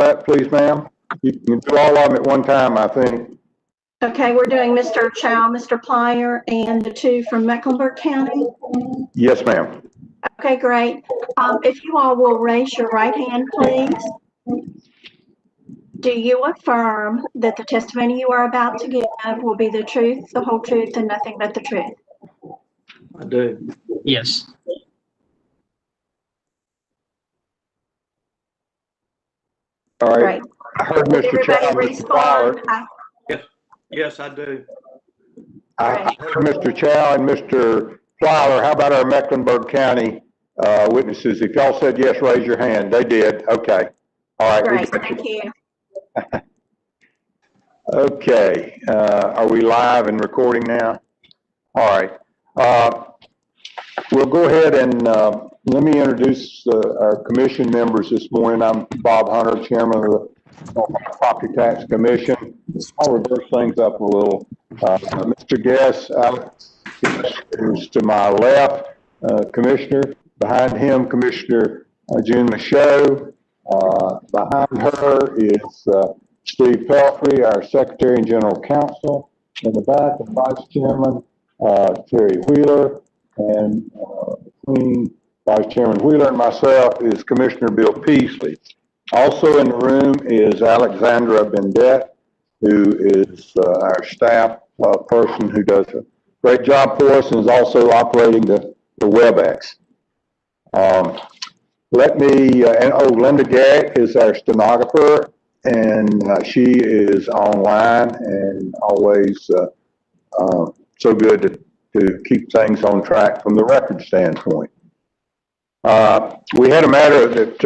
that, please, ma'am? You can do all of them at one time, I think. Okay, we're doing Mr. Chow, Mr. Plyer, and the two from Mecklenburg County. Yes, ma'am. Okay, great. If you all will raise your right hand, please. Do you affirm that the testimony you are about to give will be the truth, the whole truth, and nothing but the truth? I do. Yes. All right. Great. I heard Did Mr. Chow, everybody Mr. Fowler. respond? Yes, I do. I heard Mr. Chow and Mr. Fowler. How about our Mecklenburg County witnesses? If y'all said yes, raise your hand. They did. Okay. All right. Great, thank you. Okay. Are we live and recording now? All right. We'll go ahead and let me introduce our commission members this morning. I'm Bob Hunter, Chairman of the Property Tax Commission. I'll reverse things up a little. Mr. Guest, Alex, who's to my left, Commissioner. Behind him, Commissioner June Michaud. Behind her is Steve Pelfrey, our Secretary and General Counsel. In the back, the Vice Chairman, Terry Wheeler. And between Vice Chairman Wheeler and myself is Commissioner Bill Peasley. Also in the room is Alexandra Bendette, who is our staff person who does a great job for us and is also operating the WebEx. Linda Gagg is our stenographer, and she is online and always so good to keep things on track from the record standpoint. We had a matter that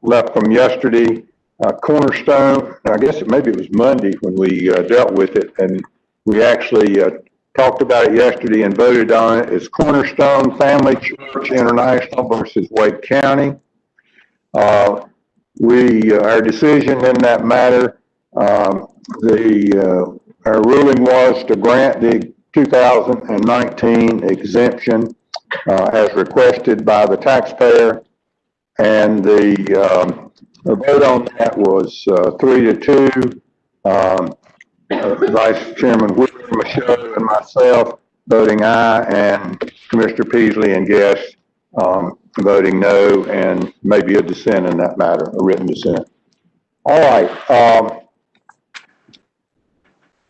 left from yesterday, Cornerstone. I guess maybe it was Monday when we dealt with it, and we actually talked about it yesterday and voted on it. It's Cornerstone Family Church International versus Wake County. Our decision in that matter, our ruling was to grant the 2019 exemption as requested by the taxpayer, and the vote on that was 3-2. Vice Chairman William Michaud and myself voting aye, and Commissioner Peasley and Guest voting no, and maybe a dissent in that matter, a written dissent. All right.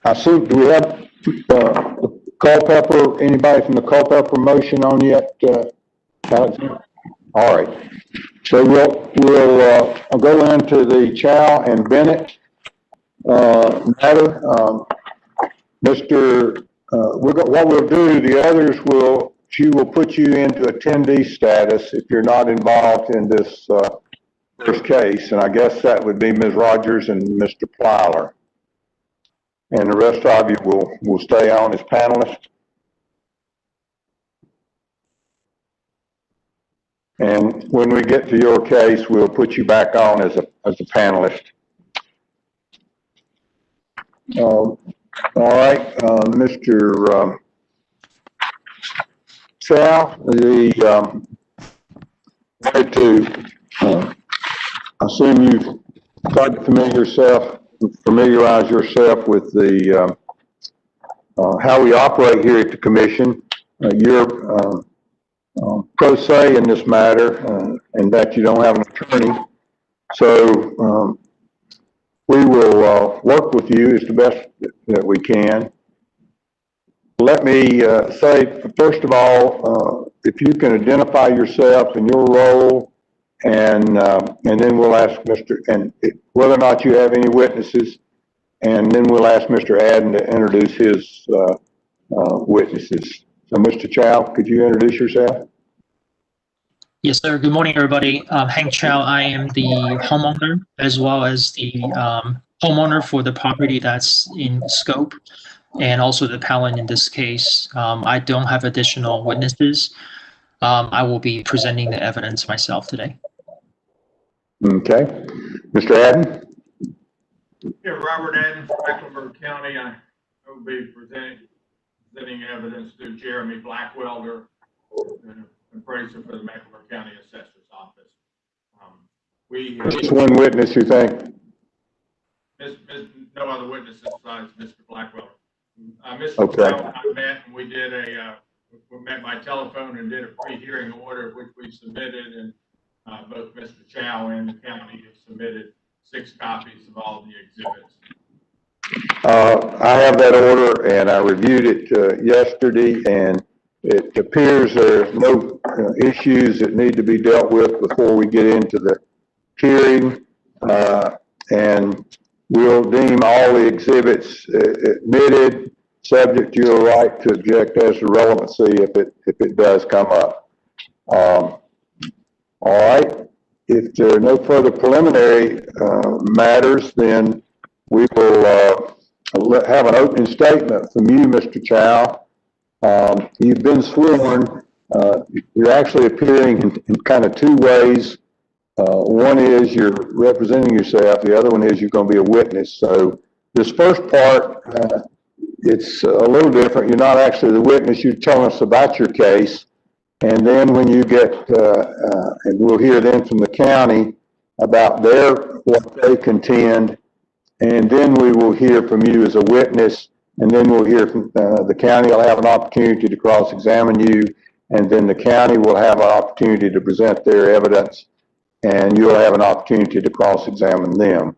I see, do we have Culpeper, anybody from the Culpeper motion on yet? Alexander? All right. So we'll go into the Chow and Bennett matter. What we'll do, the others she will put you into attendee status if you're not involved in this first case, and I guess that would be Ms. Rogers and Mr. Plyler. And the rest of you will stay on as panelists. And when we get to your case, we'll put you back on as a panelist. All right, Mr. Chow, I assume you've tried to familiarize yourself with the how we operate here at the commission. You're pro se in this matter, and that you don't have an attorney. So we will work with you as the best that we can. Let me say, first of all, if you can identify yourself and your role, and then we'll ask whether or not you have any witnesses, and then we'll ask Mr. Adden to introduce his witnesses. So, Mr. Chow, could you introduce yourself? Yes, sir. Good morning, everybody. Hank Chow. I am the homeowner as well as the homeowner for the property that's in scope, and also the appellant in this case. I don't have additional witnesses. I will be presenting the evidence myself today. Okay. Mr. Adden? Yeah, Robert Adden from Mecklenburg County. I will be presenting evidence to Jeremy Blackwelder, an appraiser for the Mecklenburg County Assessor's Office. We, Just one witness, you think? no other witnesses besides Mr. Blackwell. Mr. Okay. Chow and I met, and we met by telephone and did a pre-hearing order, which we submitted, and both Mr. Chow and the county have submitted 6 copies of all the exhibits. I have that order, and I reviewed it yesterday, and it appears there's no issues that need to be dealt with before we get into the hearing, and we'll deem all the exhibits admitted, subject to your right to object as to relevancy if it does come up. All right. If there are no further preliminary matters, then we will have an opening statement from you, Mr. Chow. You've been sworn. You're actually appearing in kind of 2 ways. One is you're representing yourself. The other one is you're going to be a witness. So this first part, it's a little different. You're not actually the witness. You're telling us about your case. And then when you get, and we'll hear then from the county about what they contend. And then we will hear from you as a witness. And then we'll hear from the county will have an opportunity to cross-examine you. And then the county will have an opportunity to present their evidence. And you'll have an opportunity to cross-examine them.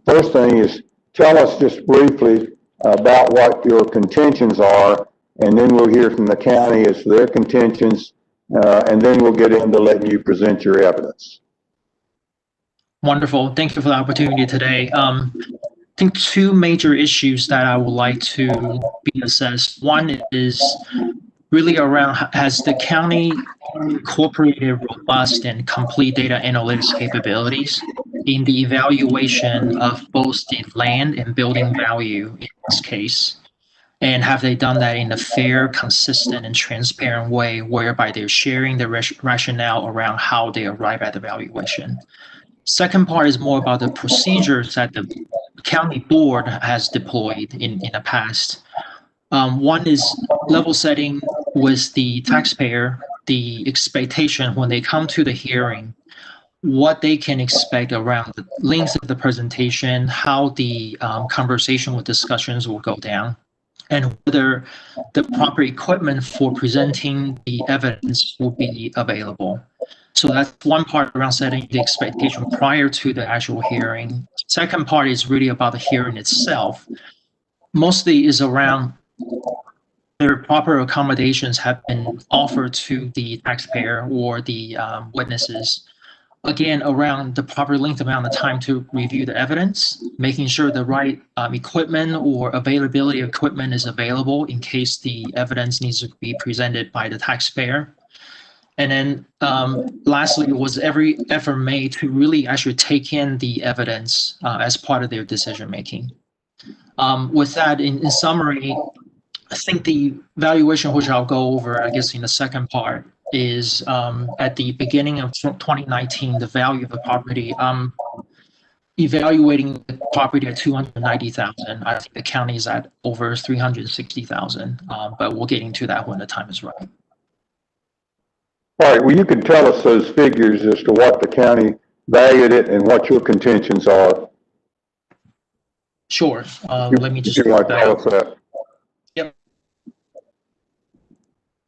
First thing is, tell us just briefly about what your contentions are, and then we'll hear from the county as to their contentions, and then we'll get into letting you present your evidence. Wonderful. Thank you for the opportunity today. I think 2 major issues that I would like to be assessed. One is really around, has the county incorporated robust and complete data analytics capabilities in the evaluation of both the land and building value in this case? And have they done that in a fair, consistent, and transparent way whereby they're sharing the rationale around how they arrive at the valuation? Second part is more about the procedures that the county board has deployed in the past. One is level setting with the taxpayer, the expectation when they come to the hearing, what they can expect around the length of the presentation, how the conversation with discussions will go down, and whether the proper equipment for presenting the evidence will be available. So that's one part around setting the expectation prior to the actual hearing. Second part is really about the hearing itself. Mostly is around their proper accommodations have been offered to the taxpayer or the witnesses. Again, around the proper length amount of time to review the evidence, making sure the right equipment or availability of equipment is available in case the evidence needs to be presented by the taxpayer. And then lastly, was every effort made to really actually take in the evidence as part of their decision making. With that, in summary, I think the valuation, which I'll go over, I guess, in the second part, is at the beginning of 2019, the value of the property, evaluating the property at $290,000. I think the county is at over $360,000, but we'll get into that when the time is right. All right, well, you can tell us those figures as to what the county valued it and what your contentions are. Sure. Let me just. If you want to tell us that. Yep.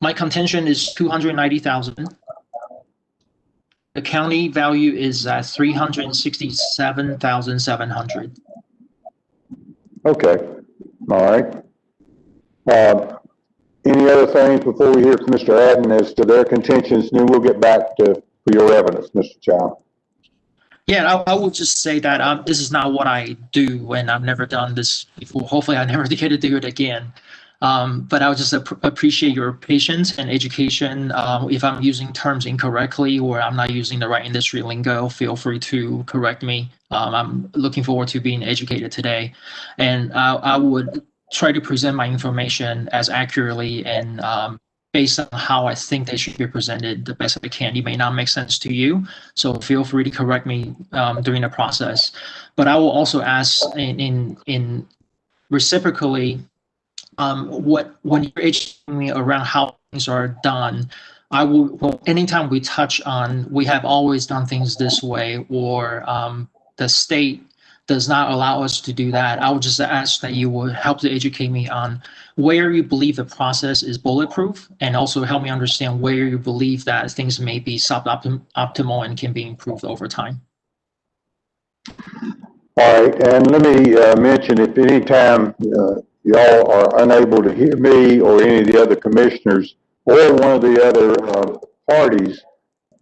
My contention is $290,000. The county value is at $367,700. Okay. All right. Any other things before we hear from Mr. Adden as to their contentions, and then we'll get back to your evidence, Mr. Chow. Yeah, I would just say that this is not what I do, and I've never done this before. Hopefully, I never get to do it again. But I would just appreciate your patience and education. If I'm using terms incorrectly or I'm not using the right industry lingo, feel free to correct me. I'm looking forward to being educated today. And I would try to present my information as accurately and based on how I think they should be presented the best I can. It may not make sense to you, so feel free to correct me during the process. But I will also ask in reciprocally, when you're educating me around how things are done, well, anytime we touch on, we have always done things this way, or the state does not allow us to do that, I would just ask that you would help to educate me on where you believe the process is bulletproof, and also help me understand where you believe that things may be suboptimal and can be improved over time. All right, and let me mention, if any time y'all are unable to hear me or any of the other commissioners or one of the other parties,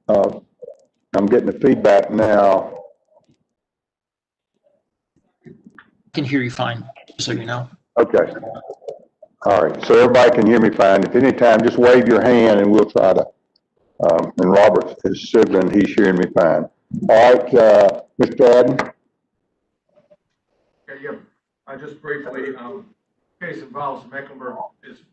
I'm getting the feedback now. I can hear you fine, just so you know. Okay. All right, so everybody can hear me fine. If any time, just wave your hand and we'll try to, and Robert is signaling he's hearing me fine. All right, Mr. Adden. Okay, yeah, I just briefly, case involves Mecklenburg, is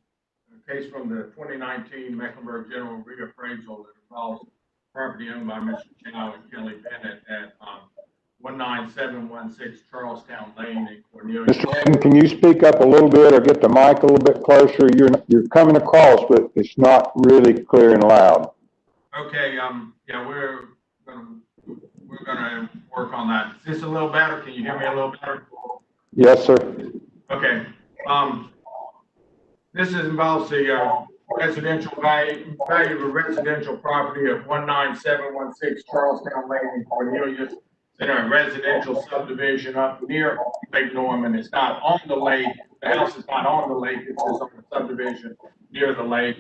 a case from the 2019 Mecklenburg General Reappraisal that involves property owned by Mr. Chow and Kelly Bennett at 19716 Charlestown Lane in Cornelia. Mr. Adden, can you speak up a little bit or get the mic a little bit closer? You're coming across, but it's not really clear and loud. Okay, yeah, we're gonna work on that. Is this a little better? Can you hear me a little better? Yes, sir. Okay, this involves the residential value of a residential property of 19716 Charlestown Lane in Cornelius. It's in a residential subdivision up near Lake Norman. It's not on the lake. The house is not on the lake. It's just on the subdivision near the lake.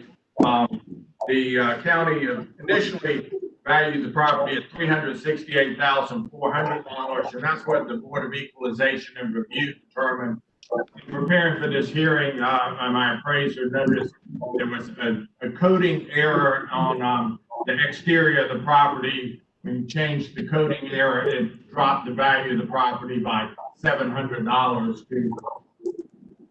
The county initially valued the property at $368,400, and that's what the Board of Equalization and Review determined. In preparing for this hearing, my appraiser noticed there was a coding error on the exterior of the property. When you changed the coding error, it dropped the value of the property by $700 to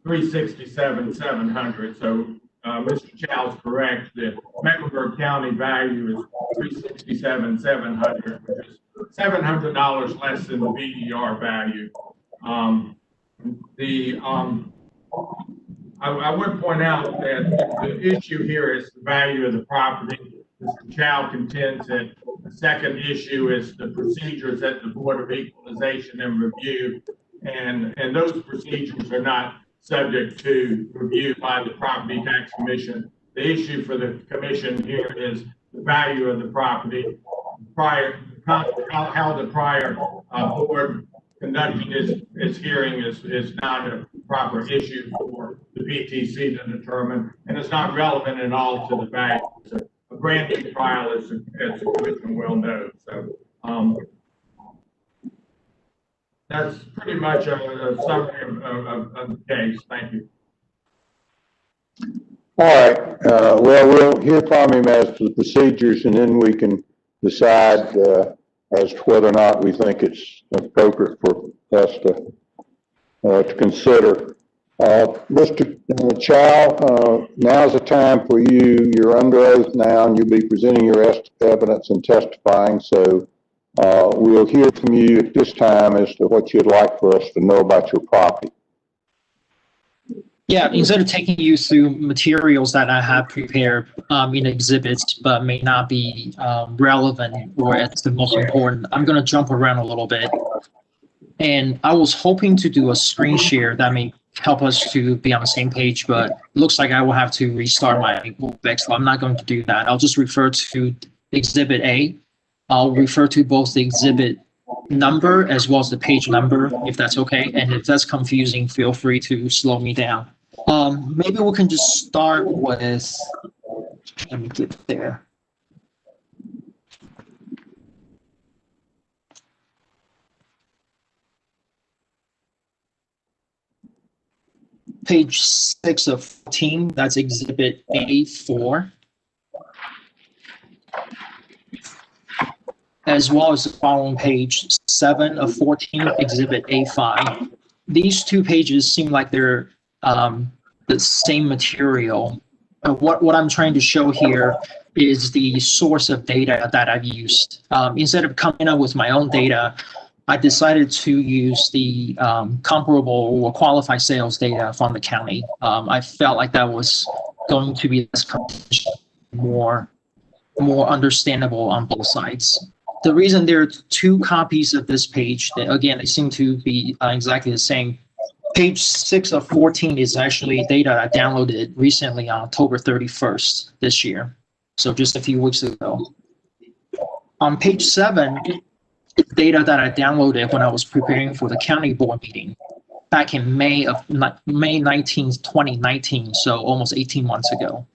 $367,700. So Mr. Chow's correct. The Mecklenburg County value is $367,700, which is $700 less than the BDR value. I would point out that the issue here is the value of the property. Mr. Chow contends that the second issue is the procedures at the Board of Equalization and Review, and those procedures are not subject to review by the Property Tax Commission. The issue for the commission here is the value of the property. How the prior board conducting its hearing is not a proper issue for the PTC to determine, and it's not relevant at all to the value. It's a brand new trial, as the commission well knows. So that's pretty much a summary of the case. Thank you. All right. Well, we'll hear from him as to the procedures, and then we can decide as to whether or not we think it's appropriate for us to consider. Mr. Chow, now's the time for you. You're under oath now, and you'll be presenting your evidence and testifying. So we'll hear from you at this time as to what you'd like for us to know about your property. Yeah, instead of taking you through materials that I have prepared in exhibits but may not be relevant or it's the most important, I'm going to jump around a little bit. And I was hoping to do a screen share that may help us to be on the same page, but it looks like I will have to restart my Webex, so I'm not going to do that. I'll just refer to Exhibit A. I'll refer to both the exhibit number as well as the page number, if that's okay. And if that's confusing, feel free to slow me down. Maybe we can just start with, let me get there. Page 6 of 14, that's Exhibit A4. As well as the following page 7 of 14, Exhibit A5. These two pages seem like they're the same material. What I'm trying to show here is the source of data that I've used. Instead of coming up with my own data, I decided to use the comparable or qualified sales data from the county. I felt like that was going to be more more understandable on both sides. The reason there are two copies of this page, that again, they seem to be exactly the same. Page 6 of 14 is actually data I downloaded recently on October 31st this year. So just a few weeks ago. On page 7, it's data that I downloaded when I was preparing for the county board meeting back in May 19th, 2019, so almost 18 months ago.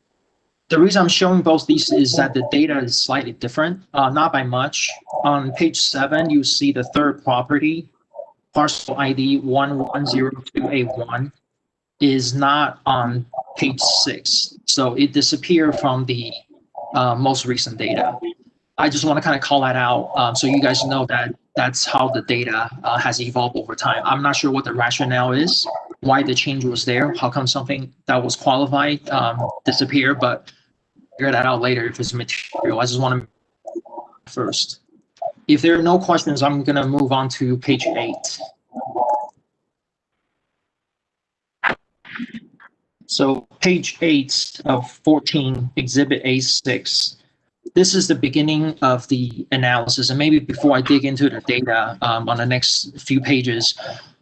The reason I'm showing both these is that the data is slightly different, not by much. On page 7, you see the third property, parcel ID 1102A1, is not on page 6. So it disappeared from the most recent data. I just want to kind of call that out so you guys know that that's how the data has evolved over time. I'm not sure what the rationale is, why the change was there, how come something that was qualified disappeared, but figure that out later if it's material. I just want to first. If there are no questions, I'm going to move on to page 8. So page 8 of 14, Exhibit A6. This is the beginning of the analysis, and maybe before I dig into the data on the next few pages,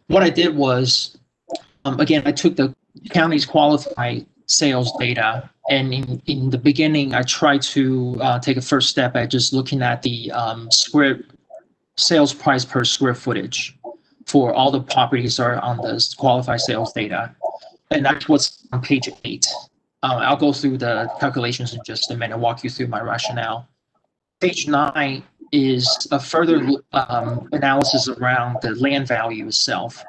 what I did was, again, I took the county's qualified sales data, and in the beginning, I tried to take a first step at just looking at the sales price per square footage for all the properties that are on the qualified sales data, and that's what's on page 8. I'll go through the calculations in just a minute, walk you through my rationale. Page 9 is a further analysis around the land value itself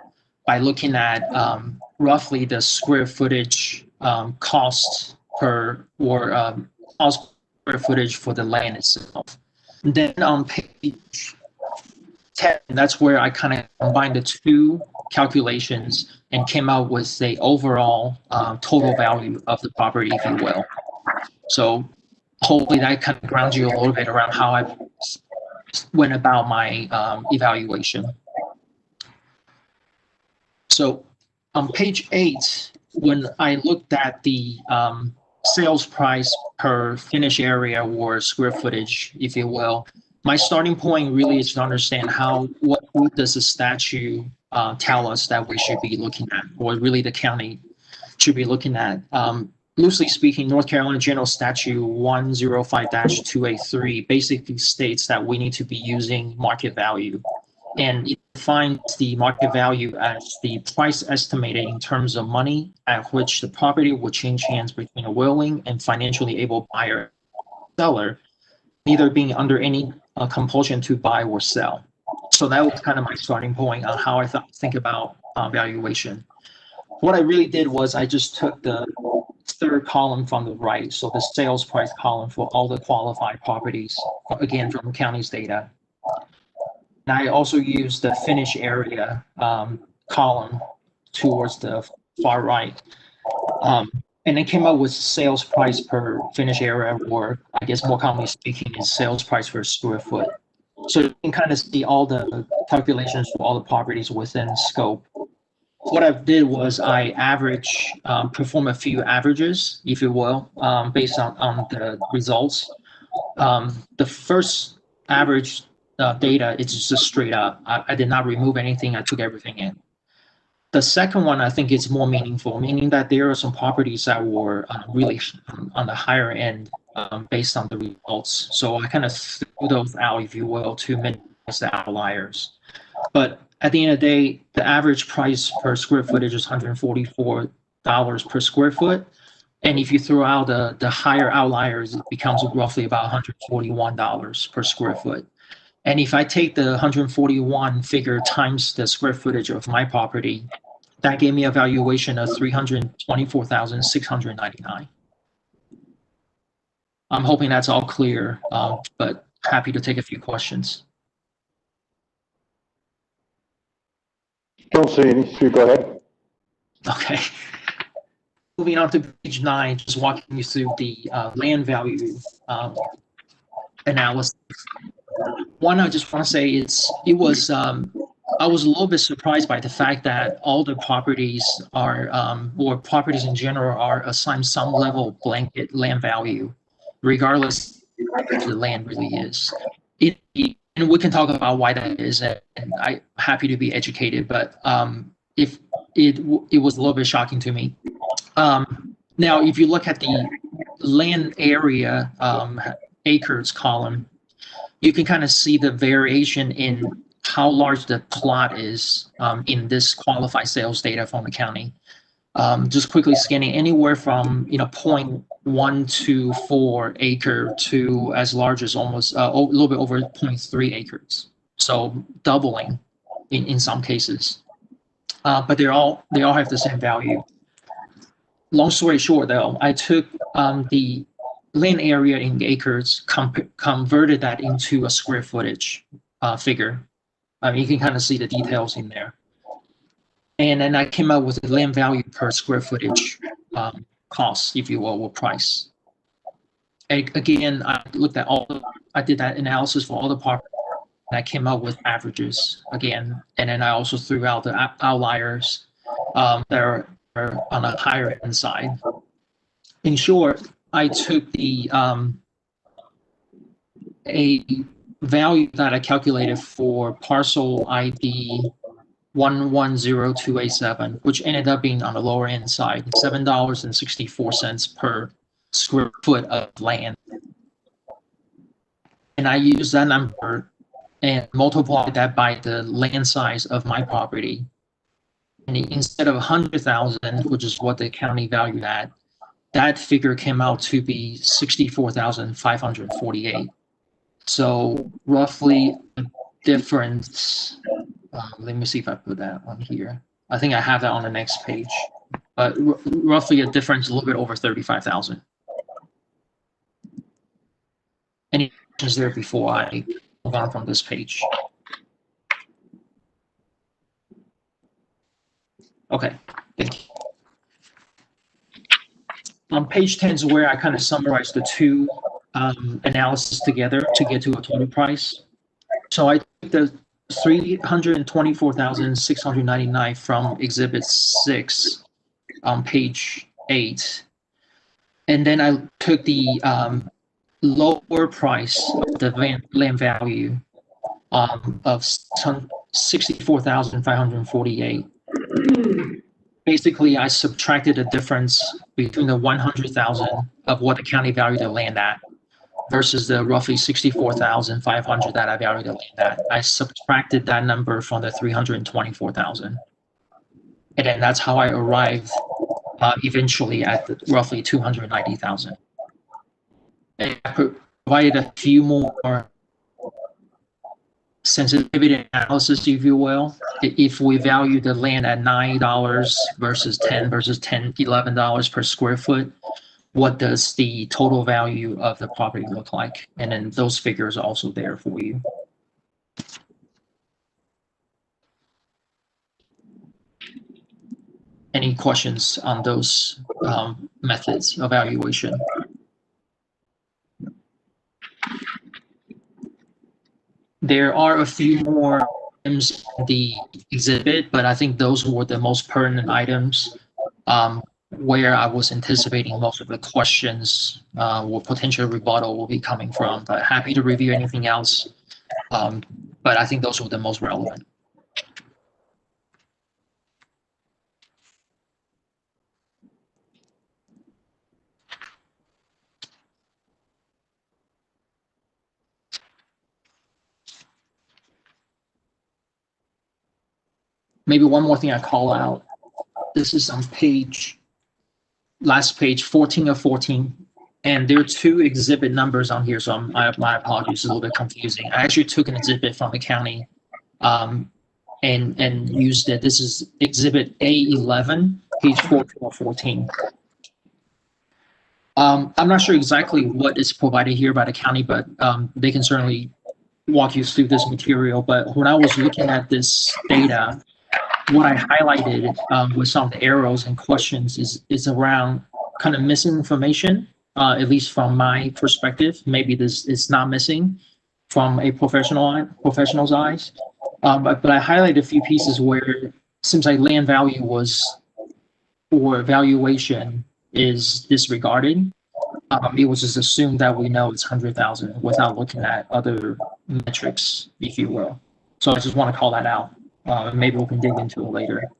by looking at roughly the square footage cost per cost square footage for the land itself. And then on page 10, that's where I kind of combined the two calculations and came out with the overall total value of the property, if you will. So hopefully that kind of grounds you a little bit around how I went about my evaluation. So on page 8, when I looked at the sales price per finished area or square footage, if you will, my starting point really is to understand what does the statute tell us that we should be looking at, or really the county should be looking at. Loosely speaking, North Carolina General Statute 105-283 basically states that we need to be using market value. And it defines the market value as the price estimated in terms of money at which the property would change hands between a willing and financially able buyer and seller, neither being under any compulsion to buy or sell. So that was kind of my starting point on how I think about valuation. What I really did was I just took the third column from the right, so the sales price column for all the qualified properties, again, from the county's data. And I also used the finished area column towards the far right. And it came up with sales price per finished area, or I guess more commonly speaking is sales price per square foot. So you can kind of see all the calculations for all the properties within scope. What I did was I perform a few averages, if you will, based on the results. The first average data is just straight up. I did not remove anything. I took everything in. The second one, I think, is more meaningful, meaning that there are some properties that were really on the higher end based on the results. So I kind of threw those out, if you will, to minimize the outliers. But at the end of the day, the average price per square footage is $144 per square foot. And if you throw out the higher outliers, it becomes roughly about $141 per square foot. And if I take the 141 figure times the square footage of my property, that gave me a valuation of $324,699. I'm hoping that's all clear, but happy to take a few questions. Don't see any, so go ahead. Okay. Moving on to page 9, just walking you through the land value analysis. One, I just want to say I was a little bit surprised by the fact that all the properties are, or properties in general, are assigned some level of blanket land value, regardless the land really is. And we can talk about why that is, and I'm happy to be educated, but if it was a little bit shocking to me. Now, if you look at the land area acres column, you can kind of see the variation in how large the plot is in this qualified sales data from the county. Just quickly scanning anywhere from 0.124 acre to as large as almost a little bit over 0.3 acres. So doubling in some cases, but they all have the same value. Long story short, though, I took the land area in acres, converted that into a square footage figure. You can kind of see the details in there. And then I came up with the land value per square footage cost, if you will, or price. And again, I did that analysis for all the properties, and I came up with averages again. And then I also threw out the outliers that are on a higher end side. In short, I took the a value that I calculated for parcel ID 110287, which ended up being on the lower end side, $7.64 per square foot of land. And I used that number and multiplied that by the land size of my property. And instead of 100,000, which is what the county valued at, that figure came out to be 64,548. So roughly a difference. Let me see if I put that on here. I think I have that on the next page, but roughly a difference a little bit over 35,000. Any questions there before I move on from this page? Okay, thank you. On page 10 is where I kind of summarize the two analysis together to get to a total price. So I took the 324,699 from Exhibit 6 on page 8, and then I took the lower price of the land value of 64,548. Basically, I subtracted the difference between the 100,000 of what the county valued the land at versus the roughly 64,500 that I valued the land at. I subtracted that number from the 324,000. And then that's how I arrived eventually at the roughly 290,000. And I provided a few more sensitivity analysis, if you will. If we value the land at $9 versus $10 versus $11 per square foot, what does the total value of the property look like? And then those figures are also there for you. Any questions on those methods of evaluation? There are a few more items in the exhibit, but I think those were the most pertinent items where I was anticipating most of the questions or potential rebuttal will be coming from. But happy to review anything else. But I think those were the most relevant. Maybe one more thing I call out. This is on last page 14 of 14. And there are two exhibit numbers on here, so my apologies, it's a little bit confusing. I actually took an exhibit from the county and used it. This is exhibit A11, page 14 of 14. I'm not sure exactly what is provided here by the county, but they can certainly walk you through this material. But when I was looking at this data, what I highlighted with some of the arrows and questions is around kind of missing information, at least from my perspective. Maybe this is not missing from a professional's eyes. But I highlighted a few pieces where it seems like land value or valuation is disregarded. it was just assumed that we know it's 100,000 without looking at other metrics, if you will. So I just want to call that out. Maybe we can dig into it later.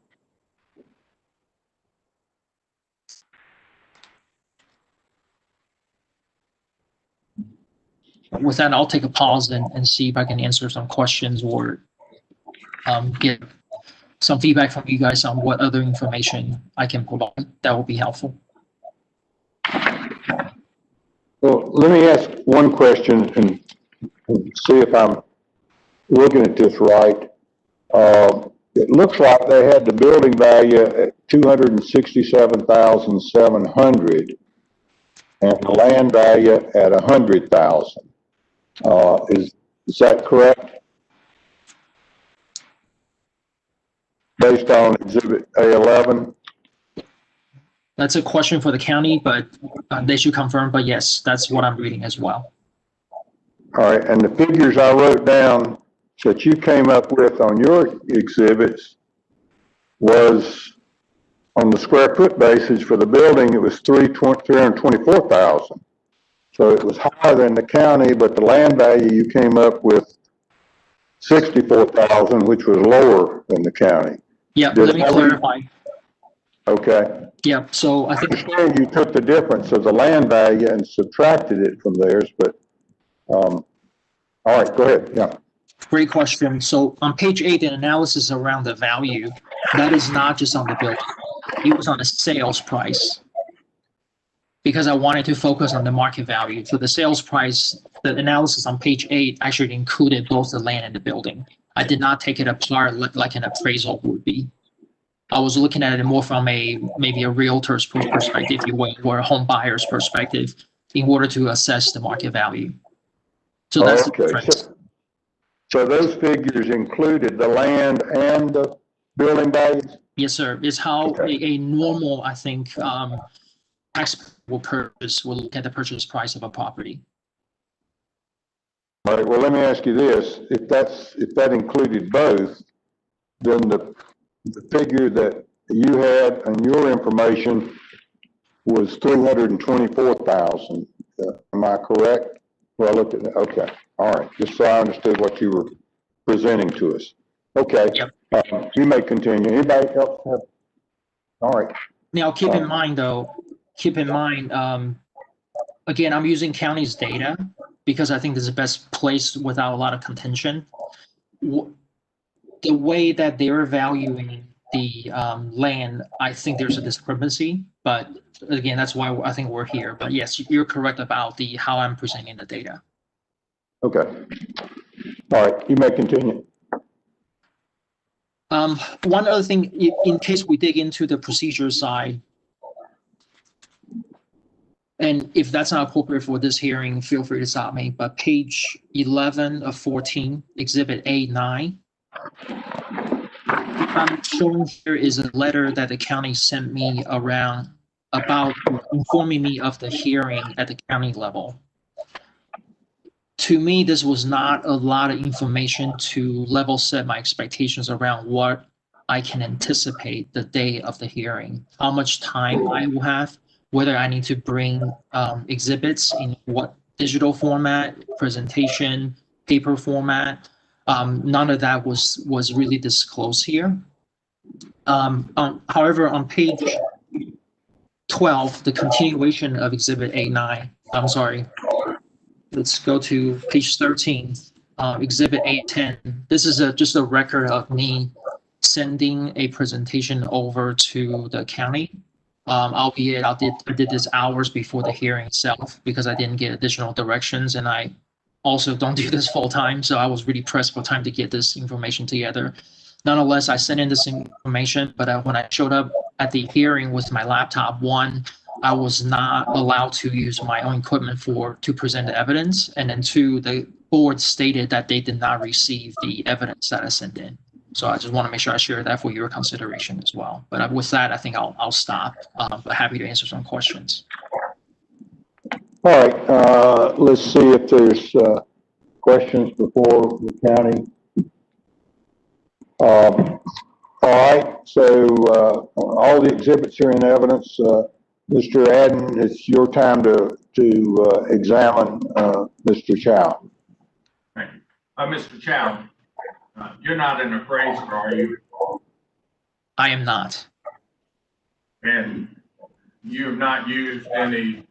With that, I'll take a pause and see if I can answer some questions or get some feedback from you guys on what other information I can provide that will be helpful. Well, let me ask one question and see if I'm looking at this right. It looks like they had the building value at 267,700 and the land value at 100,000. Is that correct? Based on Exhibit A11? That's a question for the county, but they should confirm. But yes, that's what I'm reading as well. All right, and the figures I wrote down that you came up with on your exhibits was on the square foot basis for the building, it was 324,000. So it was higher than the county, but the land value you came up with 64,000, which was lower than the county. Yeah, let me clarify. Okay. Yeah, so I think You took the difference of the land value and subtracted it from theirs, but, all right, go ahead, yeah. great question. So on page 8, the analysis around the value, that is not just on the building. It was on the sales price because I wanted to focus on the market value. So the sales price, the analysis on page 8 actually included both the land and the building. I did not take it apart like an appraisal would be. I was looking at it more from maybe a realtor's perspective, if you will, or a home buyer's perspective in order to assess the market value. So that's the difference. So those figures included the land and the building values? Yes, sir. It's how a normal, I think, tax will look at the purchase price of a property. All right, well, let me ask you this. If that included both, then the figure that you had and your information was 324,000. Am I correct? Well, I looked at that. Okay. All right. Just so I understood what you were presenting to us. Okay. Yep. You may continue. Anybody else have? All right. Now, keep in mind, again, I'm using county's data because I think this is the best place without a lot of contention. The way that they're valuing the land, I think there's a discrepancy, but again, that's why I think we're here. But yes, you're correct about how I'm presenting the data. Okay. All right. You may continue. One other thing, in case we dig into the procedure side, and if that's not appropriate for this hearing, feel free to stop me, but page 11 of 14, Exhibit A9, I'm showing here is a letter that the county sent me about informing me of the hearing at the county level. To me, this was not a lot of information to level set my expectations around what I can anticipate the day of the hearing, how much time I will have, whether I need to bring exhibits in what digital format, presentation, paper format. None of that was really disclosed here. However, on page 12, the continuation of Exhibit A9, I'm sorry, let's go to page 13, Exhibit A10. This is just a record of me sending a presentation over to the county. Albeit I did this hours before the hearing itself because I didn't get additional directions, and I also don't do this full time, so I was really pressed for time to get this information together. Nonetheless, I sent in this information, but when I showed up at the hearing with my laptop, one, I was not allowed to use my own equipment to present the evidence, and then two, the board stated that they did not receive the evidence that I sent in. So I just want to make sure I share that for your consideration as well. But with that, I think I'll stop. But happy to answer some questions. All right. Let's see if there's questions before the county. All right. So all the exhibits are in evidence. Mr. Adden, it's your time to examine, Mr. Chow. Thank you. Mr. Chow, you're not an appraiser, are you? I am not. And you have not used any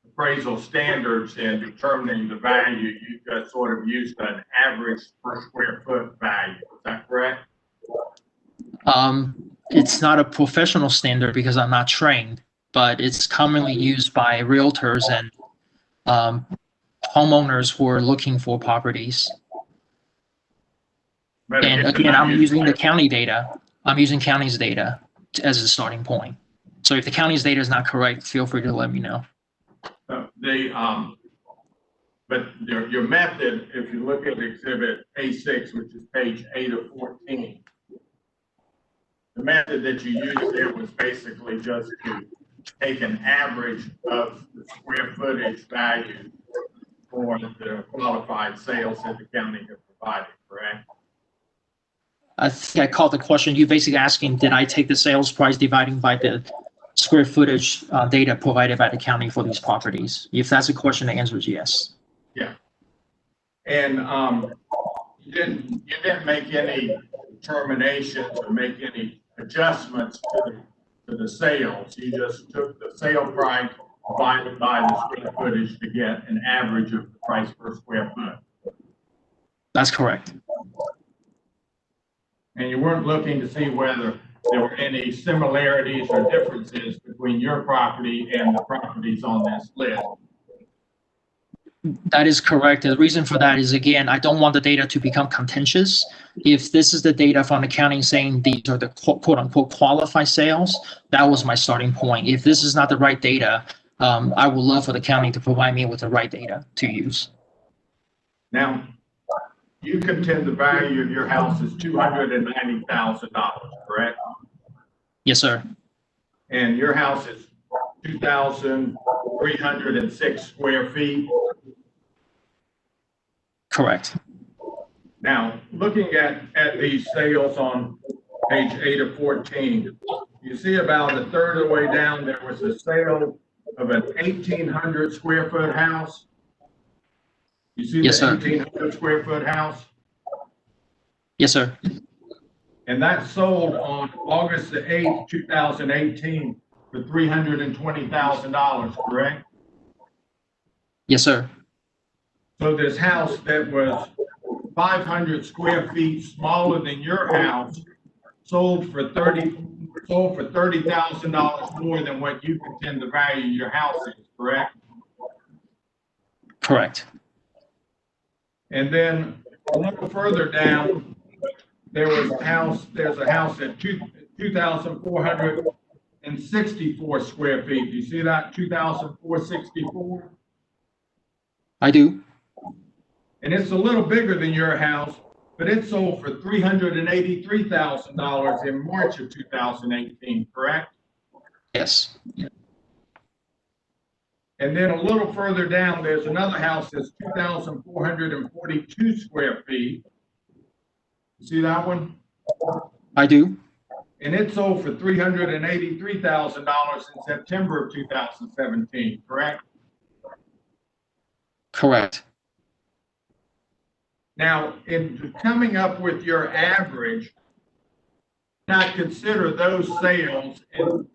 appraisal standards in determining the value. You just sort of used an average per square foot value. Is that correct? It's not a professional standard because I'm not trained, but it's commonly used by realtors and homeowners who are looking for properties. But And it's again, not I'm used using the by- county data. I'm using county's data as a starting point. So if the county's data is not correct, feel free to let me know. But your method, if you look at exhibit A6, which is page 8 of 14, the method that you used there was basically just to take an average of the square footage value for the qualified sales that the county has provided, correct? I think I caught the question. You basically asking, did I take the sales price dividing by the square footage data provided by the county for these properties? If that's a question, the answer is yes. Yeah. And you didn't make any determinations or make any adjustments to the sales. You just took the sale price divided by the square footage to get an average of the price per square foot. That's correct. And you weren't looking to see whether there were any similarities or differences between your property and the properties on this list. That is correct. The reason for that is, again, I don't want the data to become contentious. If this is the data from the county saying these are the quote unquote qualified sales, that was my starting point. If this is not the right data, I would love for the county to provide me with the right data to use. Now, you contend the value of your house is $290,000, correct? Yes, sir. And your house is 2,306 square feet. Correct. Now, looking at these sales on page 8 of 14, you see about a third of the way down, there was a sale of an 1,800 square foot house. You see Yes, the sir. 1,800 square foot house? Yes, sir. And that sold on August the 8th, 2018 for $320,000, correct? Yes, sir. So this house that was 500 square feet smaller than your house sold for $30,000 more than what you contend the value of your house is, correct? Correct. And then a little further down, there's a house at 2,464 square feet. Do you see that, 2,464? I do. And it's a little bigger than your house, but it sold for $383,000 in March of 2018, correct? Yes. And then a little further down, there's another house that's 2,442 square feet. You see that one? I do. And it sold for $383,000 in September of 2017, correct? Correct. Now, in coming up with your average, not consider those sales in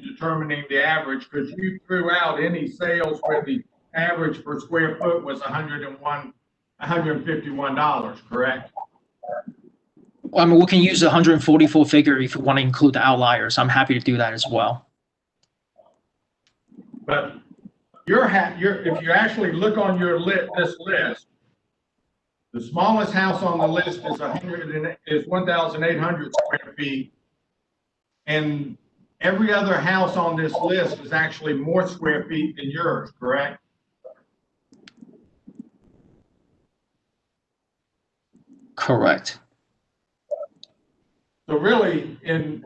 determining the average, because you threw out any sales where the average per square foot was $151, correct? I mean, we can use the 144 figure if you want to include the outliers. I'm happy to do that as well. But if you actually look on this list, the smallest house on the list is 1,800 square feet, and every other house on this list is actually more square feet than yours, correct? Correct. So really, in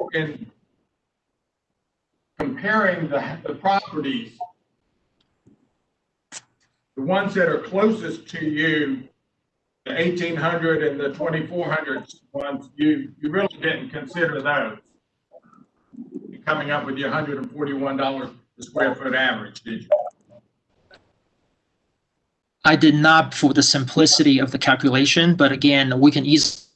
comparing the properties, the ones that are closest to you, the 1,800 and the 2,400 ones, you really didn't consider those. coming up with your $141 per square foot average, did you? I did not for the simplicity of the calculation, but again, we can use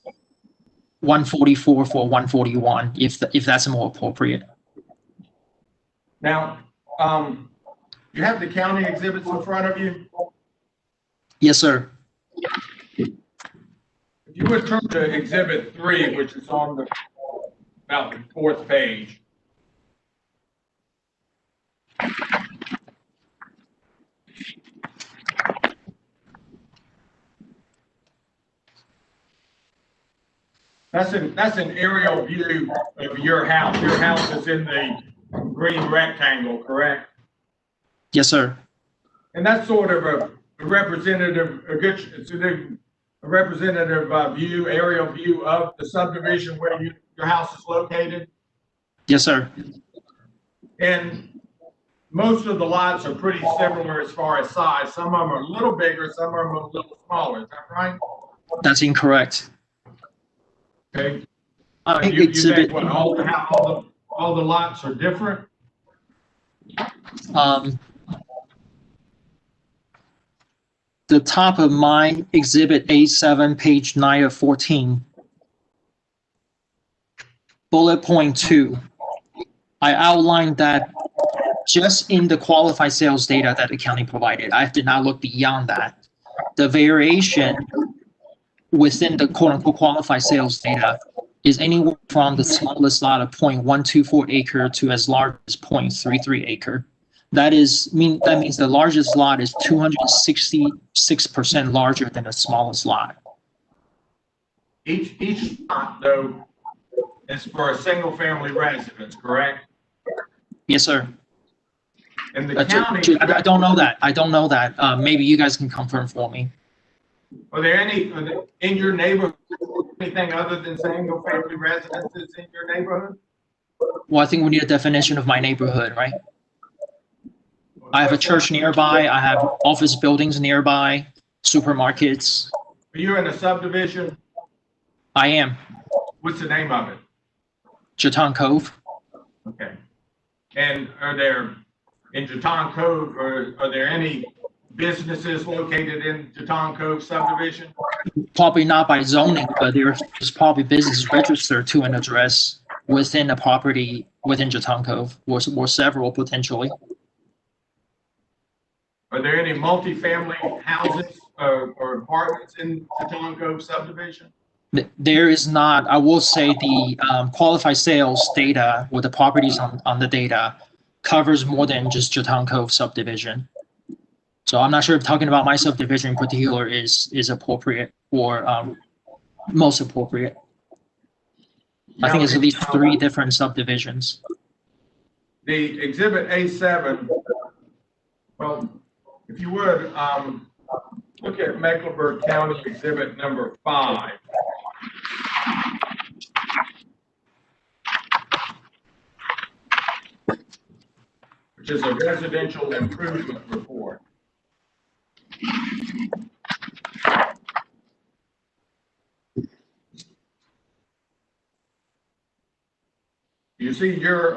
144 for 141 if that's more appropriate. Now, you have the county exhibits in front of you. Yes, sir. If you would turn to Exhibit 3, which is on about the 4th page. That's an aerial view of your house. Your house is in the green rectangle, correct? Yes, sir. And that's sort of a representative, it's a representative view, aerial view of the subdivision where your house is located. Yes, sir. And most of the lots are pretty similar as far as size. Some of them are a little bigger, some of them are a little smaller. Is that right? That's incorrect. Okay. I You exhibit. think what, all the lots are different? The top of my exhibit A7, page 9 of 14, bullet point 2, I outlined that just in the qualified sales data that the county provided, I did not look beyond that. The variation within the quote-unquote qualified sales data is anywhere from the smallest lot of 0.124 acre to as large as 0.33 acre. That means the largest lot is 266% larger than the smallest lot. Each lot, though, is for a single family residence, correct? Yes, sir. And the county. I don't know that. I don't know that. Maybe you guys can confirm for me. Are there in your neighborhood, anything other than single family residences in your neighborhood? Well, I think we need a definition of my neighborhood, right? I have a church nearby. I have office buildings nearby, supermarkets. Are you in a subdivision? I am. What's the name of it? Jeton Cove. Okay. And are there, in Jeton Cove, are there any businesses located in Jeton Cove subdivision? Probably not by zoning, but there's probably business registered to an address within a property within Jeton Cove, or several potentially. Are there any multifamily houses or apartments in Jeton Cove subdivision? There is not. I will say the qualified sales data or the properties on the data covers more than just Jeton Cove subdivision. So I'm not sure if talking about my subdivision in particular is appropriate or most appropriate. I think it's at least 3 different subdivisions. The exhibit A7, well, if you would, look at Mecklenburg County exhibit number 5. Which is a residential improvement report. You see your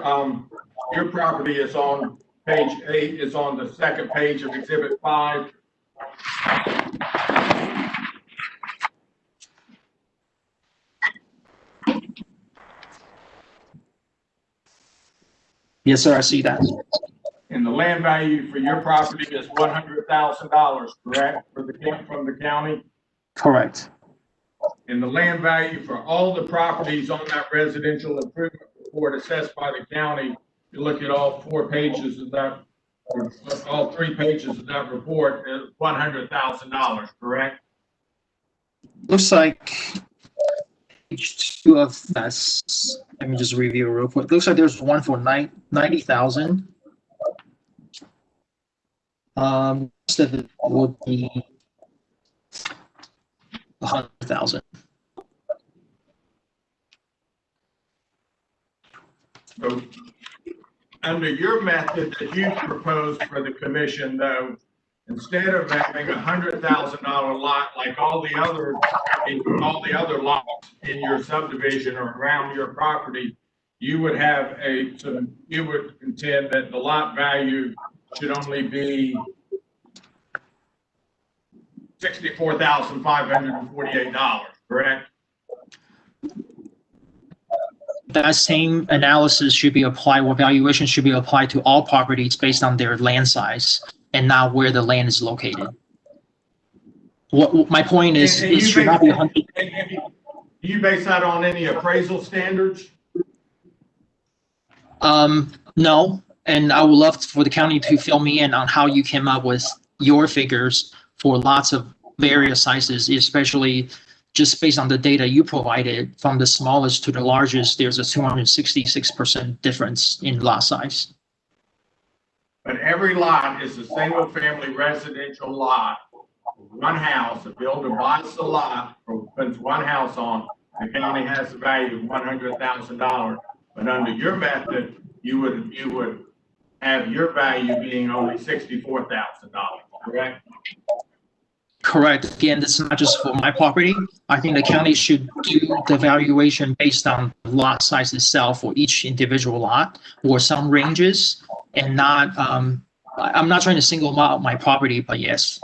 property is on page 8, is on the 2nd page of exhibit 5. Yes, sir, I see that. And the land value for your property is $100,000, correct, from the county? Correct. And the land value for all the properties on that residential improvement report assessed by the county, you look at all 4 pages of that, or all 3 pages of that report, is $100,000, correct? Looks like page 2 of that's. Let me just review real quick. Looks like there's one for 90,000. Instead it would be 100,000. So, under your method that you proposed for the commission, though, instead of having $100,000 lot like all the other lots in your subdivision or around your property, you would have you would contend that the lot value should only be $64,548, correct? That same analysis should be applied, or valuation should be applied to all properties based on their land size and not where the land is located. What my point is, And it should not be 100. do you base that on any appraisal standards? No, and I would love for the county to fill me in on how you came up with your figures for lots of various sizes, especially just based on the data you provided. From the smallest to the largest, there's a 266% difference in lot size. But every lot is a single-family residential lot, one house. The builder buys the lot, or puts one house on, the county has the value of $100,000. But under your method, you would have your value being only $64,000, correct? Correct. Again, this is not just for my property. I think the county should do the valuation based on lot size itself for each individual lot, or some ranges, and not, I'm not trying to single out my property, but yes,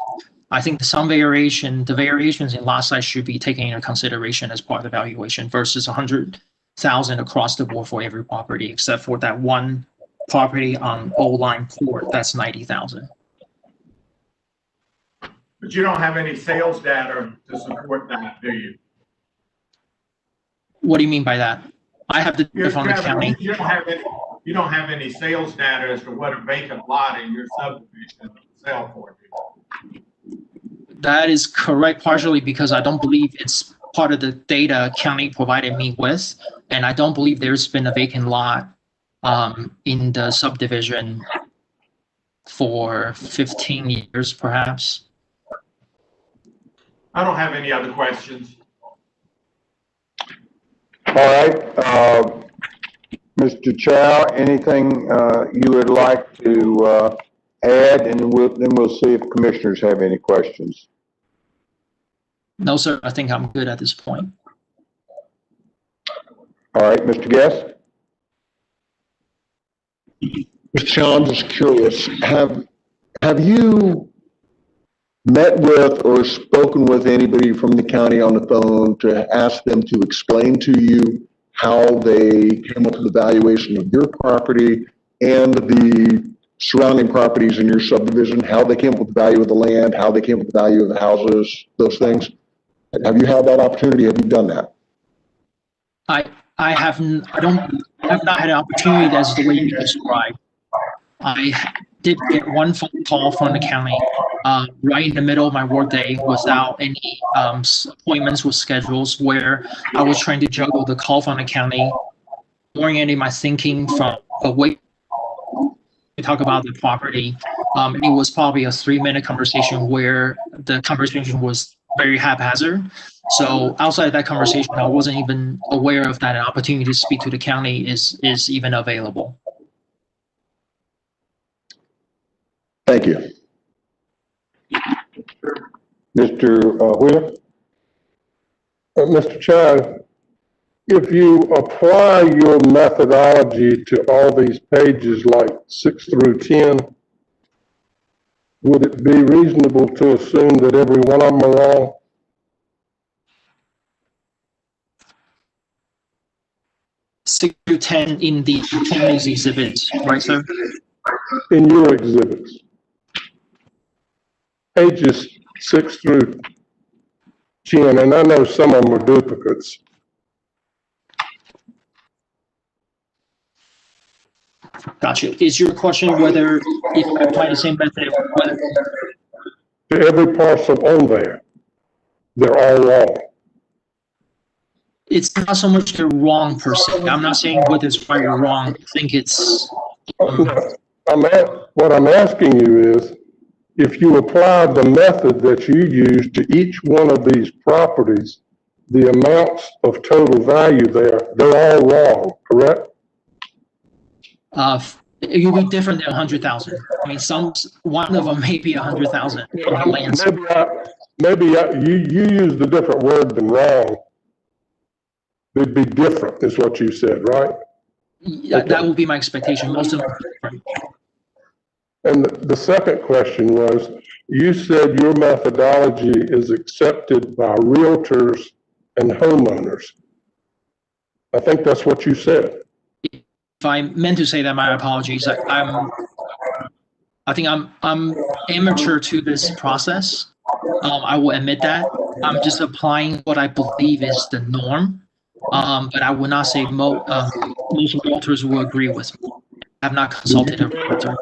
I think the variations in lot size should be taken into consideration as part of the valuation versus 100,000 across the board for every property, except for that one property on Old Line Court, that's 90,000. But you don't have any sales data to support that, do you? What do you mean by that? I have the data from the county. You don't have any sales data as to what a vacant lot in your subdivision would sell for. That is correct, partially because I don't believe it's part of the data county provided me with, and I don't believe there's been a vacant lot in the subdivision for 15 years, perhaps. I don't have any other questions. All right, Mr. Chow, anything you would like to add, and then we'll see if commissioners have any questions. No, sir, I think I'm good at this point. All right, Mr. Guest? Mr. Chow, I'm just curious, have you met with or spoken with anybody from the county on the phone to ask them to explain to you how they came up with the valuation of your property and the surrounding properties in your subdivision, how they came up with the value of the land, how they came up with the value of the houses, those things? Have you had that opportunity? Have you done that? I have not had an opportunity that's the way you described. I did get one phone call from the county right in the middle of my workday without any appointments with schedules, where I was trying to juggle the call from the county, orienting my thinking from a way to talk about the property. It was probably a 3-minute conversation where the conversation was very haphazard. So outside of that conversation, I wasn't even aware of that an opportunity to speak to the county is even available. Thank you. Mr. Wheeler? Mr. Chow, if you apply your methodology to all these pages like 6 through 10, would it be reasonable to assume that every one of them are wrong? Six through 10 in the county's exhibits, right, sir? In your exhibits. Pages 6 through 10, and I know some of them are duplicates. Gotcha. Is your question whether if I apply the same method, whether To every parcel on there, they're all wrong. it's not so much they're wrong per se. I'm not saying whether it's right or wrong. I think it's What I'm asking you is, if you apply the method that you use to each one of these properties, the amounts of total value there, they're all wrong, correct? it will be different than 100,000. I mean, one of them may be 100,000 on the land. Maybe you used a different word than wrong. It'd be different, is what you said, right? Yeah, that will be my expectation, most of them. And the second question was, you said your methodology is accepted by realtors and homeowners. I think that's what you said. If I meant to say that, my apologies. I think I'm amateur to this process. I will admit that. I'm just applying what I believe is the norm. But I would not say most realtors will agree with me. I have not consulted a realtor.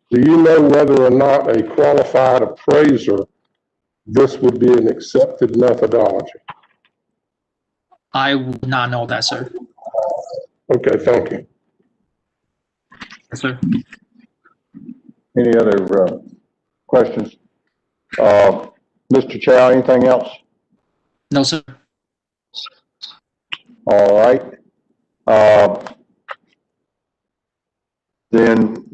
Do you know whether or not a qualified appraiser, this would be an accepted methodology? I would not know that, sir. Okay, thank you. Yes, sir. Any other questions? Mr. Chow, anything else? No, sir. All right. Then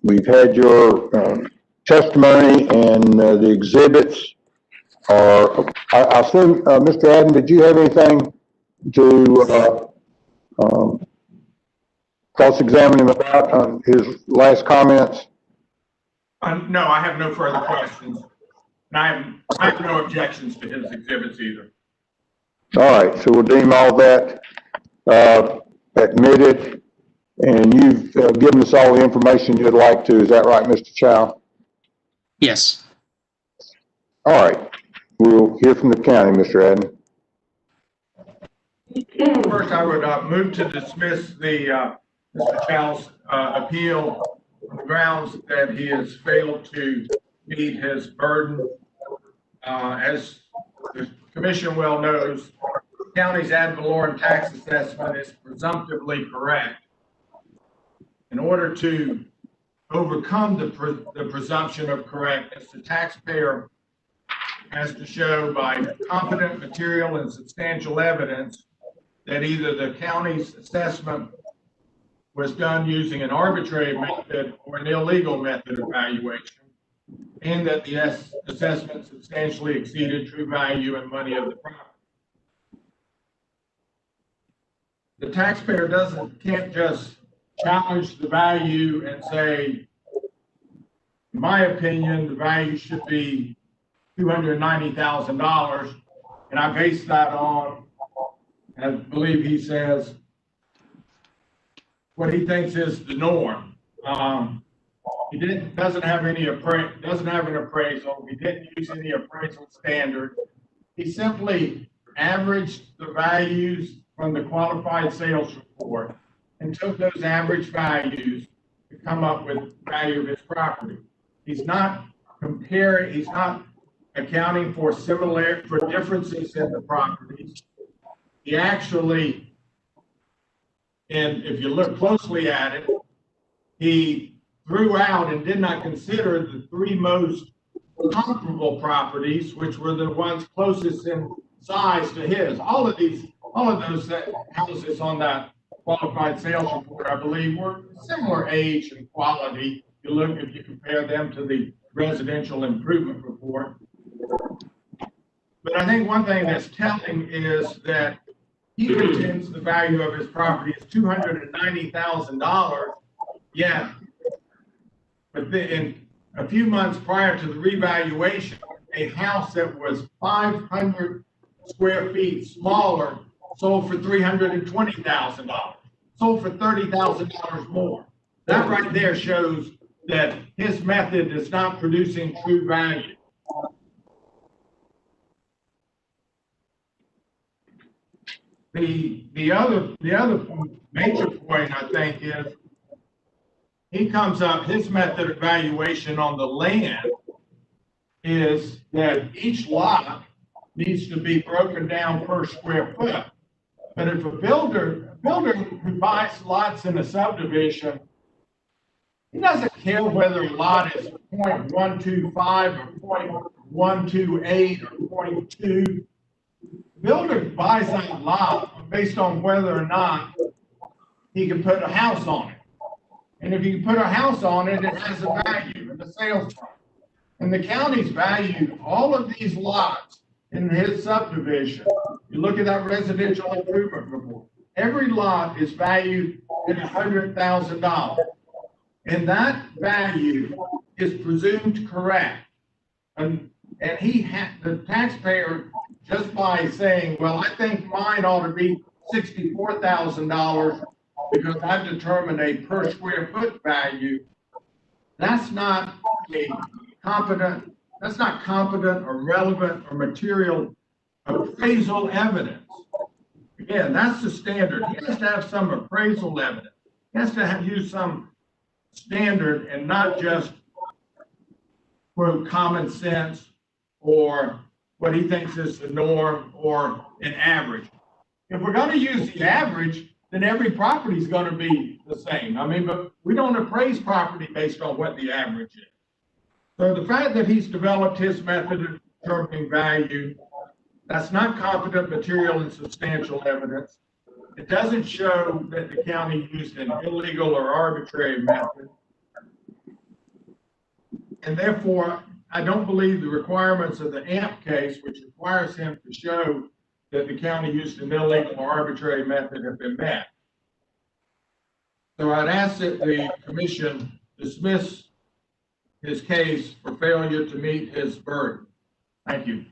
we've had your testimony, and the exhibits are, I assume, Mr. Adden, did you have anything to cross-examine him about his last comments? No, I have no further questions. And I have no objections to his exhibits either. All right, so we'll deem all that admitted, and you've given us all the information you'd like to. Is that right, Mr. Chow? Yes. All right, we'll hear from the county, Mr. Adden. First, I would move to dismiss the Mr. Chow's appeal on the grounds that he has failed to meet his burden. As the commission well knows, the county's ad valorem tax assessment is presumptively correct. In order to overcome the presumption of correctness, the taxpayer has to show by competent material and substantial evidence that either the county's assessment was done using an arbitrary method or an illegal method of valuation, and that the assessment substantially exceeded true value and money of the property. The taxpayer can't just challenge the value and say, in my opinion, the value should be $290,000, and I base that on, I believe he says, what he thinks is the norm. He doesn't have an appraisal. He didn't use any appraisal standard. He simply averaged the values from the qualified sales report and took those average values to come up with the value of his property. He's not accounting for differences in the properties. He actually, and if you look closely at it, he threw out and did not consider the three most comparable properties, which were the ones closest in size to his. All of those houses on that qualified sales report, I believe, were similar age and quality. If you compare them to the residential improvement report. But I think one thing that's telling is that he pretends the value of his property is $290,000. Yeah. But then a few months prior to the revaluation, a house that was 500 square feet smaller sold for $320,000, sold for $30,000 more. That right there shows that his method is not producing true value. The other major point, I think, is he comes up, his method of valuation on the land is that each lot needs to be broken down per square foot. But if a builder who buys lots in a subdivision, he doesn't care whether a lot is 0.125 or 0.128 or 0.2. Builder buys that lot based on whether or not he can put a house on it. And if you can put a house on it, it has a value in the sales price. And the county's valued all of these lots in his subdivision. You look at that residential improvement report. every lot is valued at $100,000. And that value is presumed correct. And the taxpayer, just by saying, well, I think mine ought to be $64,000 because I've determined a per square foot value, that's not competent or relevant or material appraisal evidence. Again, that's the standard. He has to have some appraisal evidence. He has to use some standard and not just, quote, common sense or what he thinks is the norm or an average. If we're going to use the average, then every property is going to be the same. I mean, but we don't appraise property based on what the average is. So the fact that he's developed his method of determining value, that's not competent, material, and substantial evidence. It doesn't show that the county used an illegal or arbitrary method. And therefore, I don't believe the requirements of the AMP case, which requires him to show that the county used an illegal or arbitrary method, have been met. So I'd ask that the commission dismiss his case for failure to meet his burden. Thank you.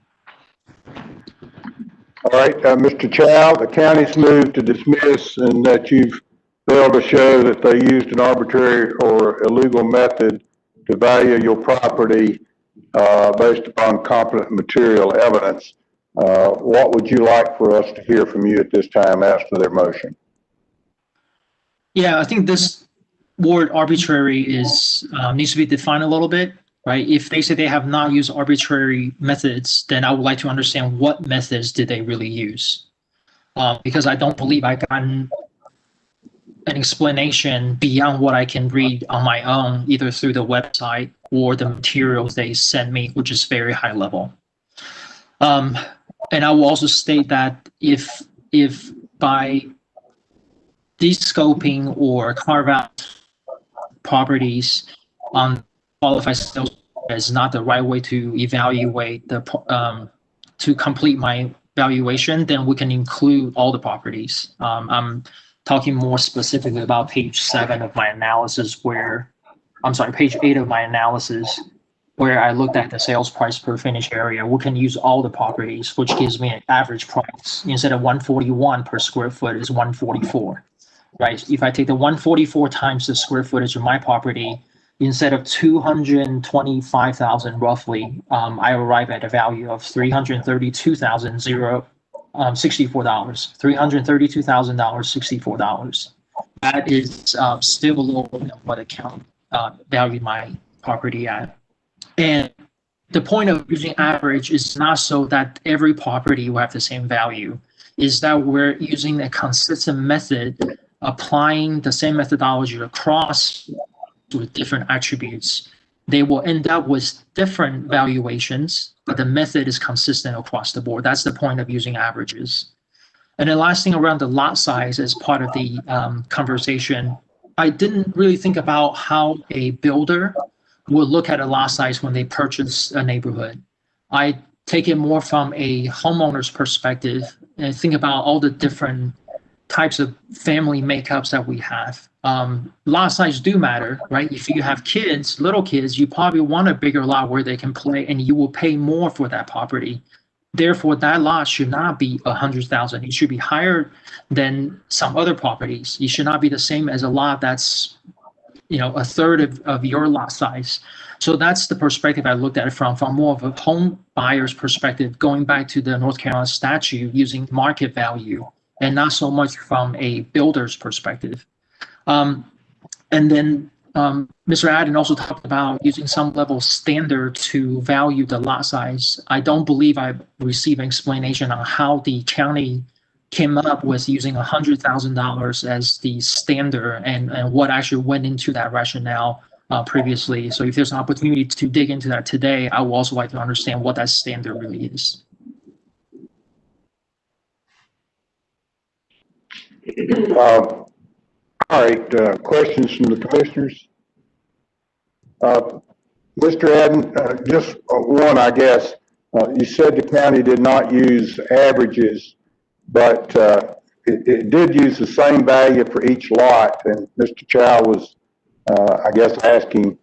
All right, Mr. Chow, the county's moved to dismiss and that you've failed to show that they used an arbitrary or illegal method to value your property based upon competent material evidence. What would you like for us to hear from you at this time as to their motion? Yeah, I think this word arbitrary is needs to be defined a little bit, right? If they say they have not used arbitrary methods, then I would like to understand what methods did they really use, because I don't believe I gotten an explanation beyond what I can read on my own, either through the website or the materials they sent me, which is very high level. And I will also state that if by descoping or carve out properties on qualified sales is not the right way to evaluate the to complete my valuation, then we can include all the properties. I'm talking more specifically about page 7 of my analysis page 8 of my analysis, where I looked at the sales price per finished area. We can use all the properties, which gives me an average price. Instead of 141 per square foot is 144, right? If I take the 144 times the square footage of my property, instead of 225,000 roughly, I arrive at a value of $332,064. $332,064. That is still lower than what the county valued my property at. And the point of using average is not so that every property will have the same value, is that we're using a consistent method, applying the same methodology across with different attributes. They will end up with different valuations, but the method is consistent across the board. That's the point of using averages. And the last thing around the lot size as part of the conversation, I didn't really think about how a builder will look at a lot size when they purchase a neighborhood. I take it more from a homeowner's perspective and think about all the different types of family makeups that we have. Lot size do matter, right? If you have kids, little kids, you probably want a bigger lot where they can play, and you will pay more for that property. Therefore, that lot should not be 100,000. It should be higher than some other properties. It should not be the same as a lot that's, a third of your lot size. So that's the perspective I looked at it from more of a home buyer's perspective, going back to the North Carolina statute using market value and not so much from a builder's perspective. And then Mr. Adden also talked about using some level of standard to value the lot size. I don't believe I received an explanation on how the county came up with using $100,000 as the standard and what actually went into that rationale previously. So if there's an opportunity to dig into that today, I would also like to understand what that standard really is. All right, questions from the commissioners? Mr. Adden, just one, I guess. You said the county did not use averages, but it did use the same value for each lot, and Mr. Chow was, I guess, asking,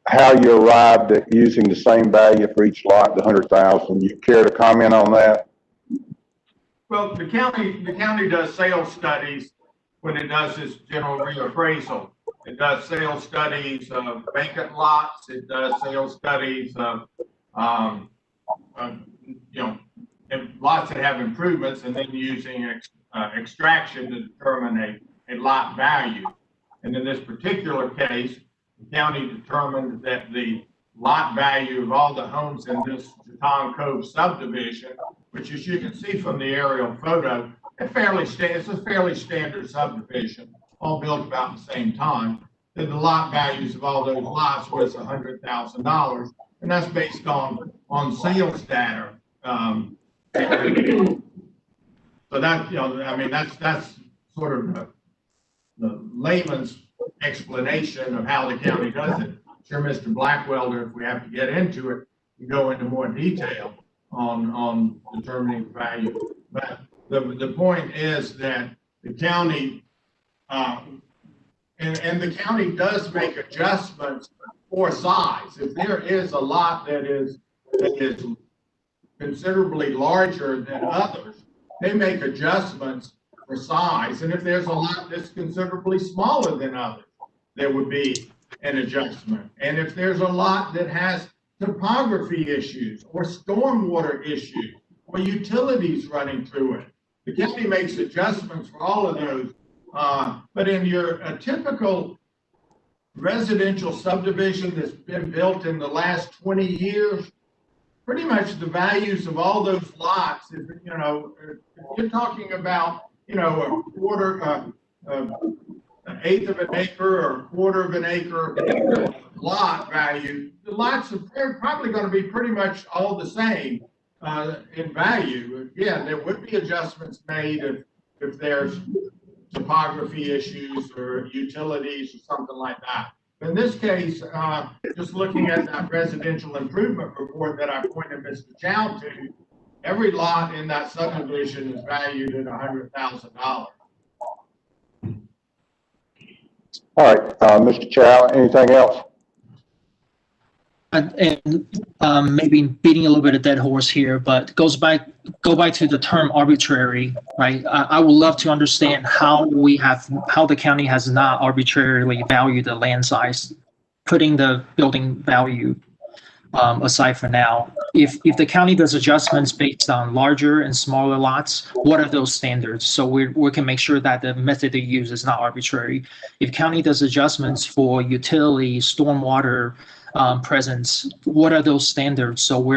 how you arrived at using the same value for each lot, the 100,000. You care to comment on that? Well, the county does sales studies when it does its general reappraisal. It does sales studies of vacant lots. It does sales studies of, you know, lots that have improvements, and then using extraction to determine a lot value. And in this particular case, the county determined that the lot value of all the homes in this Jeton Cove subdivision, which, as you can see from the aerial photo, it's a fairly standard subdivision, all built about the same time, that the lot values of all those lots was $100,000, and that's based on sales data. So that, you know, I mean, that's sort of the layman's explanation of how the county does it. Sure, Mr. Blackwelder, if we have to get into it, we go into more detail on determining the value. But the point is that the county, and the county does make adjustments for size. If there is a lot that is considerably larger than others, they make adjustments for size. And if there's a lot that's considerably smaller than others, there would be an adjustment. And if there's a lot that has topography issues or stormwater issues or utilities running through it, the county makes adjustments for all of those. But in a typical residential subdivision that's been built in the last 20 years, pretty much the values of all those lots, if you're talking about, a quarter, an eighth of an acre or a quarter of an acre lot value, the lots are probably going to be pretty much all the same in value. Again, there would be adjustments made if there's topography issues or utilities or something like that. In this case, just looking at that residential improvement report that I pointed Mr. Chow to, every lot in that subdivision is valued at $100,000. All right, Mr. Chow, anything else? And maybe beating a little bit of dead horse here, but go back to the term arbitrary, right? I would love to understand how the county has not arbitrarily valued the land size, putting the building value aside for now. If the county does adjustments based on larger and smaller lots, what are those standards? So we can make sure that the method they use is not arbitrary. If county does adjustments for utility, stormwater, presence, what are those standards? So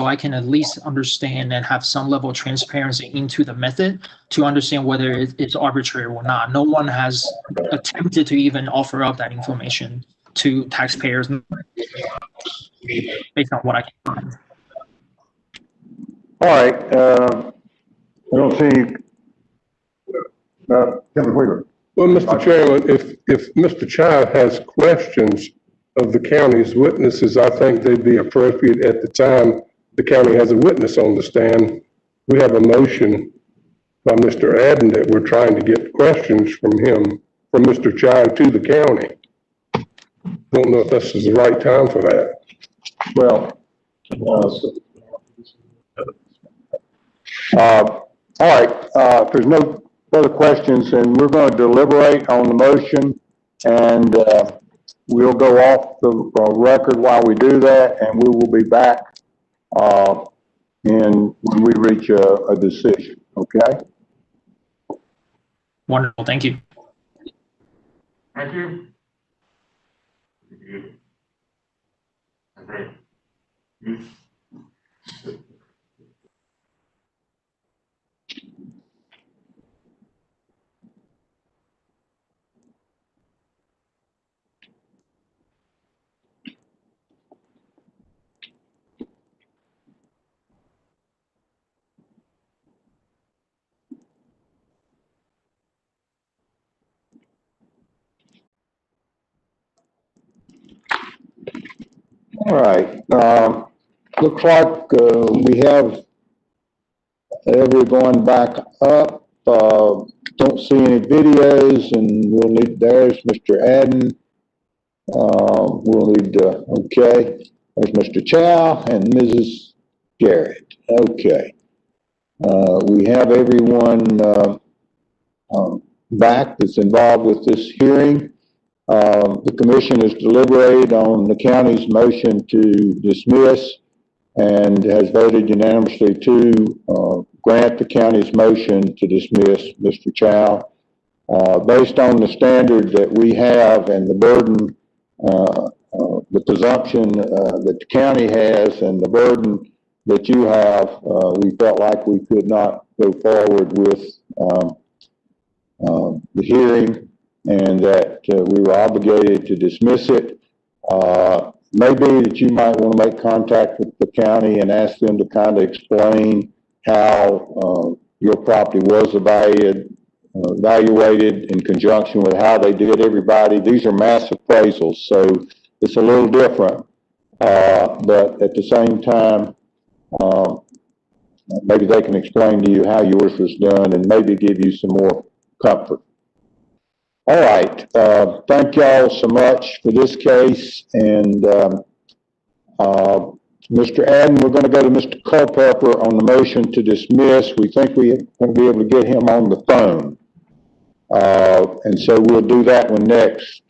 I can at least understand and have some level of transparency into the method to understand whether it's arbitrary or not. No one has attempted to even offer up that information to taxpayers based on what I can find. All right, I don't see, Kevin Wheeler. Well, Mr. Chairman, if Mr. Chow has questions of the county's witnesses, I think they'd be appropriate at the time the county has a witness on the stand. We have a motion by Mr. Adden that we're trying to get questions from him, from Mr. Chow to the county. Don't know if this is the right time for that. Well, all right, if there's no further questions, then we're going to deliberate on the motion, and we'll go off the record while we do that, and we will be back when we reach a decision, okay? Wonderful, thank you. Thank you. All right, looks like we have everyone back up. don't see any videos, and we'll need, there's Mr. Adden. We'll need, okay, there's Mr. Chow and Mrs. Garrett. Okay. We have everyone, back that's involved with this hearing. The commission has deliberated on the county's motion to dismiss and has voted unanimously to grant the county's motion to dismiss Mr. Chow. Based on the standard that we have and the burden, the presumption that the county has and the burden that you have, we felt like we could not go forward with the hearing, and that we were obligated to dismiss it. Maybe that you might want to make contact with the county and ask them to kind of explain how your property was evaluated in conjunction with how they did everybody. These are mass appraisals, so it's a little different. But at the same time, maybe they can explain to you how yours was done and maybe give you some more comfort. All right, thank y'all so much for this case, and Mr. Adden, we're going to go to Mr. Culpepper on the motion to dismiss. We think we're going to be able to get him on the phone, and so we'll do that one next.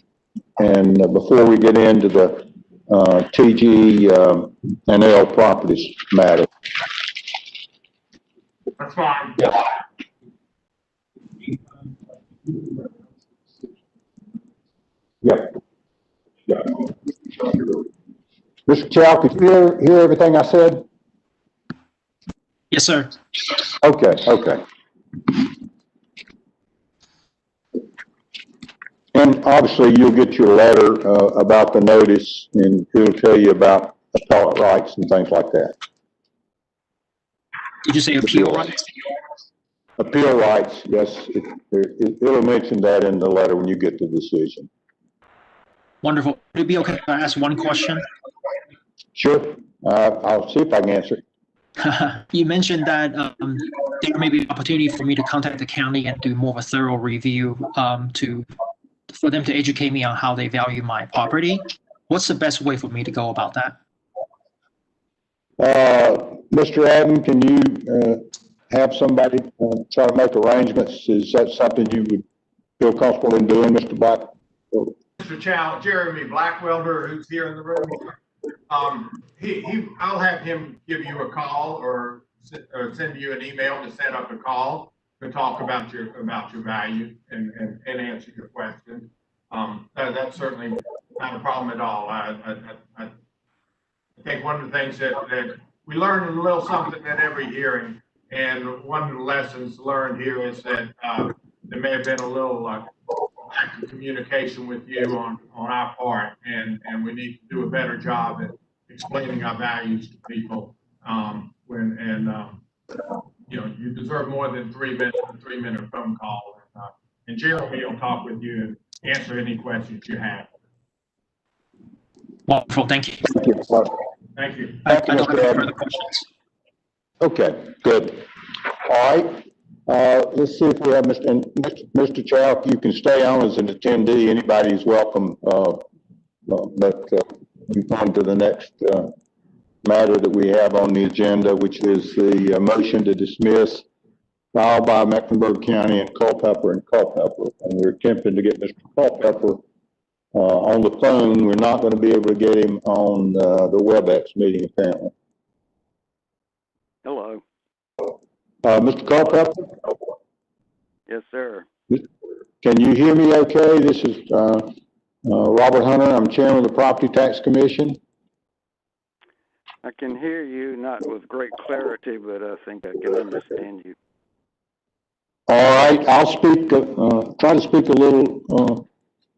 And before we get into the TG and L Properties matter. That's fine. Yeah. Yep. Yeah. Mr. Chow, could you hear everything I said? Yes, sir. Okay, okay. And obviously you'll get your letter about the notice, and it'll tell you about appellate rights and things like that. Did you say appeal rights? Appeal rights, yes. It'll mention that in the letter when you get the decision. Wonderful. Would it be okay if I ask one question? Sure. I'll see if I can answer it. You mentioned that there may be an opportunity for me to contact the county and do more of a thorough review for them to educate me on how they value my property. What's the best way for me to go about that? Mr. Adden, can you have somebody try to make arrangements? Is that something you would feel comfortable in doing, Mr. Black? Mr. Chow, Jeremy Blackwelder, who's here in the room, I'll have him give you a call or send you an email to set up a call to talk about your value and answer your question. That's certainly not a problem at all. I think one of the things that we learn a little something at every hearing, and one of the lessons learned here is that there may have been a little lack of communication with you on our part, and we need to do a better job at explaining our values to people. You deserve more than 3 minutes, a 3-minute phone call. And Jeremy will talk with you and answer any questions you have. Wonderful. Thank you. Thank you. Thank you. I don't have any further questions. Okay, good. All right. Let's see if we have Mr. Chow, if you can stay on as an attendee. Anybody is welcome. But move on to the next matter that we have on the agenda, which is the motion to dismiss filed by Mecklenburg County and Culpepper. And we're attempting to get Mr. Culpepper on the phone. We're not going to be able to get him on the WebEx meeting, apparently. Hello. Mr. Culpepper? Yes, sir. Can you hear me okay? This is Robert Hunter. I'm chairman of the Property Tax Commission. I can hear you, not with great clarity, but I think I can understand you. All right, I'll speak, try to speak a little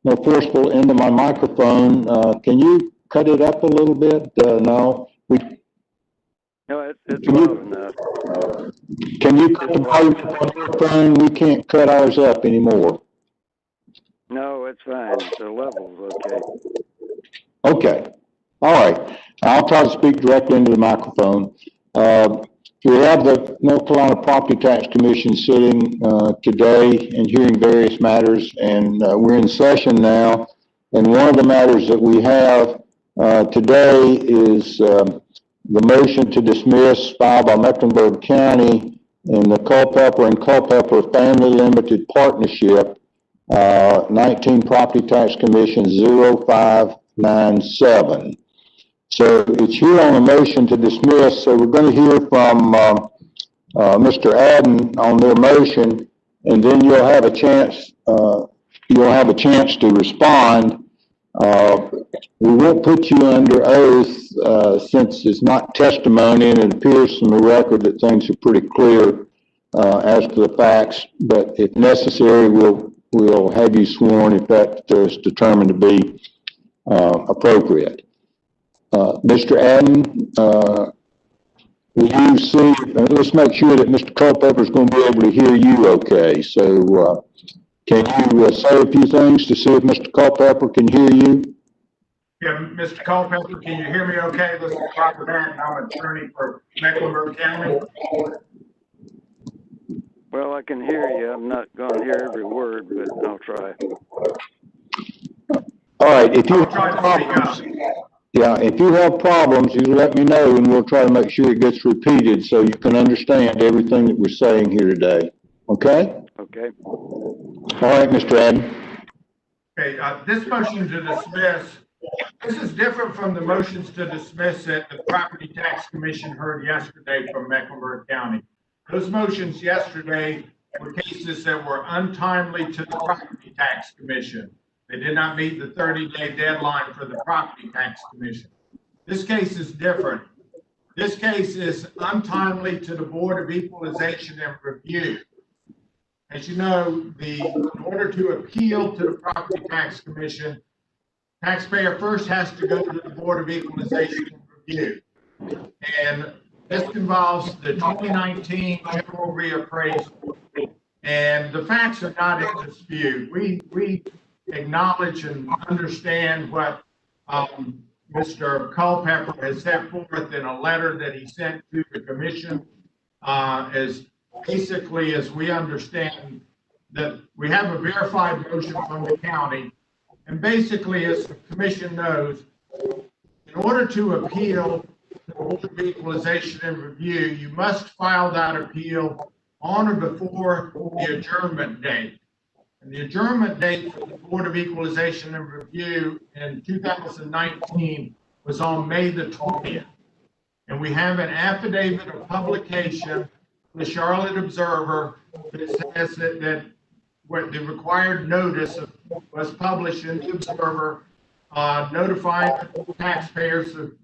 more forceful into my microphone. Can you cut it up a little bit? No. No, it's low enough. Can you cut the volume on your phone? We can't cut ours up anymore. No, it's fine. The level's okay. Okay. All right. I'll try to speak directly into the microphone. So we have the North Carolina Property Tax Commission sitting today and hearing various matters, and we're in session now. And one of the matters that we have today is the motion to dismiss filed by Mecklenburg County in the Culpeper and Culpeper Family Limited Partnership, 19 Property Tax Commission 0597. So it's here on a motion to dismiss, so we're going to hear from Mr. Adden on their motion, and then you'll have a chance to respond. We won't put you under oath since it's not testimony, and it appears from the record that things are pretty clear as to the facts, but if necessary, we'll have you sworn if that is determined to be appropriate. Mr. Adden, will you see, let's make sure that Mr. Culpeper is going to be able to hear you okay. So can you say a few things to see if Mr. Culpeper can hear you? Yeah, Mr. Culpeper, can you hear me okay? This is Robert Adden. I'm an attorney for Mecklenburg County. Well, I can hear you. I'm not going to hear every word, but I'll try. All right, if you I'll try to speak up. Yeah, if you have problems, you let me know and we'll try to make sure it gets repeated so you can understand everything that we're saying here today. Okay? Okay. All right, Mr. Adden. Okay, this motion to dismiss, this is different from the motions to dismiss that the Property Tax Commission heard yesterday from Mecklenburg County. Those motions yesterday were cases that were untimely to the Property Tax Commission. They did not meet the 30-day deadline for the Property Tax Commission. This case is different. This case is untimely to the Board of Equalization and Review. As you know, in order to appeal to the Property Tax Commission, taxpayer first has to go to the Board of Equalization and Review. And this involves the 2019 general reappraisal. And the facts are not in dispute. We acknowledge and understand what Mr. Culpeper has set forth in a letter that he sent to the commission, as basically as we understand that we have a verified motion from the county. And basically, as the commission knows, in order to appeal the Board of Equalization and Review, you must file that appeal on or before the adjournment date. And the adjournment date for the Board of Equalization and Review in 2019 was on May the 20th. And we have an affidavit of publication, the Charlotte Observer, that says that what the required notice was published in the Observer, notifying the taxpayers, the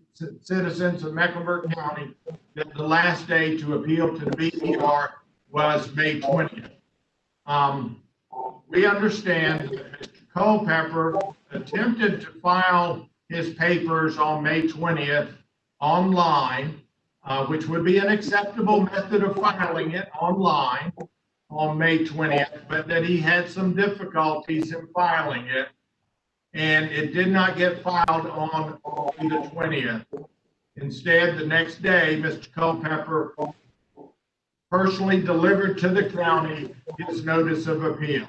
citizens of Mecklenburg County, that the last day to appeal to the BER was May 20th. We understand that Mr. Culpeper attempted to file his papers on May 20th online, which would be an acceptable method of filing it online on May 20th, but that he had some difficulties in filing it, and it did not get filed on the 20th. Instead, the next day, Mr. Culpeper personally delivered to the county his notice of appeal.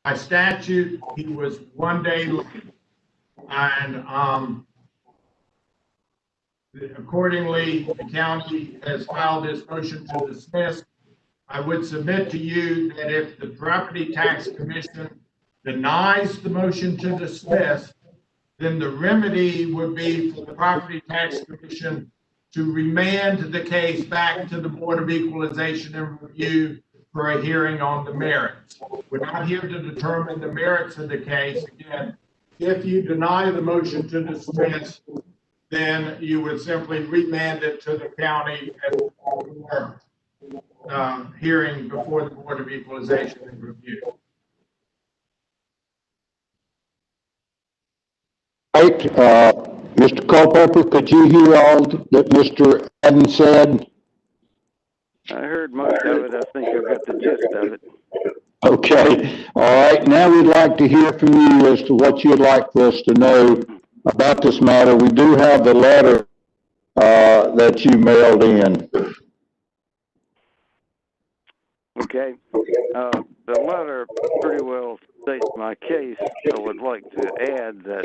By statute, he was 1 day late. And accordingly, the county has filed this motion to dismiss. I would submit to you that if the Property Tax Commission denies the motion to dismiss, then the remedy would be for the Property Tax Commission to remand the case back to the Board of Equalization and Review for a hearing on the merits. We're not here to determine the merits of the case. Again, if you deny the motion to dismiss, then you would simply remand it to the county for hearing before the Board of Equalization and Review. Right, Mr. Culpeper, could you hear all that Mr. Adden said? I heard most of it. I think I got the gist of it. Okay, all right. Now we'd like to hear from you as to what you'd like for us to know about this matter. We do have the letter that you mailed in. Okay. The letter pretty well states my case. I would like to add that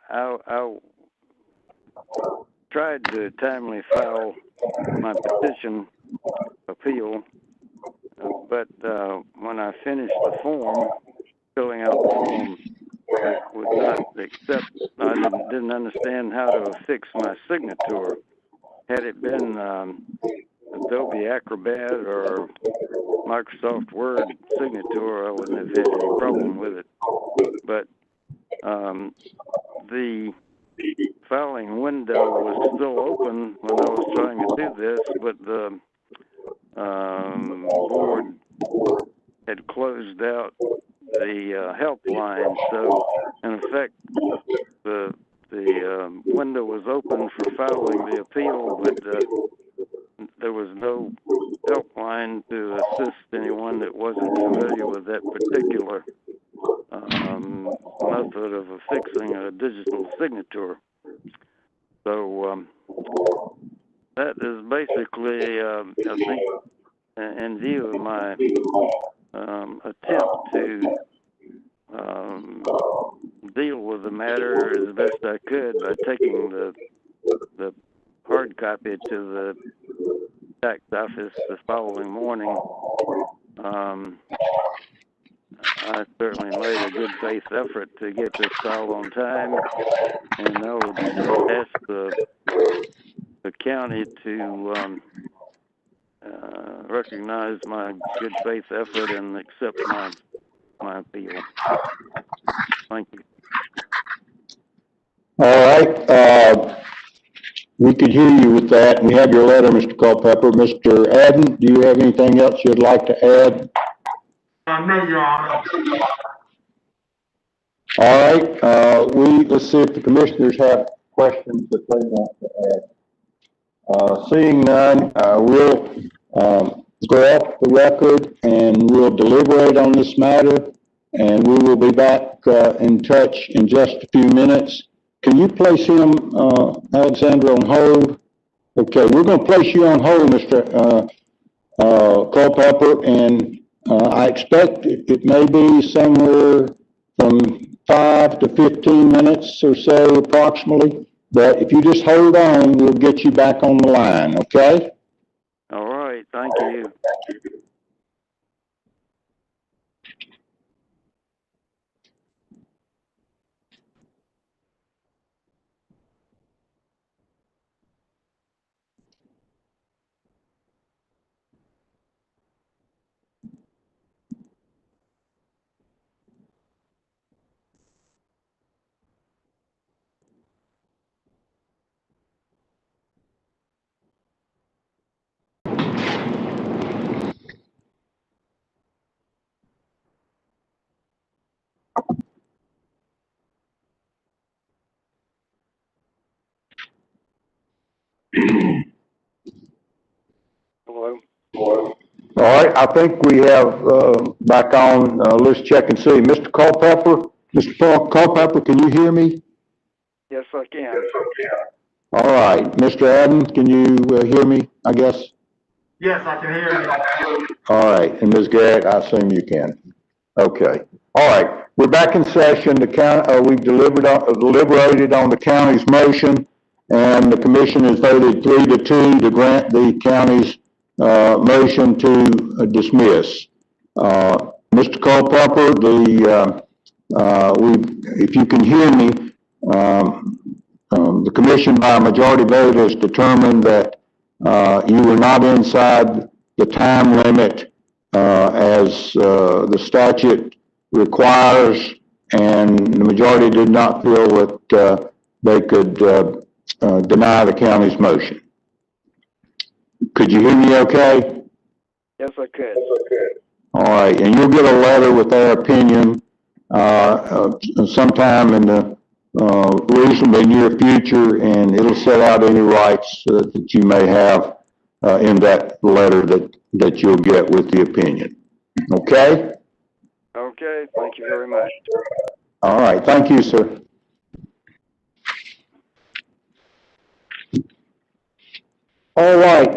I tried to timely file my petition appeal, but when I finished the form, filling out the form, it would not accept. I didn't understand how to affix my signature. Had it been Adobe Acrobat or Microsoft Word signature, I wouldn't have had any problem with it. But the filing window was still open when I was trying to do this, but the board had closed out the helpline. So, in effect, the window was open for filing the appeal, but there was no helpline to assist anyone that wasn't familiar with that particular method of affixing a digital signature. So that is basically, I think, in view of my attempt to deal with the matter as best I could by taking the hard copy to the tax office the following morning. I certainly made a good faith effort to get this filed on time, and I would ask the county to recognize my good faith effort and accept my appeal. Thank you. All right, we could hear you with that. We have your letter, Mr. Culpepper. Mr. Adden, do you have anything else you'd like to add? No, Your Honor. All right, let's see if the commissioners have questions that they want to add. Seeing none, we'll go off the record and we'll deliberate on this matter, and we will be back in touch in just a few minutes. Can you place him, Alexander, on hold? Okay, we're going to place you on hold, Mr. Culpepper, and I expect it may be somewhere from 5 to 15 minutes or so approximately, but if you just hold on, we'll get you back on the line, okay? All right, thank you. Hello. All right, I think we have back on, let's check and see. Mr. Culpepper, Mr. Culpepper, can you hear me? Yes, I can. All right, Mr. Adden, can you hear me, I guess? Yes, I can hear you. All right, and Ms. Garrett, I assume you can. Okay. All right, we're back in session. We've deliberated on the county's motion, and the commission has voted 3-2 to grant the county's motion to dismiss. Mr. Culpepper, if you can hear me, the commission by a majority vote has determined that you were not inside the time limit as the statute requires, and the majority did not feel that they could deny the county's motion. Could you hear me okay? Yes, I could. All right, and you'll get a letter with their opinion sometime in the reasonably near future, and it'll set out any rights that you may have in that letter that you'll get with the opinion. Okay? Okay, thank you very much. All right, thank you, sir. All right,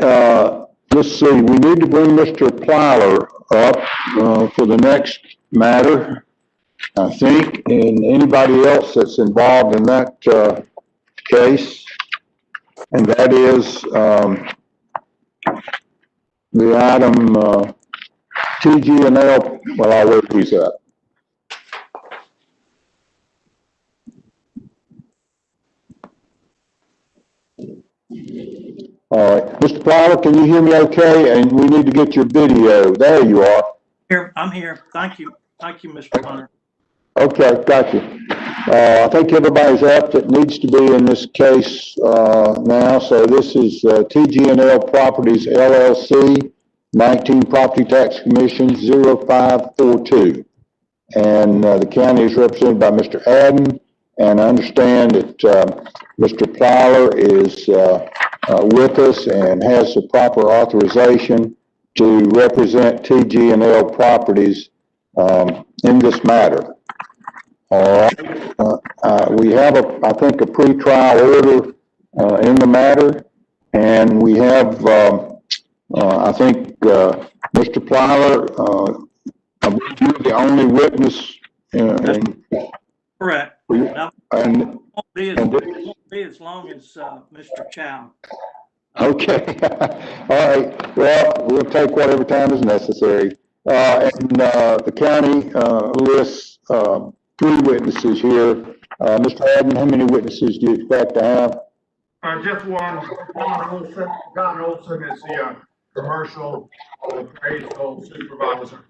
let's see, we need to bring Mr. Plyler up, for the next matter, I think, and anybody else that's involved in that, case. And that is, the item, TG&L, well, I'll wait till he's up. All right, Mr. Plyler, can you hear me okay? And we need to get your video. There you are. Here, I'm here. Thank you. Thank you, Mr. Hunter. Okay, got you. I think everybody's up that needs to be in this case, now. So this is, TG&L Properties LLC, 19 Property Tax Commission 0542. And, the county is represented by Mr. Adden. And I understand that, Mr. Plyler is, with us and has the proper authorization to represent TG&L Properties, in this matter. All right, we have I think a pre-trial order, in the matter, and we have, I think, Mr. Plyler, I believe you're the only witness, and, Correct. Now, and, it won't be as long as Mr. Chow. okay, all right, well, we'll take whatever time is necessary. And, the county, lists, 3 witnesses here. Mr. Adden, how many witnesses do you expect to have? Just one, Don Olson is the, commercial appraisal supervisor.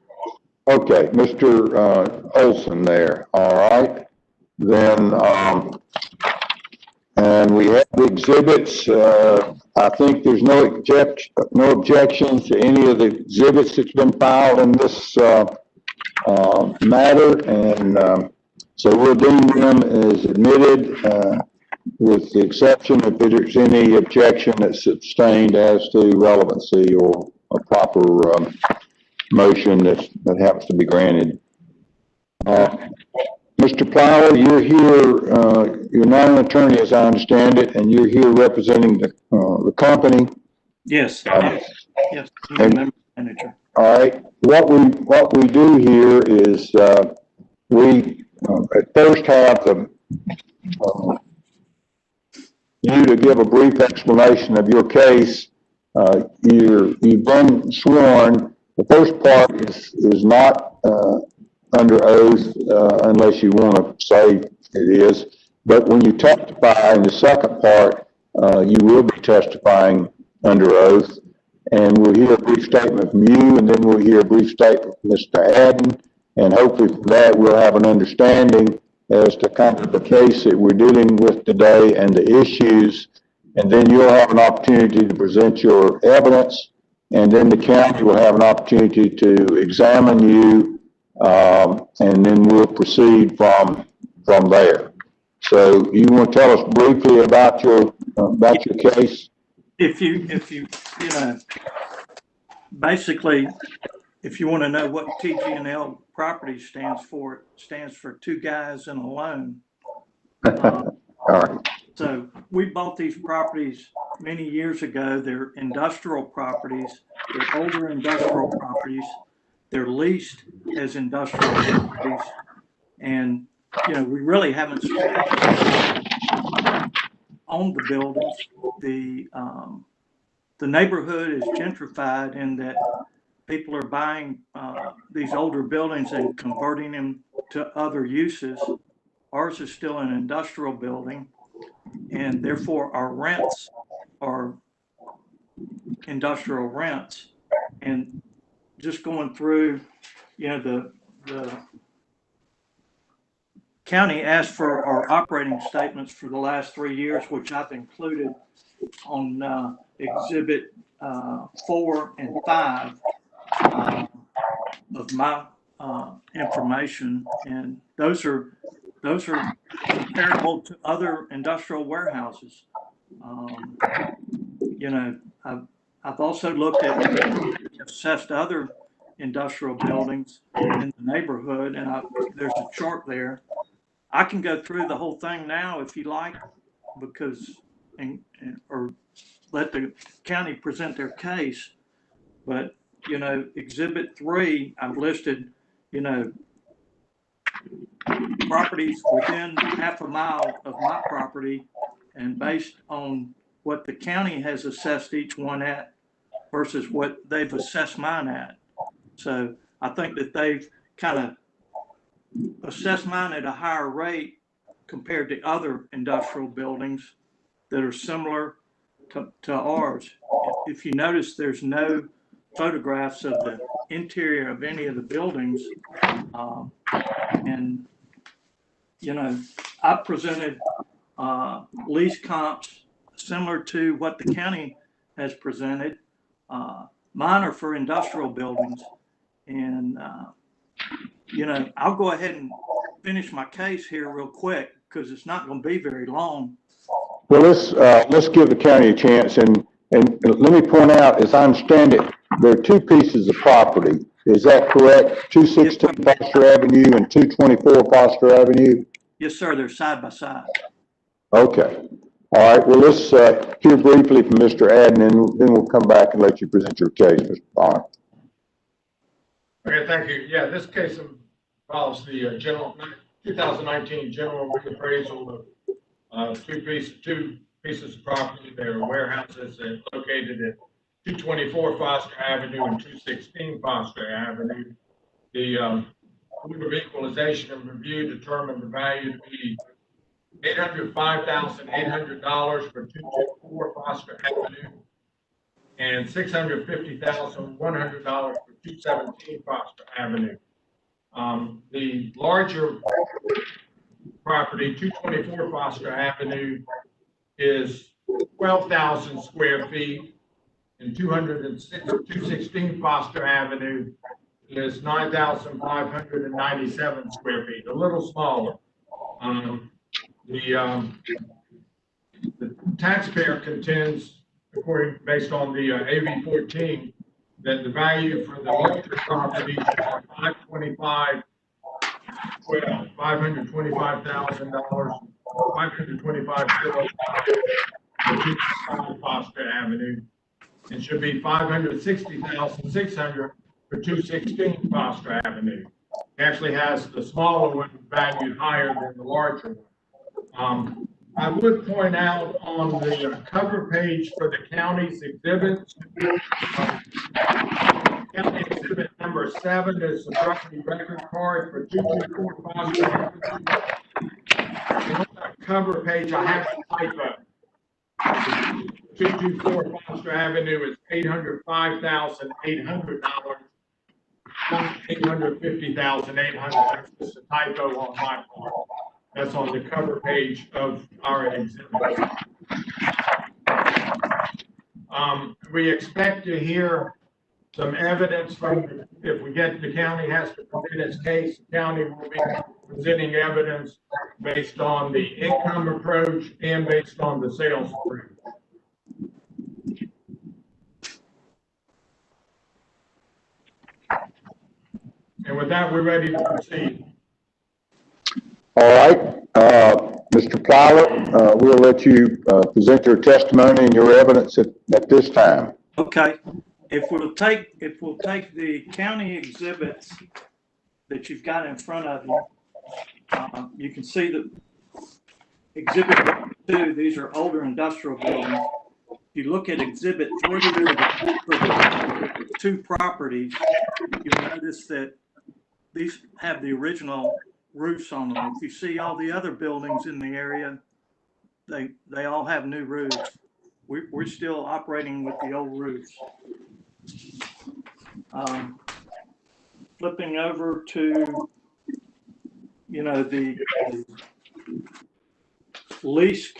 Okay, Mr. Olson there, all right. Then, and we have the exhibits. I think there's no objections to any of the exhibits that's been filed in this, matter. And, so we'll deem them as admitted, with the exception if there's any objection that's sustained as to relevancy or a proper, motion that happens to be granted. Mr. Plyler, you're here, you're not an attorney as I understand it, and you're here representing the company. Yes. Yes. Manager. All right, what we do here is, we at first have you to give a brief explanation of your case. You've been sworn. The first part is not, under oath, unless you want to say it is. But when you testify in the second part, you will be testifying under oath. And we'll hear a brief statement from you, and then we'll hear a brief statement from Mr. Adden. And hopefully from that, we'll have an understanding as to kind of the case that we're dealing with today and the issues. And then you'll have an opportunity to present your evidence. And then the county will have an opportunity to examine you, and then we'll proceed from there. So you want to tell us briefly about your case? If you basically, if you want to know what TG&L Properties stands for, it stands for Two Guys and a Loan. All right. So we bought these properties many years ago. They're industrial properties. They're older industrial properties. They're leased as industrial properties. And, we really haven't owned the buildings. The neighborhood is gentrified in that people are buying these older buildings and converting them to other uses. Ours is still an industrial building, and therefore our rents are industrial rents. And just going through, the county asked for our operating statements for the last 3 years, which I've included on exhibit 4 and 5 of my information, and those are comparable to other industrial warehouses. I've also looked at assessed other industrial buildings in the neighborhood, and there's a chart there. I can go through the whole thing now if you like, because or let the county present their case. But, you know, Exhibit 3, I've listed, you know, properties within half a mile of my property, and based on what the county has assessed each one at versus what they've assessed mine at. So I think that they've kind of assessed mine at a higher rate compared to other industrial buildings that are similar to ours. If you notice, there's no photographs of the interior of any of the buildings. And, you know, I presented lease comps similar to what the county has presented. Mine are for industrial buildings. And, you know, I'll go ahead and finish my case here real quick because it's not going to be very long. Well, let's give the county a chance, and let me point out, as I understand it, there are two pieces of property. Is that correct? 216 Foster Avenue and 224 Foster Avenue? Yes, sir. They're side by side. Okay. All right. Well, let's hear briefly from Mr. Adden, and then we'll come back and let you present your case, Mr. Bonner. Okay, thank you. Yeah, this case involves the 2019 general reappraisal of two pieces of property. They are warehouses located at 224 Foster Avenue and 216 Foster Avenue. The Board of Equalization and Review determined the value to be $805,800 for 224 Foster Avenue and $650,100 for 217 Foster Avenue. The larger property, 224 Foster Avenue, is 12,000 square feet, and 216 Foster Avenue is 9,597 square feet, a little smaller. The taxpayer contends, based on the AB 14, that the value for the larger properties is $525,000, for 225 Foster Avenue, and should be $560,600 for 216 Foster Avenue. It actually has the smaller one valued higher than the larger one. I would point out on the cover page for the county's exhibits, county exhibit number 7 is the property record card for 224 Foster Avenue. And on that cover page, I have a typo. 224 Foster Avenue is $805,800, not $850,800. That's just a typo on my part. That's on the cover page of our exhibit. We expect to hear some evidence from, if we get, the county has to present its case, the county will be presenting evidence based on the income approach and based on the sales approach. And with that, we're ready to proceed. All right, Mr. Plyler, we'll let you present your testimony and your evidence at this time. Okay. If we'll take the county exhibits that you've got in front of you, you can see that Exhibit 2, these are older industrial buildings. If you look at Exhibit 3, the two properties, you'll notice that these have the original roofs on them. If you see all the other buildings in the area, they all have new roofs. We're still operating with the old roofs. Flipping over to, you know, the lease,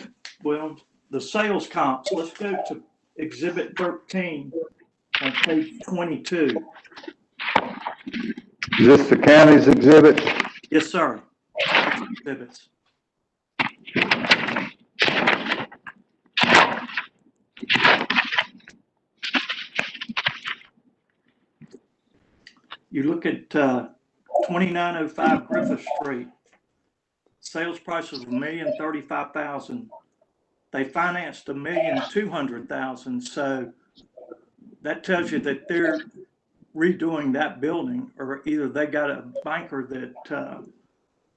well, the sales comps. Let's go to Exhibit 13 on page 22. Is this the county's exhibit? Yes, sir. Exhibits. You look at 2905 Griffith Street. Sales price was $1,035,000. they financed $1,200,000. So that tells you that they're redoing that building, or either they got a banker that,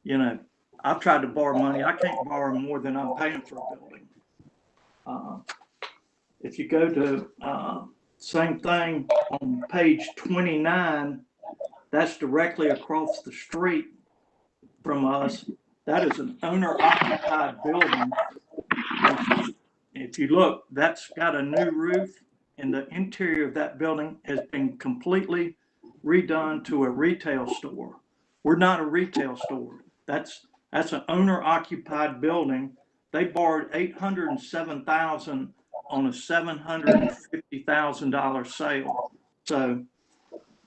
you know, I've tried to borrow money. I can't borrow more than I'm paying for a building. If you go to, same thing on page 29, that's directly across the street from us. That is an owner-occupied building. If you look, that's got a new roof, and the interior of that building has been completely redone to a retail store. We're not a retail store. That's an owner-occupied building. They borrowed $807,000 on a $750,000 sale. So,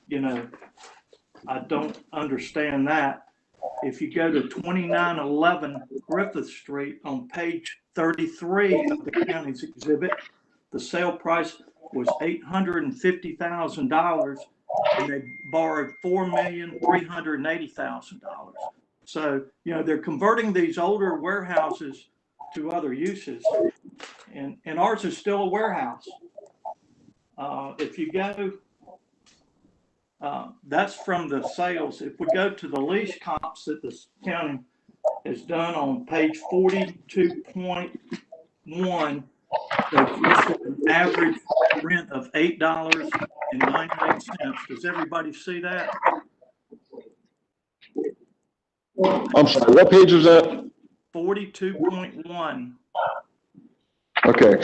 you know, I don't understand that. If you go to 2911 Griffith Street on page 33 of the county's exhibit, the sale price was $850,000, and they borrowed $4,380,000. So, you know, they're converting these older warehouses to other uses, and ours is still a warehouse. If you go, that's from the sales. If we go to the lease comps that the county has done on page 42.1, they've listed an average rent of $8.98. Does everybody see that? I'm sorry, what page is that? 42.1. Okay,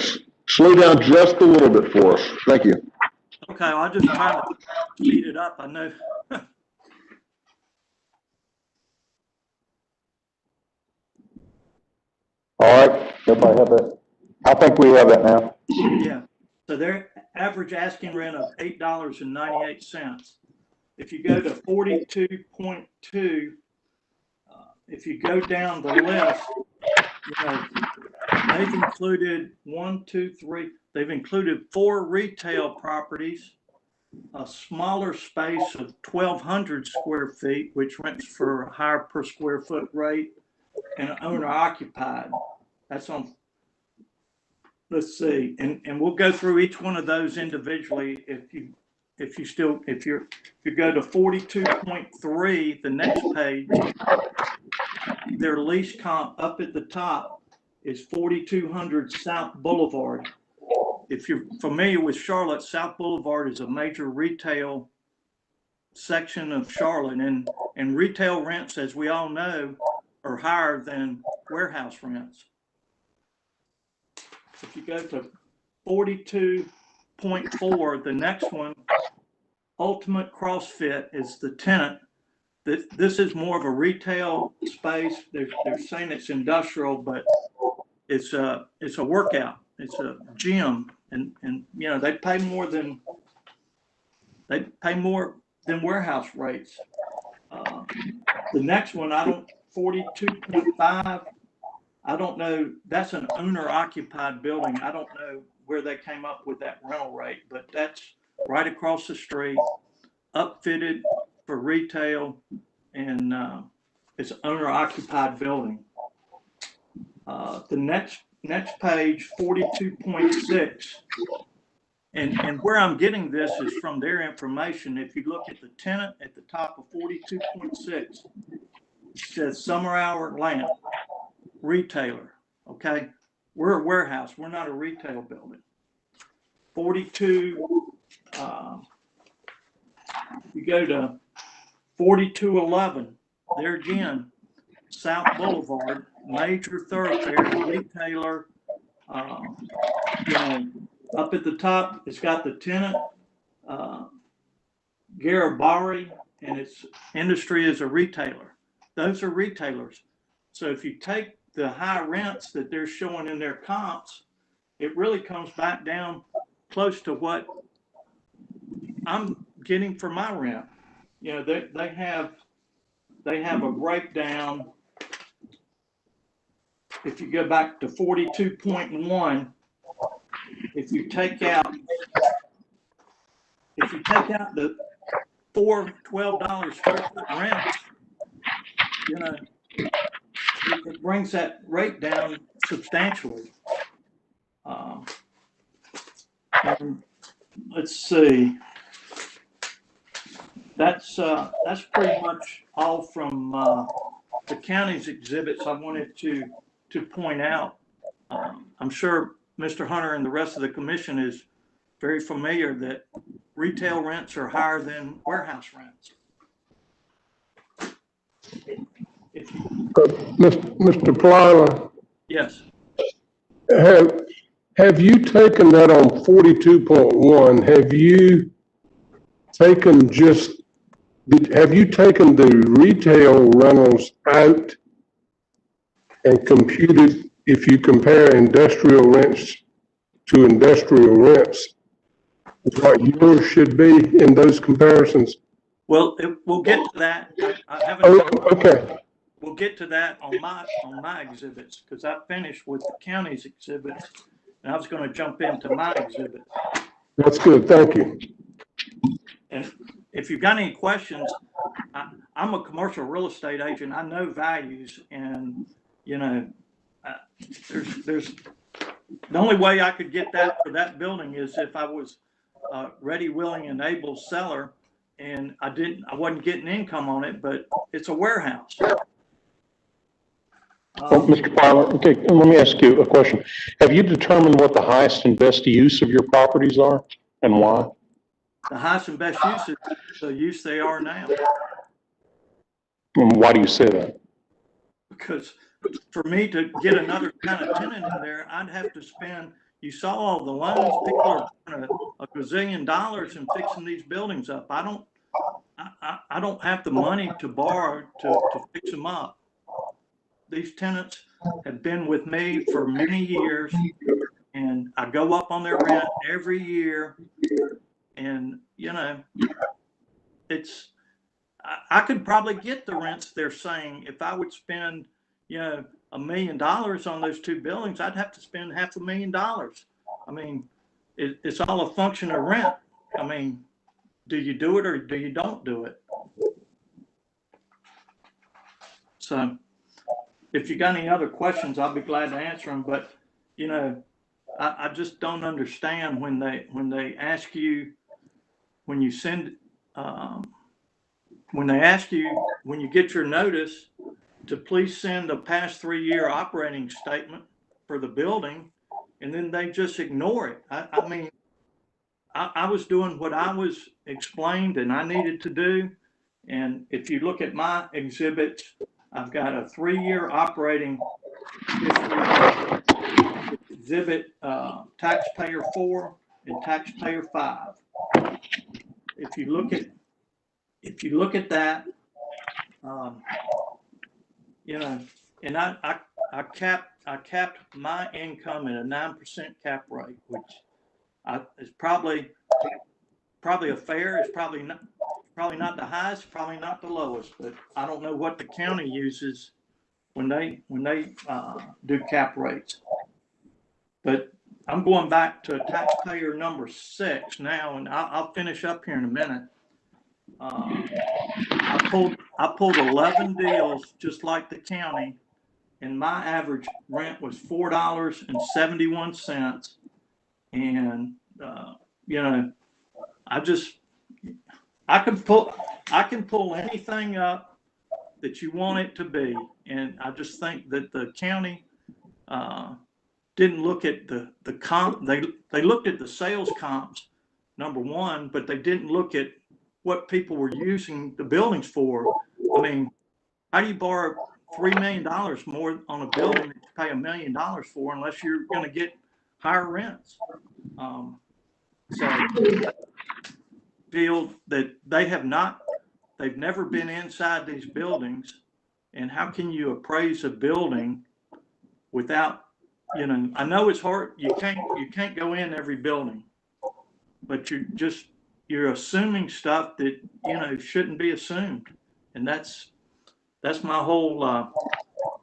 slow down just a little bit for us. Thank you. Okay, I'll just try to speed it up. I know. All right, everybody have that? I think we have that now. Yeah. So their average asking rent of $8.98. If you go to 42.2, if you go down the list, you know, they've included they've included 4 retail properties, a smaller space of 1,200 square feet, which rents for a higher per square foot rate, and owner occupied. That's on, let's see, and we'll go through each one of those individually. If you go to 42.3, the next page, their lease comp up at the top is 4200 South Boulevard. If you're familiar with Charlotte, South Boulevard is a major retail section of Charlotte, and retail rents, as we all know, are higher than warehouse rents. If you go to 42.4, the next one, Ultimate CrossFit is the tenant. This is more of a retail space. They're saying it's industrial, but it's a workout. It's a gym, and you know, they pay more than warehouse rates. The next one, 42.5. I don't know. That's an owner-occupied building. I don't know where they came up with that rental rate, but that's right across the street, upfitted for retail, and it's an owner-occupied building. The next page, 42.6, and where I'm getting this is from their information. If you look at the tenant at the top of 42.6, it says Summer Hour Lamp, retailer. Okay, we're a warehouse. We're not a retail building. 42. You go to 4211. There again, South Boulevard, major thoroughfare, retailer. You know, up at the top, it's got the tenant, Garibari, and its industry is a retailer. Those are retailers. So if you take the high rents that they're showing in their comps, it really comes back down close to what I'm getting for my rent. You know, they have a breakdown. If you go back to 42.1, if you take out the $412 square foot rent, you know, it brings that rate down substantially. And let's see. That's pretty much all from the county's exhibits I wanted to point out. I'm sure Mr. Hunter and the rest of the commission is very familiar that retail rents are higher than warehouse rents. Mr. Plyler, Yes. have you taken that on 42.1? Have you taken the retail rentals out and computed, if you compare industrial rents to industrial rents, what yours should be in those comparisons? Well, we'll get to that. I haven't. Oh, okay. We'll get to that on my exhibits, because I finished with the county's exhibits, and I was going to jump into my exhibit. That's good. Thank you. And if you've got any questions, I'm a commercial real estate agent. I know values, and you know, there's the only way I could get that for that building is if I was ready, willing, and able seller, and I wasn't getting income on it, but it's a warehouse. Mr. Plyler, okay, let me ask you a question. Have you determined what the highest and best use of your properties are and why? The highest and best use is the use they are now. And why do you say that? Because for me to get another kind of tenant in there, I'd have to spend, you saw all the loans, people are putting a gazillion dollars in fixing these buildings up. I don't have the money to borrow to fix them up. These tenants have been with me for many years, and I go up on their rent every year. And, you know, I could probably get the rents they're saying. If I would spend, you know, $1 million on those two buildings, I'd have to spend $500,000. I mean, it's all a function of rent. I mean, do you do it or do you don't do it? So if you got any other questions, I'll be glad to answer them. But, you know, I just don't understand when they ask you, when you send, when they ask you, when you get your notice to please send a past 3-year operating statement for the building, and then they just ignore it. I mean, I was doing what I was explained and I needed to do. And if you look at my exhibits, I've got a 3-year operating history exhibit, taxpayer 4 and taxpayer 5. If you look at that, you know, and I capped my income at a 9% cap rate, which is probably a fair. It's probably not the highest, probably not the lowest, but I don't know what the county uses when they do cap rates. But I'm going back to taxpayer number 6 now, and I'll finish up here in a minute. I pulled 11 deals just like the county, and my average rent was $4.71. And you know, I can pull anything up that you want it to be, and I just think that the county didn't look at the comp. They looked at the sales comps, number one, but they didn't look at what people were using the buildings for. I mean, how do you borrow $3 million more on a building that you pay $1 million for unless you're going to get higher rents? So feel that they've never been inside these buildings, and how can you appraise a building without, you know, I know it's hard. You can't go in every building, but you're assuming stuff that, you know, shouldn't be assumed. And that's my whole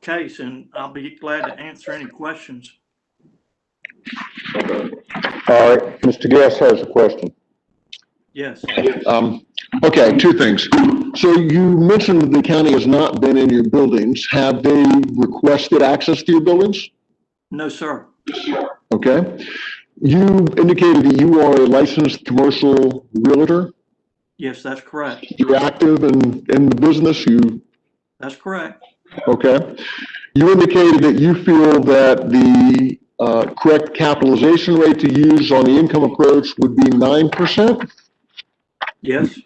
case, and I'll be glad to answer any questions. All right, Mr. Guest has a question. Yes. Okay, 2 things. So you mentioned that the county has not been in your buildings. Have they requested access to your buildings? No, sir. Okay. You indicated that you are a licensed commercial realtor. Yes, that's correct. You're active in the business. That's correct. Okay. You indicated that you feel that the correct capitalization rate to use on the income approach would be 9%. Yes,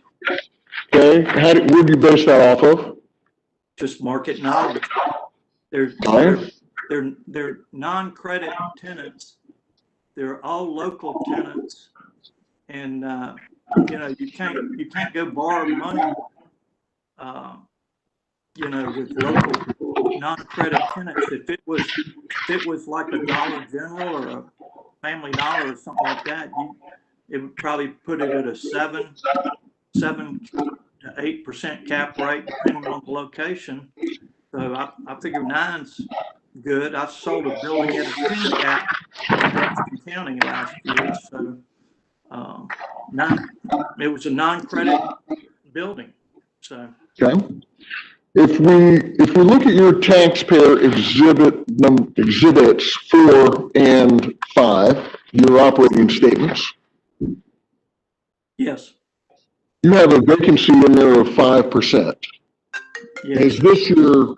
Okay. Where do you base that off of? just market knowledge. They're Right. non-credit tenants. They're all local tenants, and you can't go borrow money, with local non-credit tenants. If it was like a Dollar General or a Family Dollar or something like that, it would probably put it at a 7 to 8% cap rate, depending on the location. So I figure 9's good. I sold a building at a 10 cap in Jefferson County last year, so it was a non-credit building. So Okay. If we look at your taxpayer exhibits 4 and 5, your operating statements, yes, you have a vacancy in there of 5%. yes, Is this your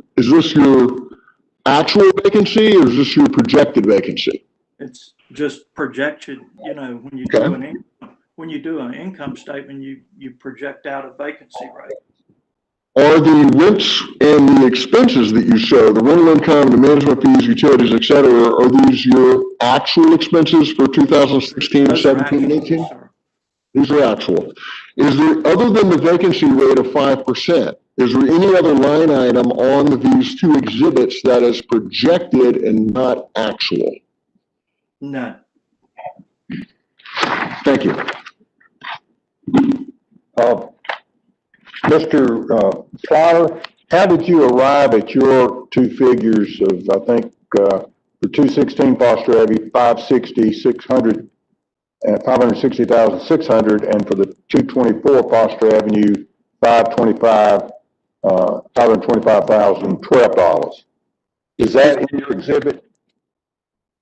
actual vacancy or is this your projected vacancy? it's just projection. When you Okay. do an income statement, you project out a vacancy rate. Are the rents and the expenses that you show, the rental income, the management fees, utilities, et cetera, are these your actual expenses for 2016, Those are 17, and actual, 18? sir. These are actual. Is there, other than the vacancy rate of 5%, is there any other line item on these two exhibits that is projected and not actual? No. Thank you. Mr. Plotter, how did you arrive at your two figures of, I think, for 216 Foster Avenue, 560,600, and 560,600, and for the 224 Foster Avenue, 525,012? Is that in your exhibit?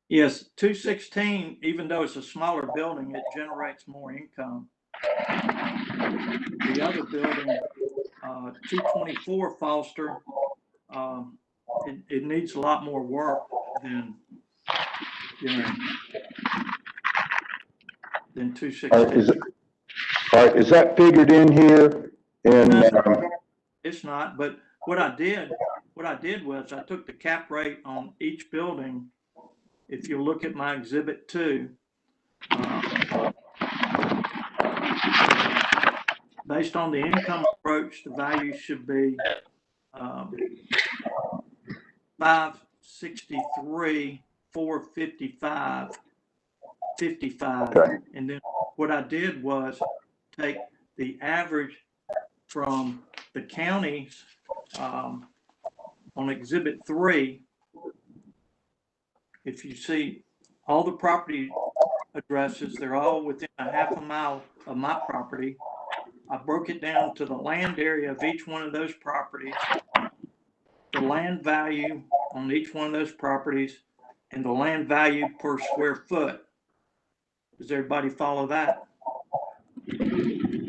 Yes, 216, even though it's a smaller building, it generates more income. The other building, 224 Foster, it needs a lot more work than 216. All right, is that figured in here? No, it's not, but what I did was I took the cap rate on each building. If you look at my exhibit 2, based on the income approach, the value should be 563, 455, 55. Okay. And then what I did was take the average from the counties on exhibit 3. If you see all the property addresses, they're all within a half a mile of my property. I broke it down to the land area of each one of those properties, the land value on each one of those properties, and the land value per square foot. Does everybody follow that?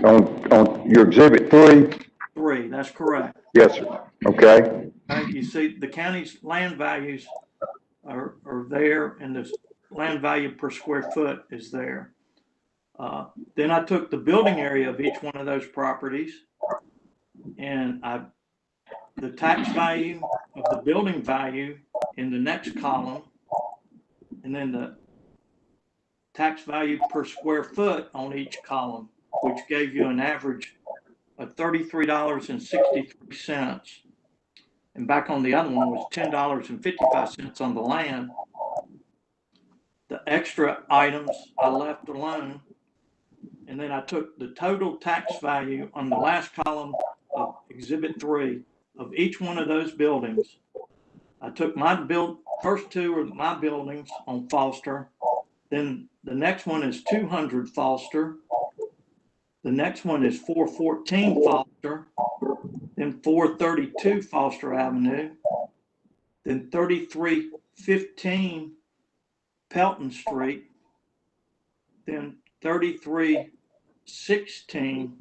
On your exhibit 3? 3, that's correct. Yes, sir. Okay. You see the county's land values are there, and the land value per square foot is there. Then I took the building area of each one of those properties, and the tax value of the building value in the next column, and then the tax value per square foot on each column, which gave you an average of $33.63. And back on the other one was $10.55 on the land. The extra items I left alone. And then I took the total tax value on the last column of exhibit 3 of each one of those buildings. I took my first 2 of my buildings on Foster. Then the next one is 200 Foster. The next one is 414 Foster. Then 432 Foster Avenue. Then 3315 Pelton Street, then 3316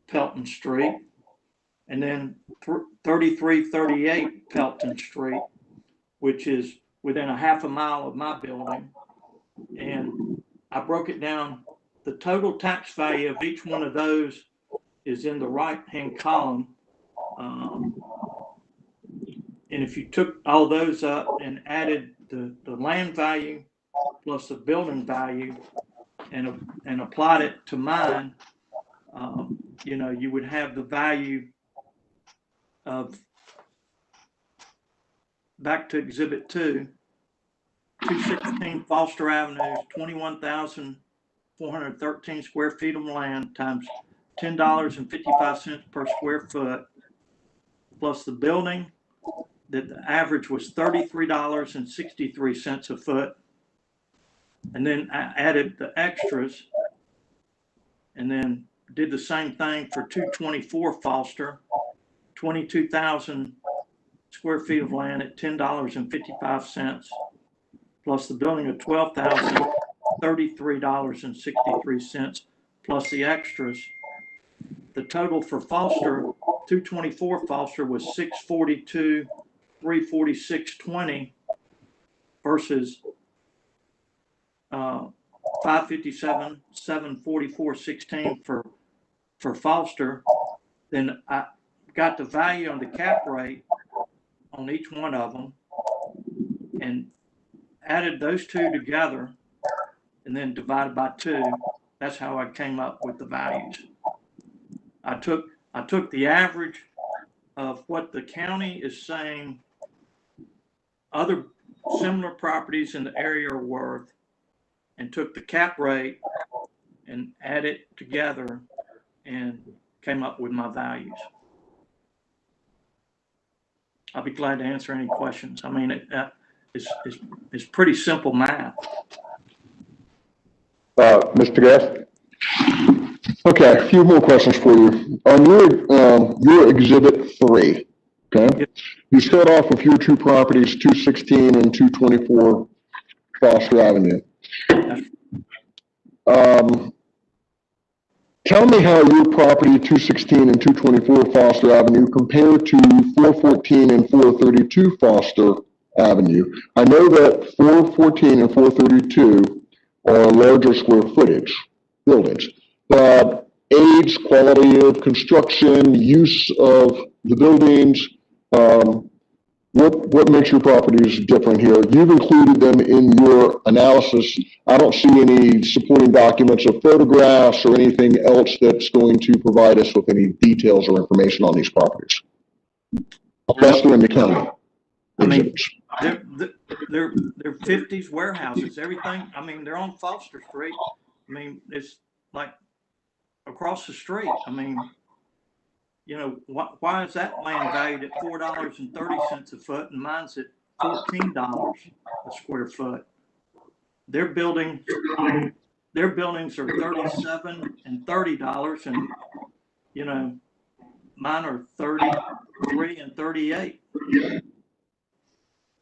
Pelton Street, and then 3338 Pelton Street, which is within a half a mile of my building. And I broke it down. The total tax value of each one of those is in the right-hand column. And if you took all those up and added the land value plus the building value and applied it to mine, you know, you would have the value of, back to Exhibit 2, 216 Foster Avenue, 21,413 square feet of land times $10.55 per square foot, plus the building, that the average was $33.63 a foot. And then I added the extras and then did the same thing for 224 Foster, 22,000 square feet of land at $10.55, plus the building of $12,033.63, plus the extras. The total for Foster, 224 Foster, was $642,346.20 versus $557,744.16 for Foster. Then I got the value on the cap rate on each one of them and added those two together and then divided by 2. That's how I came up with the values. I took the average of what the county is saying other similar properties in the area are worth, and took the cap rate and added it together and came up with my values. I'll be glad to answer any questions. I mean, it's pretty simple math. Mr. Guest? Okay, a few more questions for you. On your Exhibit 3, okay? Yep. You start off with your two properties, 216 and 224 Foster Avenue. Tell me how your property, 216 and 224 Foster Avenue, compare to 414 and 432 Foster Avenue. I know that 414 and 432 are larger square footage buildings, but age, quality of construction, use of the buildings, what makes your properties different here? You've included them in your analysis. I don't see any supporting documents or photographs or anything else that's going to provide us with any details or information on these properties. Unless they're in the county. I mean, they're 50s warehouses, everything. I mean, they're on Foster Street. I mean, it's like across the street. I mean, you know, why is that land valued at $4.30 a foot and mine's at $14 a square foot? Their buildings are $37 and $30, and you know, mine are $33 and $38.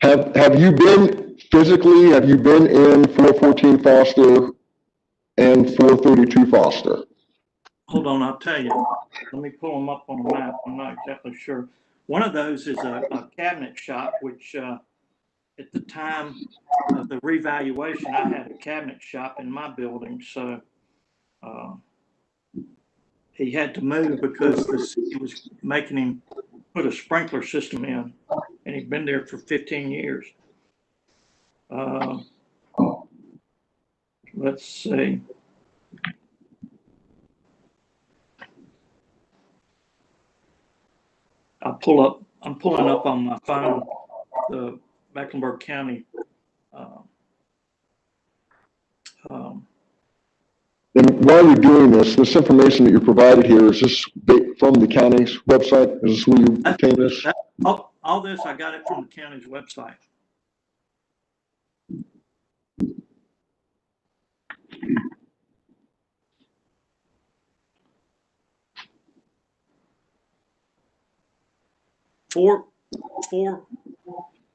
Have you been physically? Have you been in 414 Foster and 432 Foster? Hold on, I'll tell you. Let me pull them up on a map. I'm not exactly sure. One of those is a cabinet shop, which at the time of the revaluation, I had a cabinet shop in my building. So he had to move because the city was making him put a sprinkler system in, and he'd been there for 15 years. Let's see. I'm pulling up on my phone the Mecklenburg County. And while you're doing this information that you provided here, is this from the county's website? Is this where you obtain this? All this, I got it from the county's website.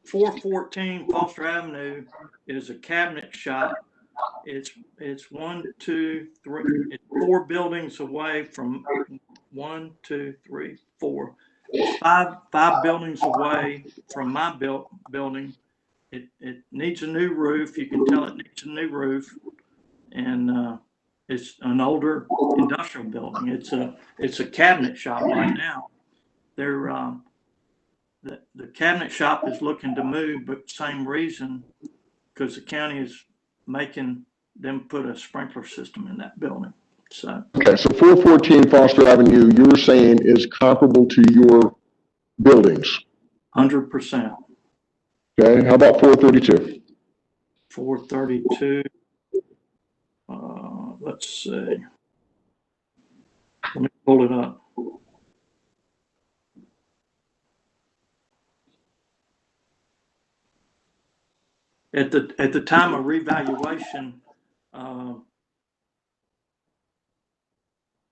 414 Foster Avenue is a cabinet shop. It's 1, 2, 3, it's 4 buildings away from 1, 2, 3, 4. It's five buildings away from my building. It needs a new roof. You can tell it needs a new roof. And it's an older industrial building. It's a cabinet shop right now. They're the cabinet shop is looking to move, but same reason, because the county is making them put a sprinkler system in that building. So Okay, so 414 Foster Avenue, you're saying is comparable to your buildings. 100%. Okay, how about 432? 432. Let's see. Let me pull it up. At the time of revaluation,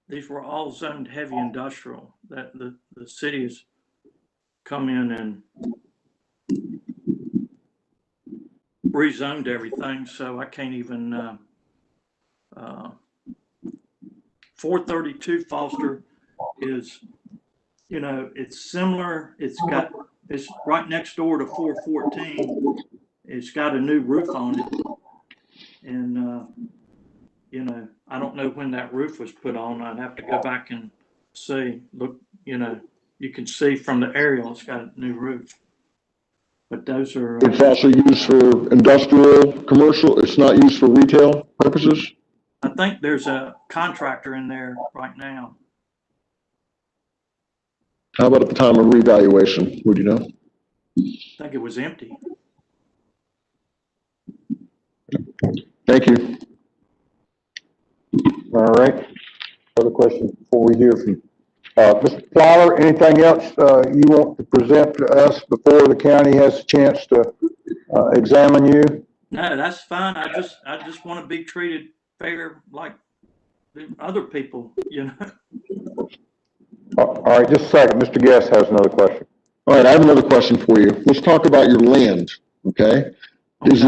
these were all zoned heavy industrial. That the city has come in and rezoned everything, so I can't even. 432 Foster is, it's similar. It's right next door to 414. It's got a new roof on it, and I don't know when that roof was put on. I'd have to go back and see. Look, you can see from the aerial it's got a new roof. But those are. It's also used for industrial, commercial. It's not used for retail purposes. I think there's a contractor in there right now. How about at the time of revaluation? Would you know? I think it was empty. Thank you. All right. Other questions before we hear from Mr. Plyler? Anything else you want to present to us before the county has a chance to examine you? No, that's fine. I just want to be treated fair like the other people, All right, just a second. Mr. Guest has another question. All right, I have another question for you. Let's talk about your land, okay? Is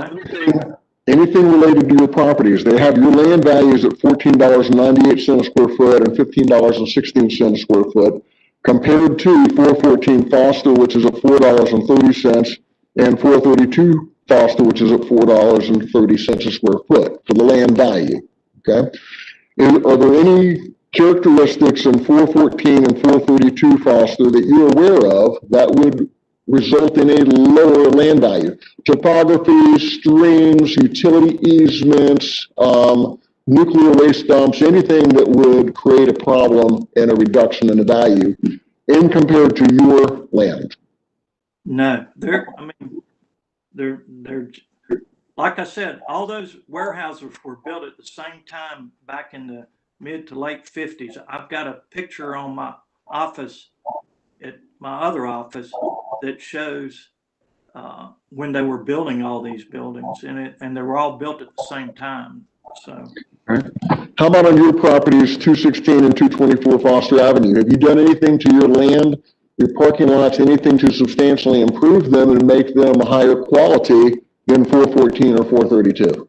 anything related to your properties? They have your land values at $14.98 a square foot and $15.16 a square foot, compared to 414 Foster, which is at $4.30, and 432 Foster, which is at $4.30 a square foot for the land value, okay? Are there any characteristics in 414 and 432 Foster that you're aware of that would result in a lower land value? Topography, streams, utility easements, nuclear waste dumps, anything that would create a problem and a reduction in the value in compared to your land? No, they're like I said, all those warehouses were built at the same time back in the mid to late 50s. I've got a picture on my office, at my other office, that shows when they were building all these buildings, and they were all built at the same time. So, how about on your properties, 216 and 224 Foster Avenue? Have you done anything to your land, your parking lots, anything to substantially improve them and make them higher quality than 414 or 432?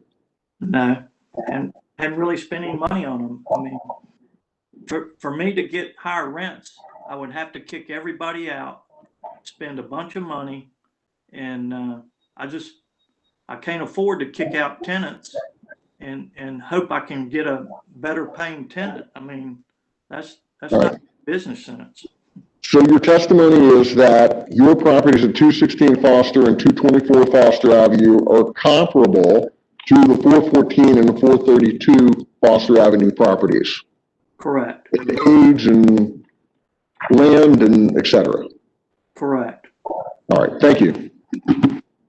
No, and hadn't really spent any money on them. I mean, for me to get higher rents, I would have to kick everybody out, spend a bunch of money, and I can't afford to kick out tenants and hope I can get a better paying tenant. I mean, that's not business sense. So your testimony is that your properties at 216 Foster and 224 Foster Avenue are comparable to the 414 and the 432 Foster Avenue properties? Correct. Age and land and et cetera? Correct. All right, thank you.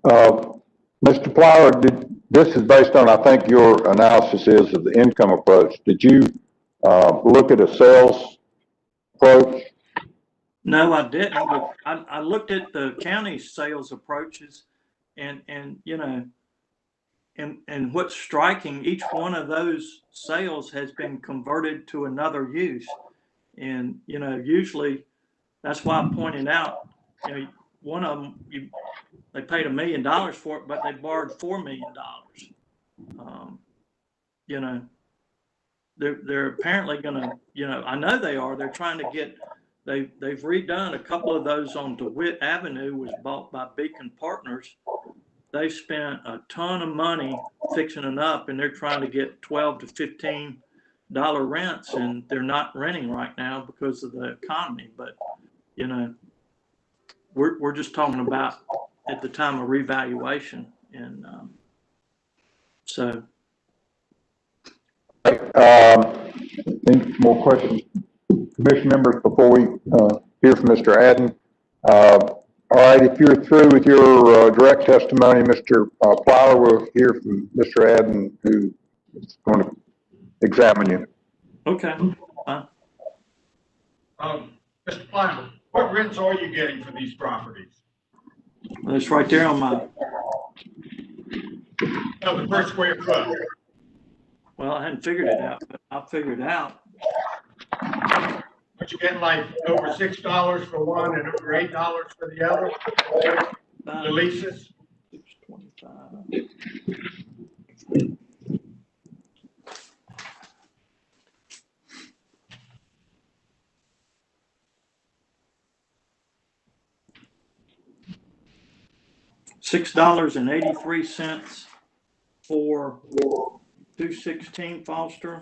Mr. Plyler, this is based on, I think your analysis is of the income approach. Did you look at a sales approach? No, I didn't, but I looked at the county's sales approaches, and what's striking, each one of those sales has been converted to another use. And, usually that's why I pointed out, one of them, they paid $1 million for it, but they borrowed $4 million. You know, they're apparently gonna, you know, I know they are, they're trying to get, they've redone a couple of those on DeWitt Avenue, was bought by Beacon Partners. They've spent a ton of money fixing it up, and they're trying to get $12 to $15 rents, and they're not renting right now because of the economy. But, you know, we're just talking about at the time of revaluation. And so. Any more questions, commission members, before we hear from Mr. Adden? All right, if you're through with your direct testimony, Mr. Plyler, will hear from Mr. Adden, who is going to examine you. Okay. Fine. Mr. Plyler, what rents are you getting for these properties? Well, it's right there on my. Oh, the per square foot. Well, I hadn't figured it out, but I'll figure it out. Aren't you getting like over $6 for one and over $8 for the other? The leases? 625. $6.83 for 216 Foster,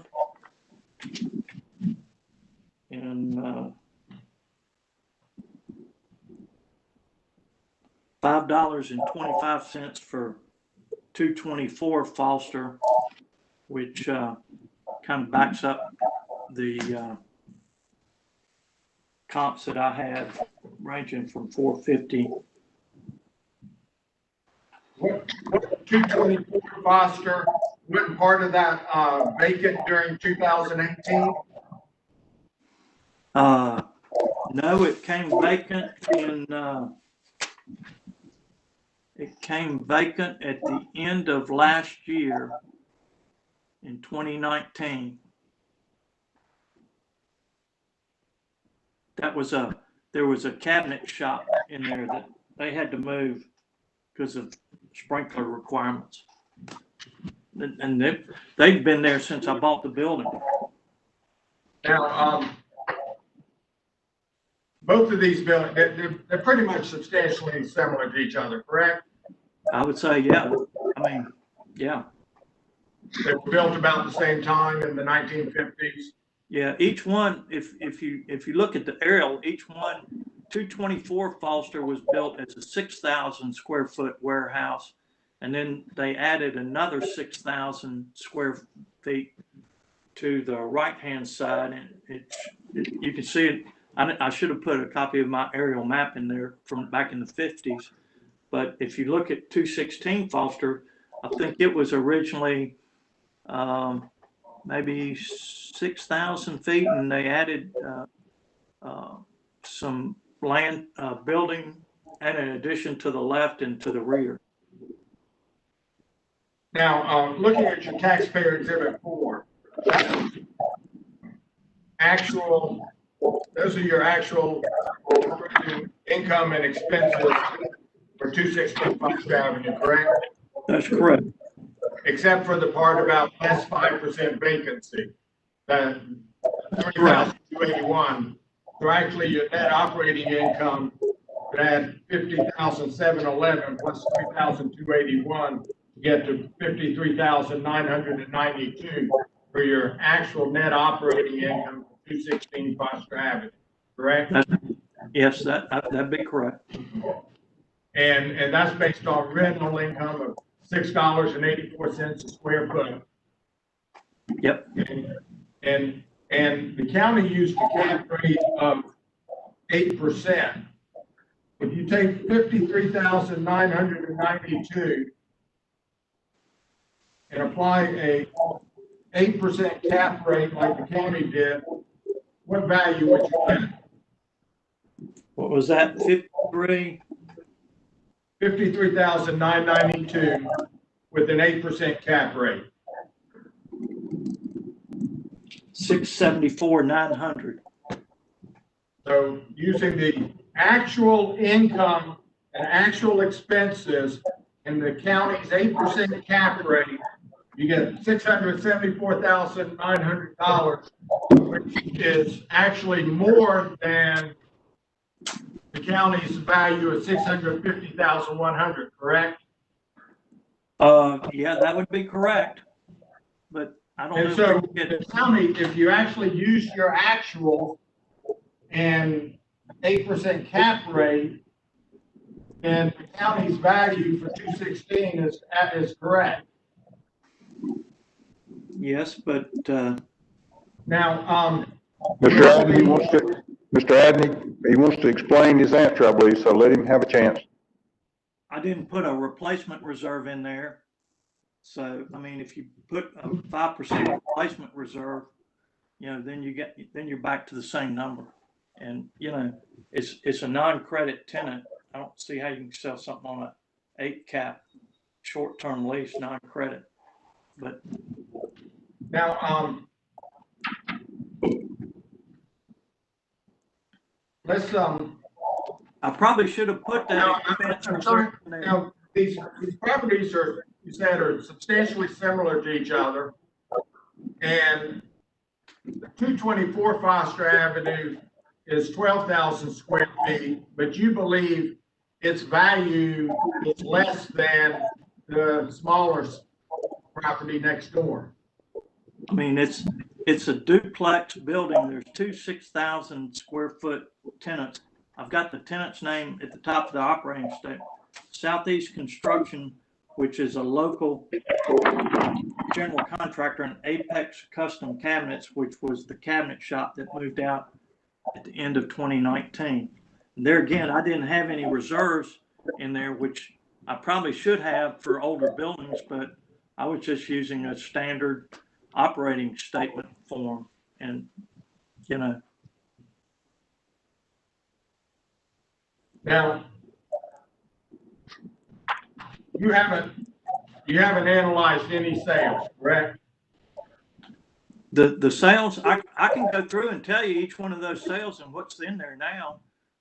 and $5.25 for 224 Foster, which kind of backs up the comps that I had, ranging from 450. What 224 Foster, wasn't part of that vacant during 2018? No, it came vacant at the end of last year in 2019. There was a cabinet shop in there that they had to move because of sprinkler requirements. And they've been there since I bought the building. Now, both of these buildings, they're pretty much substantially similar to each other, correct? I would say, yeah. I mean, yeah. They were built about the same time in the 1950s. Yeah, each one, if you look at the aerial, each one, 224 Foster was built as a 6,000 square foot warehouse, and then they added another 6,000 square feet to the right-hand side, and you can see it. I should have put a copy of my aerial map in there from back in the 50s, but if you look at 216 Foster, I think it was originally maybe 6,000 feet, and they added some land building and an addition to the left and to the rear. Now, looking at your taxpayer exhibit 4, those are your actual income and expenses for 216 Foster Avenue, correct? That's correct. Except for the part about less 5% vacancy, that 30,281. So actually, your net operating income would add 50,711 plus 3,281 to get to 53,992 for your actual net operating income for 216 Foster Avenue, correct? Yes, that'd be correct. And that's based on rental income of $6.84 a square foot. Yep. And the county used a cap rate of 8%. If you take 53,992 and apply a 8% cap rate like the county did, what value would you get? What was that? 53,992 with an 8% cap rate. 674,900. So using the actual income and actual expenses and the county's 8% cap rate, you get $674,900, which is actually more than the county's value of $650,100, correct? Yeah, that would be correct, but I don't know. And so if we the get- county, if you actually use your actual and 8% cap rate, then the county's value for 216 is correct. Yes, but, Now, Mr. Adney, he wants to explain his answer, I believe, so let him have a chance. I didn't put a replacement reserve in there. So, I mean, if you put a 5% replacement reserve, you know, then you're back to the same number. And, you know, it's a non-credit tenant. I don't see how you can sell something on a 8 cap short-term lease, non-credit. But now, let's, I probably should have put that now, expense I'm sorry, reserve in there. now, these properties are, you said, are substantially similar to each other. And the 224 Foster Avenue is 12,000 square feet, but you believe its value is less than the smaller property next door. I mean, it's a duplex building. There's two 6,000 square foot tenants. I've got the tenant's name at the top of the operating statement. Southeast Construction, which is a local general contractor, and Apex Custom Cabinets, which was the cabinet shop that moved out at the end of 2019. And there again, I didn't have any reserves in there, which I probably should have for older buildings, but I was just using a standard operating statement form. And, you know, Now, you haven't analyzed any sales, correct? the sales, I can go through and tell you each one of those sales and what's in there now.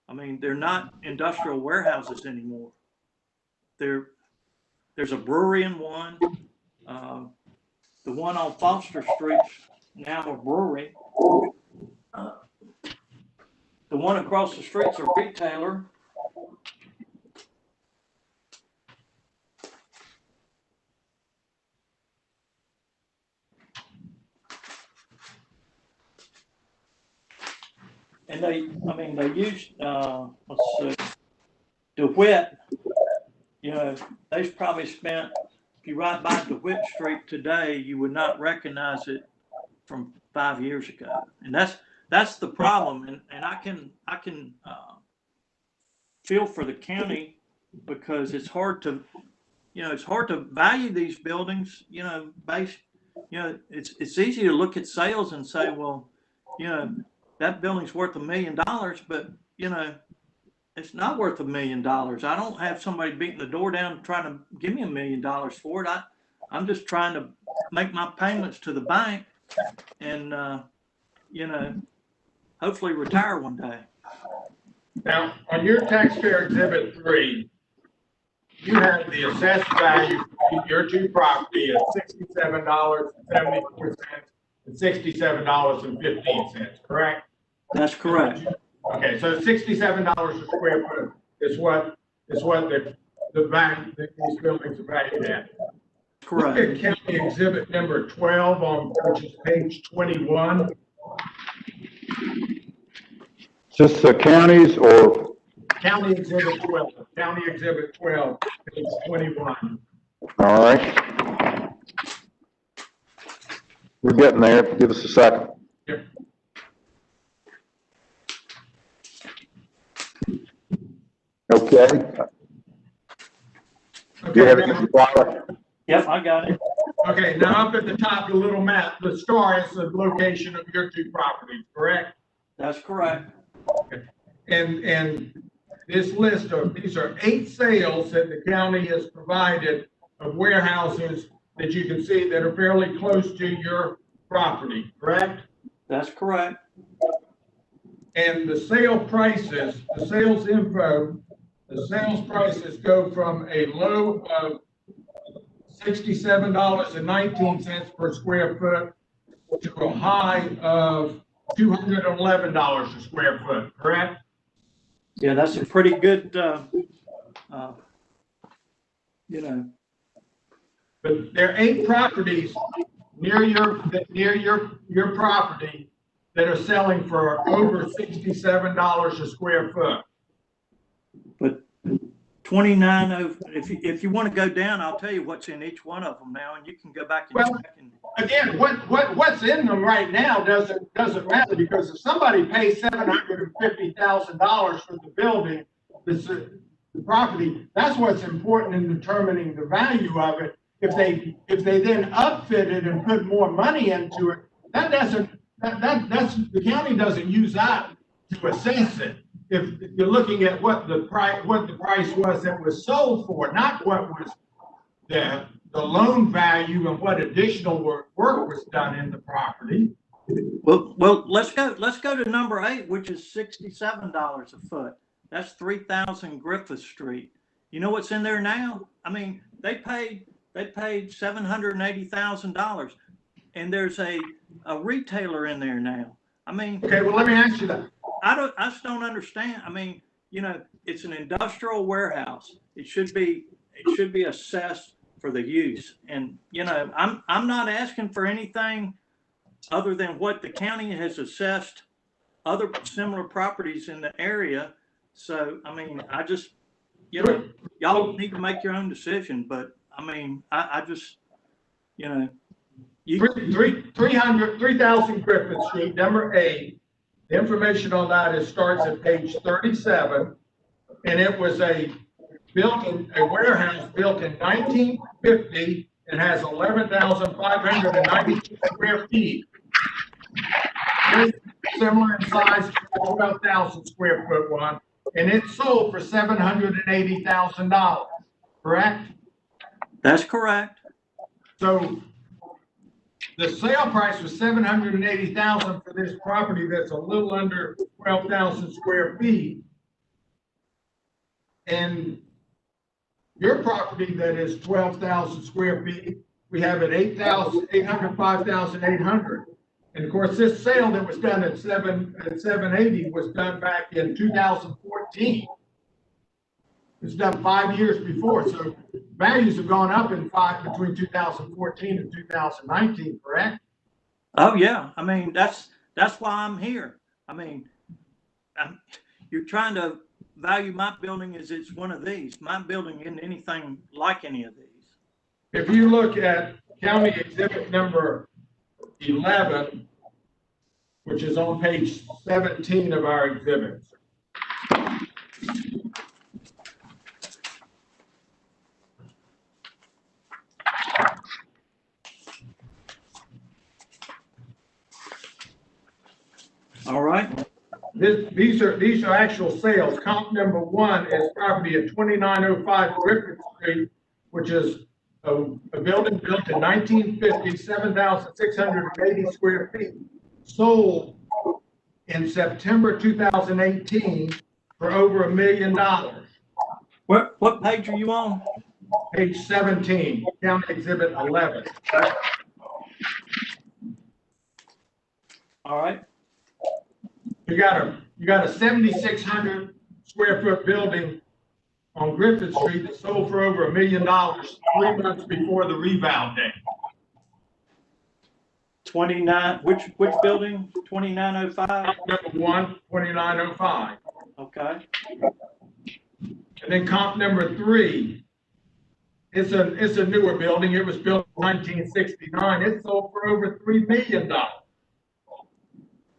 I mean, they're not industrial warehouses anymore. There's a brewery in one. The one on Foster Street's now a brewery. The one across the street's a retailer. And they used, let's see, DeWitt, you know, they've probably spent, if you ride by DeWitt Street today, you would not recognize it from 5 years ago. And that's the problem. And I can feel for the county, because it's hard to value these buildings, you know, it's easy to look at sales and say, well, you know, that building's worth $1 million, but, you know, it's not worth $1 million. I don't have somebody beating the door down trying to give me $1 million for it. I'm just trying to make my payments to the bank and, you know, hopefully retire one day. Now, on your taxpayer exhibit 3, you have the assessed value for your two property at $67.74 and $67.15, correct? That's correct. Okay, so $67 a square foot is what the value that these buildings are valued at. Correct. Look at county exhibit number 12 which is page 21. Is this the counties or? County exhibit 12, page 21. All right. We're getting there. Give us a second. Yep. Okay. Do you have Okay, it, Mr. Walker? Yep, I got it. okay, now up at the top of the little map, the star is the location of your two properties, correct? That's correct. And this list of, these are 8 sales that the county has provided of warehouses that you can see that are fairly close to your property, correct? That's correct. And the sale prices, the sales info the sales prices go from a low of $67.19 per square foot to a high of $211 a square foot, correct? Yeah, that's a pretty good, you know, But there are 8 properties near your property that are selling for over $67 a square foot. but 29, if you want to go down, I'll tell you what's in each one of them now, and you can go back and Well, check. And again, what's in them right now doesn't matter, because if somebody pays $750,000 for the building, the property, that's what's important in determining the value of it. If they then upfit it and put more money into it, that's the county doesn't use that to assess it. If you're looking at what the price was that was sold for, not what was the loan value and what additional work was done in the property. well, let's go to number 8, which is $67 a foot. That's 3000 Griffith Street. You know what's in there now? I mean, they paid $780,000, and there's a retailer in there now. I mean, Okay, well, let me ask you that. I just don't understand. I mean, you know, it's an industrial warehouse. It should be assessed for the use. And, you know, I'm not asking for anything other than what the county has assessed other similar properties in the area. So, I mean, I just, you know, y'all need to make your own decision, but I mean, I just, you know, 3000 Griffith Street, number 8. The information on that starts at page 37, and it was a warehouse built in 1950. It has 11,592 square feet. Very similar in size to the 12,000 square foot one, and it sold for $780,000. Correct? That's correct. So the sale price was $780,000 for this property that's a little under 12,000 square feet. And your property that is 12,000 square feet, we have at 5,800. And of course, this sale that was done at 780 was done back in 2014. It's done 5 years before, so values have gone up between 2014 and 2019, correct? Oh yeah. I mean, that's why I'm here. I mean, you're trying to value my building as it's one of these. My building isn't anything like any of these. If you look at county exhibit number 11, which is on page 17 of our exhibits. All right. These are actual sales. Comp number 1 is property at 2905 Griffith Street, which is a building built in 1950, 7,680 square feet, sold in September 2018 for over $1 million. What page are you on? Page 17, county exhibit 11. All right. You got a 7,600 square foot building on Griffith Street that sold for over $1 million 3 months before the rebound day. 29, which building? 2905? Number 1, 2905. Okay. And then comp number 3, it's a newer building. It was built in 1969. It sold for over $3 million.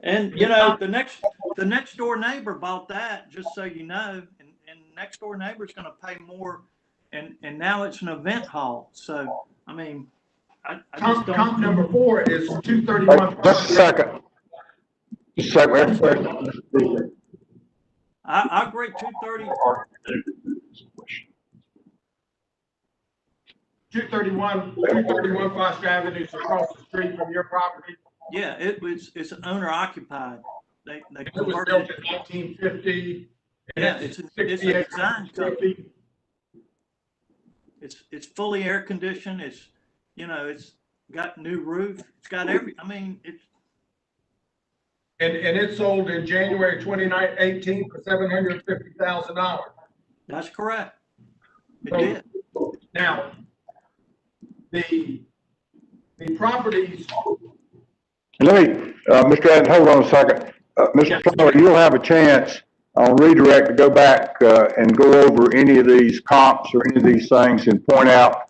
And you know, the next door neighbor bought that, just so you know, and next door neighbor's going to pay more, and now it's an event hall. So I mean, I just don't. Comp number 4 is 231. Just a second. Just a second. I agree. 230. 231 Foster Avenue is across the street from your property. Yeah, it's owner occupied. They It was converted built it. in 1950. Yeah, it's a 68 design square company. feet. It's fully air conditioned. It's, it's got new roof. It's got it's, And it sold in January 2018 for $750,000. that's correct. It So, did. Now, the properties, Let me, Mr. Adams, hold on a second. Yeah. Mr. Fowler, you'll have a chance on redirect to go back, and go over any of these comps or any of these things and point out,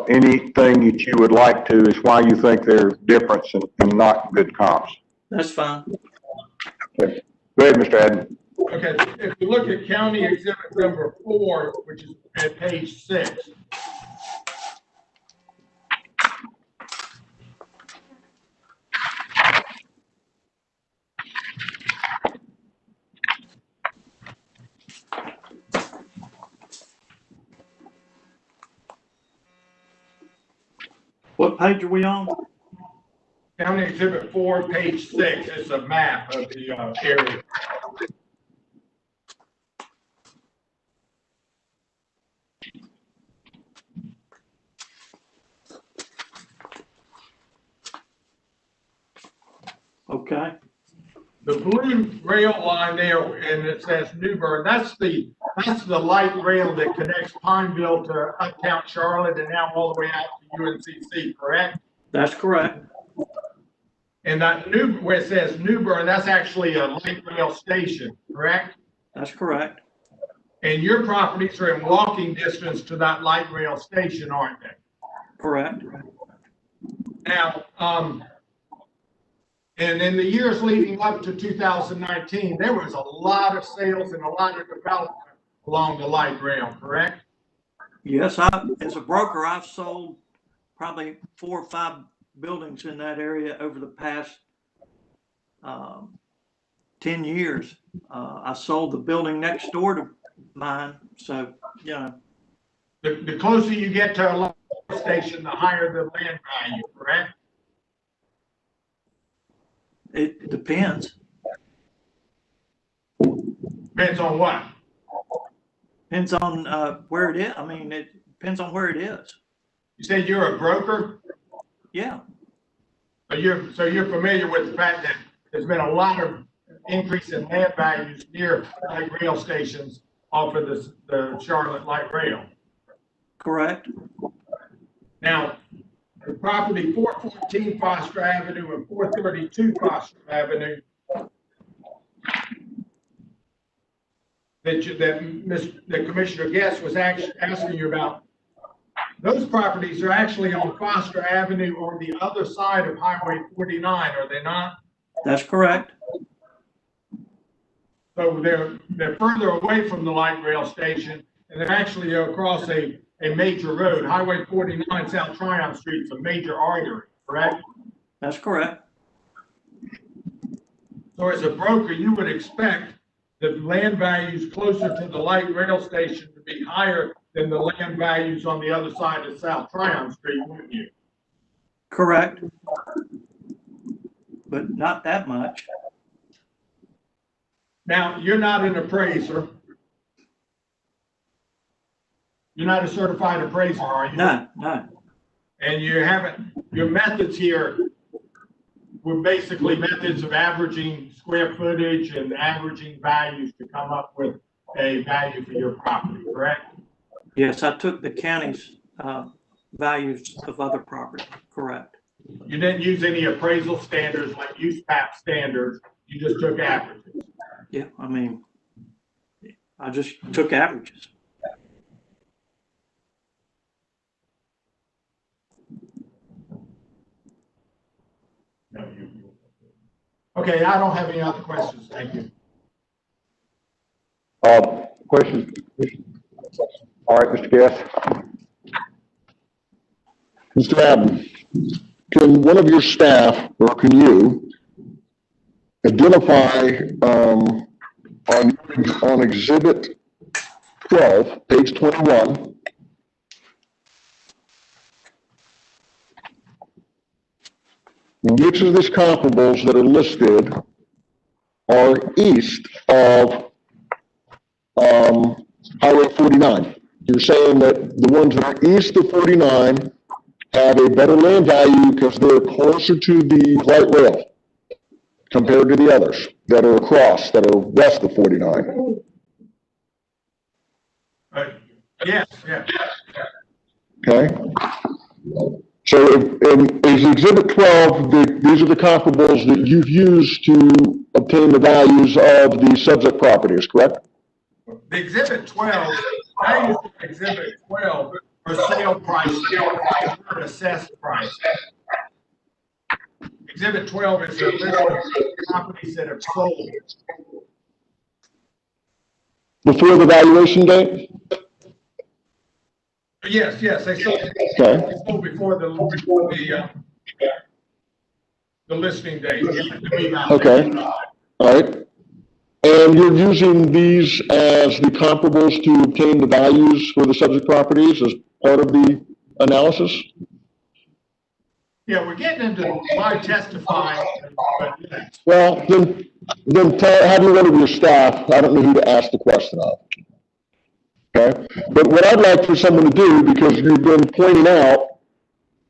anything that you would like to is why you think they're different and not good comps. That's fine. Okay. Go ahead, Mr. Adams. okay, if you look at county exhibit number 4, which is at page 6, What page are we on? county exhibit 4, page 6, is a map of the area. Okay. The blue rail line there, and it says New Bern, that's the light rail that connects Pineville to uptown Charlotte and now all the way out to UNCC, correct? That's correct. And that where it says New Bern, that's actually a light rail station, correct? That's correct. And your properties are in walking distance to that light rail station, aren't they? Correct. Now, and in the years leading up to 2019, there was a lot of sales and a lot of development along the light rail, correct? Yes, as a broker, I've sold probably 4 or 5 buildings in that area over the past 10 years. I sold the building next door to mine, so, The closer you get to a light station, the higher the land value, correct? it depends. Depends on what? Depends on where it is. I mean, it depends on where it is. You said you're a broker? Yeah, So you're familiar with the fact that there's been a lot of increase in land values near light rail stations off of the Charlotte light rail. correct. Now, the property 414 Foster Avenue and 432 Foster Avenue that Commissioner Guest was actually asking you about, those properties are actually on Foster Avenue on the other side of Highway 49, are they not? That's correct. So they're further away from the light rail station, and they're actually across a major road. Highway 49 South Tryon Street is a major artery, correct? That's correct. So as a broker, you would expect the land values closer to the light rail station to be higher than the land values on the other side of South Tryon Street, wouldn't you? Correct. But not that much. Now, you're not an appraiser. You're not a certified appraiser, are you? No. And you haven't, your methods here were basically methods of averaging square footage and averaging values to come up with a value for your property, correct? Yes, I took the county's values of other property. Correct. You didn't use any appraisal standards like USPAP standards. You just took averages. Yeah, I mean, I just took averages. Okay, I don't have any other questions. Thank you. Questions? All right, Mr. Guest. Mr. Adams, can one of your staff, or can you, identify on exhibit 12, page 21, which of these comparables that are listed are east of Highway 49. You're saying that the ones that are east of 49 have a better land value because they're closer to the light rail compared to the others that are across, that are west of 49. Yes, yeah. Okay? So is Exhibit 12, these are the comparables that you've used to obtain the values of the subject properties, correct? The Exhibit 12, values of Exhibit 12 are sale prices, or assessed price. Exhibit 12 is a list of properties that have sold. Before the valuation date? Yes, they sold. Okay. They sold before the listing date. Yeah, Okay, all right. And you're using these as the comparables to obtain the values for the subject properties as part of the analysis? Yeah, we're getting into my testifying, but yes. Well, then have you one of your staff, I don't know who to ask the question of. Okay, but what I'd like for someone to do, because you've been pointing out,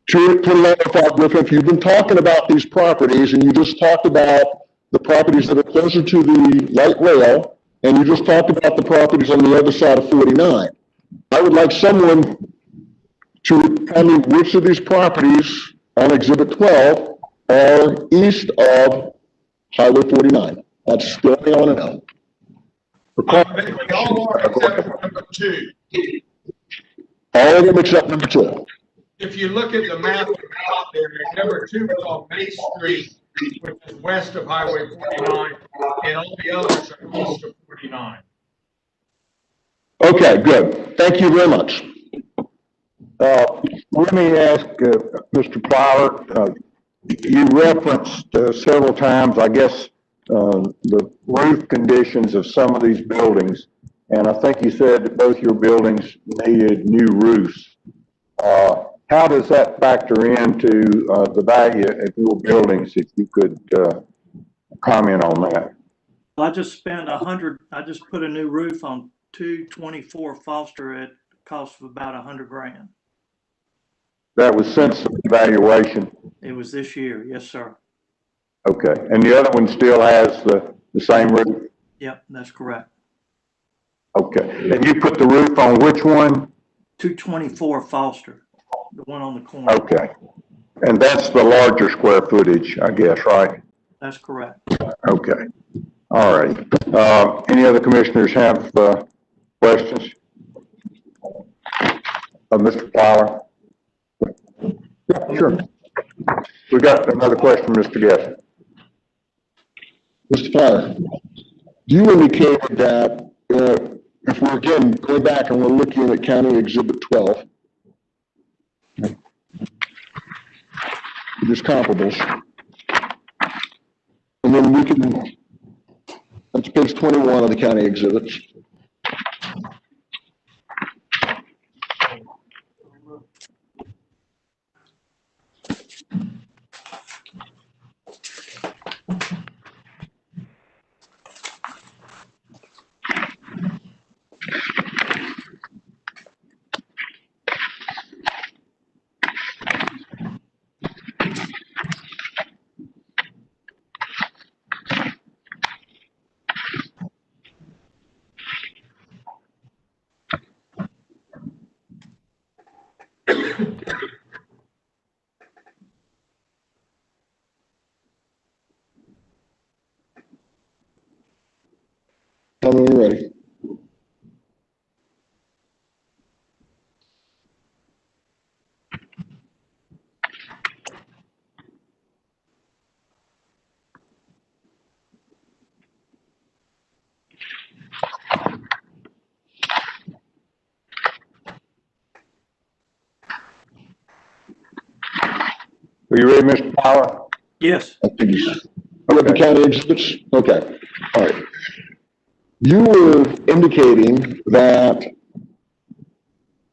if you've been talking about these properties and you just talked about the properties that are closer to the light rail, and you just talked about the properties on the other side of 49, I would like someone to tell me which of these properties on Exhibit 12 are east of Highway 49. That's still the on and out. They all are except for number 2. All of them except number 2. If you look at the map there, number 2 is on Main Street, which is west of Highway 49, and all the others are east of 49. Okay, good. Thank you very much. Let me ask, Mr. Plyler, you referenced several times, I guess, the roof conditions of some of these buildings, and I think you said that both your buildings needed new roofs. How does that factor into the value of your buildings, if you could comment on that? I just spent I just put a new roof on 224 Foster at a cost of about $100,000. That was since the evaluation? It was this year, yes, sir. Okay, and the other one still has the same roof? Yep, that's correct. Okay, and you put the roof on which one? 224 Foster, the one on the corner. Okay, and that's the larger square footage, I guess, right? That's correct. Okay, all right. Any other commissioners have questions? Mr. Plyler? Yeah, sure. We got another question, Mr. Guest. Mr. Plyler, you indicated that if we're again going back and we're looking at County Exhibit 12, there's comparables. And then we can, that's page 21 of the county exhibits. Tell me when you're ready. Are you ready, Mr. Plyler? Yes. I read the county exhibits? Okay, all right. You were indicating that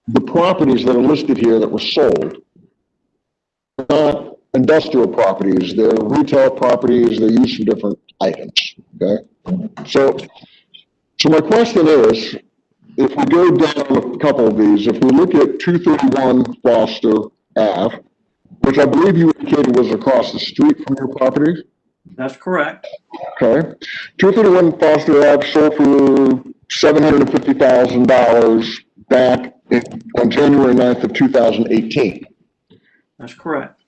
the properties that are listed here that were sold are not industrial properties, they're retail properties, they're used for different items, okay? So So my question is, if we go down a couple of these, if we look at 231 Foster Ave, which I believe you indicated was across the street from your property, That's correct. okay? 231 Foster Ave sold for $750,000 back on January 9th of 2018. That's correct.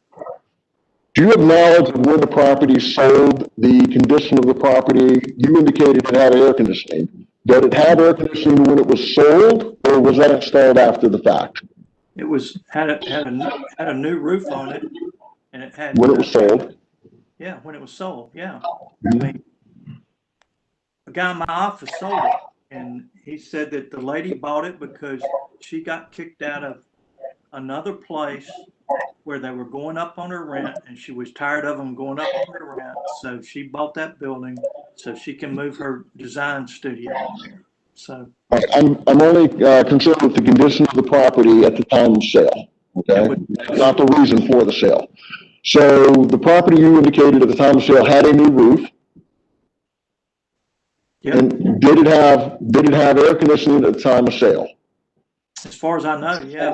Do you have knowledge of when the property sold, the condition of the property? You indicated it had air conditioning. Did it have air conditioning when it was sold, or was that installed after the fact? It was, had a new roof on it, and it had. When it was sold? Yeah, when it was sold, yeah. I mean, a guy in my office sold it, and he said that the lady bought it because she got kicked out of another place where they were going up on her rent, and she was tired of them going up on her rent, so she bought that building so she can move her design studio in there. So I'm only concerned with the condition of the property at the time of sale, okay? Not the reason for the sale. So the property you indicated at the time of sale had a new roof. Yep. And did it have air conditioning at the time of sale? As far as I know, yeah.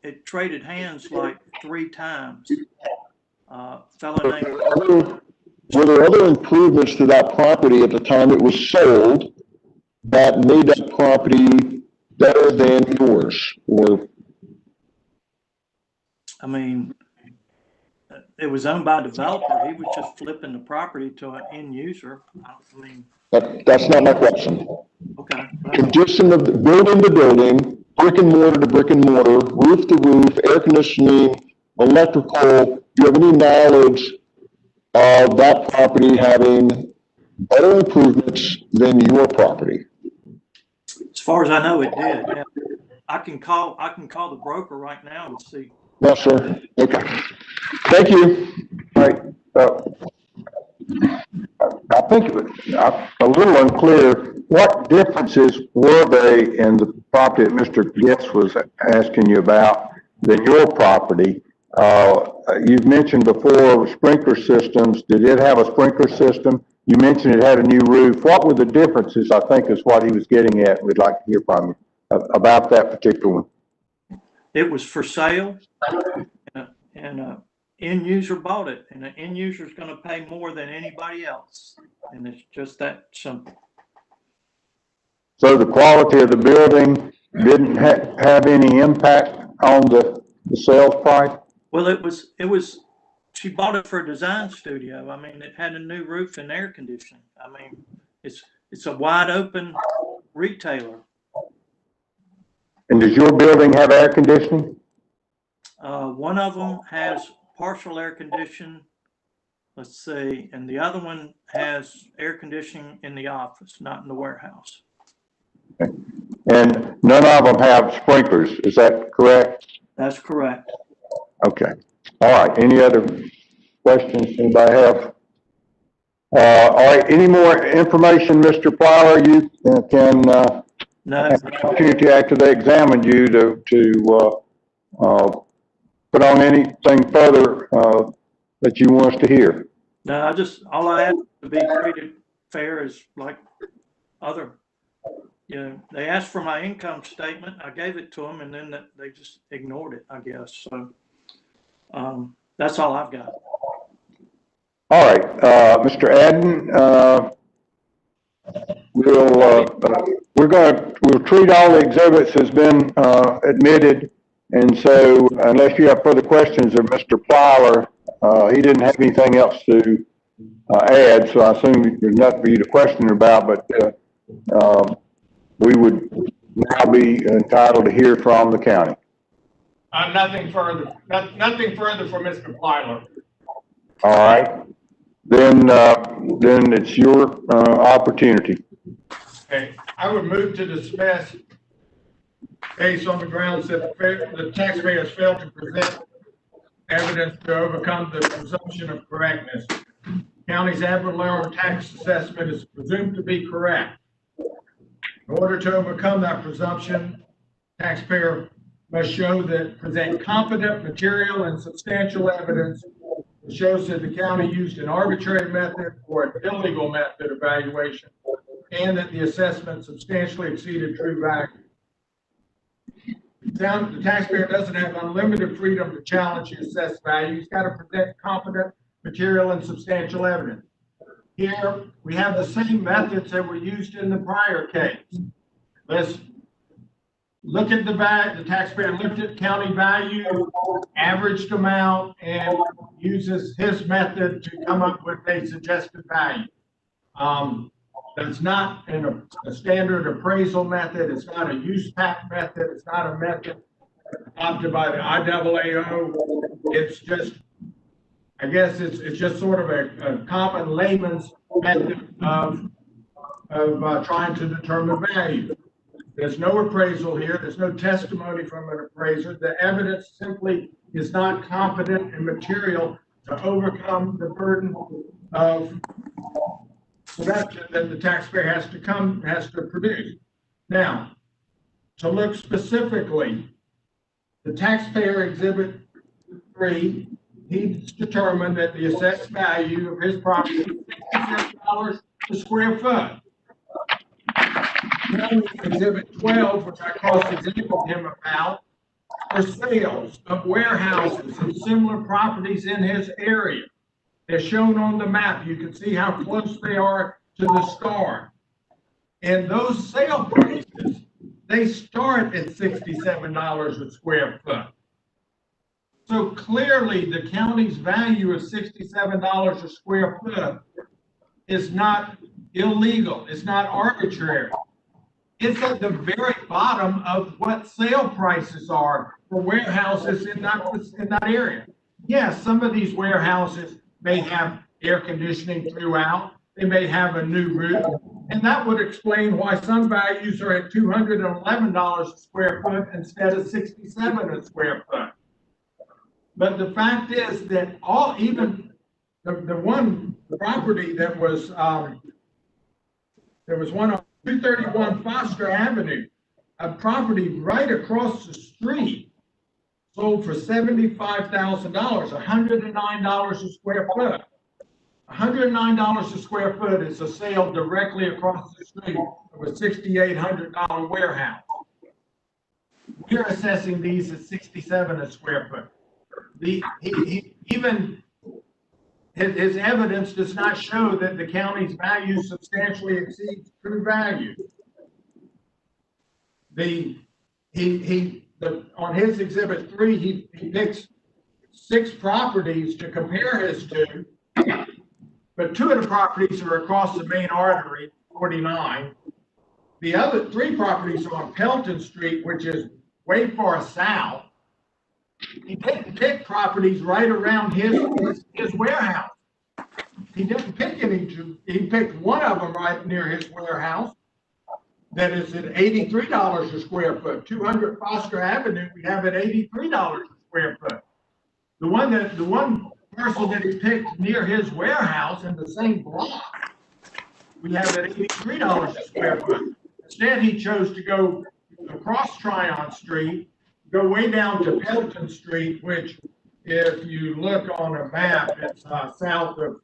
It traded hands like 3 times. Fellow named. Were there other improvements to that property at the time it was sold that made that property better than yours? Or I mean, it was owned by a developer. He was just flipping the property to an end user. I mean, that's not my question. okay. Condition of the building, brick and mortar to brick and mortar, roof to roof, air conditioning, electrical. Do you have any knowledge of that property having better improvements than your property? As far as I know, it did. Yeah. I can call the broker right now and see. Yes, sir. Okay. Thank you. All right. I think it was a little unclear. What differences were they in the property that Mr. Getz was asking you about than your property? You've mentioned before sprinkler systems. Did it have a sprinkler system? You mentioned it had a new roof. What were the differences, I think is what he was getting at. We'd like to hear from you about that particular one. It was for sale, and an end user bought it, and the end user is going to pay more than anybody else, and it's just that simple. So the quality of the building didn't have any impact on the sales price? Well, it was. She bought it for a design studio. I mean, it had a new roof and air conditioning. I mean, it's a wide open retailer. And does your building have air conditioning? One of them has partial air conditioning. Let's see, and the other one has air conditioning in the office, not in the warehouse. Okay. And none of them have sprinklers, is that correct? That's correct. Okay. All right. Any other questions anybody have? All right. Any more information, Mr. Plyler? You can No, have an opportunity after they examined you to put on anything further that you want us to hear. no, all I ask to be treated fair is like other. You know, they asked for my income statement. I gave it to them, and then they just ignored it, I guess. So that's all I've got. All right, Mr. Adden, we'll treat all the exhibits as been admitted, and so unless you have further questions of Mr. Plyler, he didn't have anything else to add, so I assume there's nothing for you to question about, but we would now be entitled to hear from the county. Nothing further. Nothing further from Mr. Plyler. All right, then it's your opportunity. Okay, I would move to dismiss based on the grounds that the taxpayers failed to present evidence to overcome the presumption of correctness. County's ad valorem tax assessment is presumed to be correct. In order to overcome that presumption, taxpayer must present competent material and substantial evidence that shows that the county used an arbitrary method or an illegal method of valuation and that the assessment substantially exceeded true value. The taxpayer doesn't have unlimited freedom to challenge the assessed value. He's got to present competent material and substantial evidence. Here, we have the same methods that were used in the prior case. Let's look at the value. The taxpayer looked at county value, averaged amount, and uses his method to come up with a suggested value. That's not a standard appraisal method. It's not a use pack method. It's not a method adopted by the IAAO. It's just, I guess it's just sort of a common layman's method of trying to determine value. There's no appraisal here. There's no testimony from an appraiser. The evidence simply is not competent and material to overcome the burden of production that the taxpayer has to produce. Now, to look specifically, the taxpayer exhibit 3, he's determined that the assessed value of his property is $67 per square foot. Exhibit 12, which I cross-examined him about, are sales of warehouses and similar properties in his area. As shown on the map, you can see how close they are to the star. And those sale prices, they start at $67 a square foot. So clearly, the county's value of $67 a square foot is not illegal. It's not arbitrary. It's at the very bottom of what sale prices are for warehouses in that area. Yes, some of these warehouses may have air conditioning throughout. They may have a new roof. And that would explain why some values are at $211 a square foot instead of $67 a square foot. But the fact is that even the one property that was, there was one on 231 Foster Avenue, a property right across the street, sold for $75,000, $109 a square foot. $109 a square foot is a sale directly across the street of a $6,800 warehouse. We're assessing these at $67 a square foot. Even his evidence does not show that the county's value substantially exceeds true value. On his exhibit 3, he picks 6 properties to compare his to, but 2 of the properties are across the main artery, 49. The other 3 properties are on Pelton Street, which is way far south. He didn't pick properties right around his warehouse. He didn't pick any. He picked one of them right near his warehouse that is at $83 a square foot. 200 Foster Avenue, we have at $83 a square foot. The one parcel that he picked near his warehouse in the same block, we have at $83 a square foot. Instead, he chose to go across Tryon Street, go way down to Pelton Street, which, if you look on a map, it's south of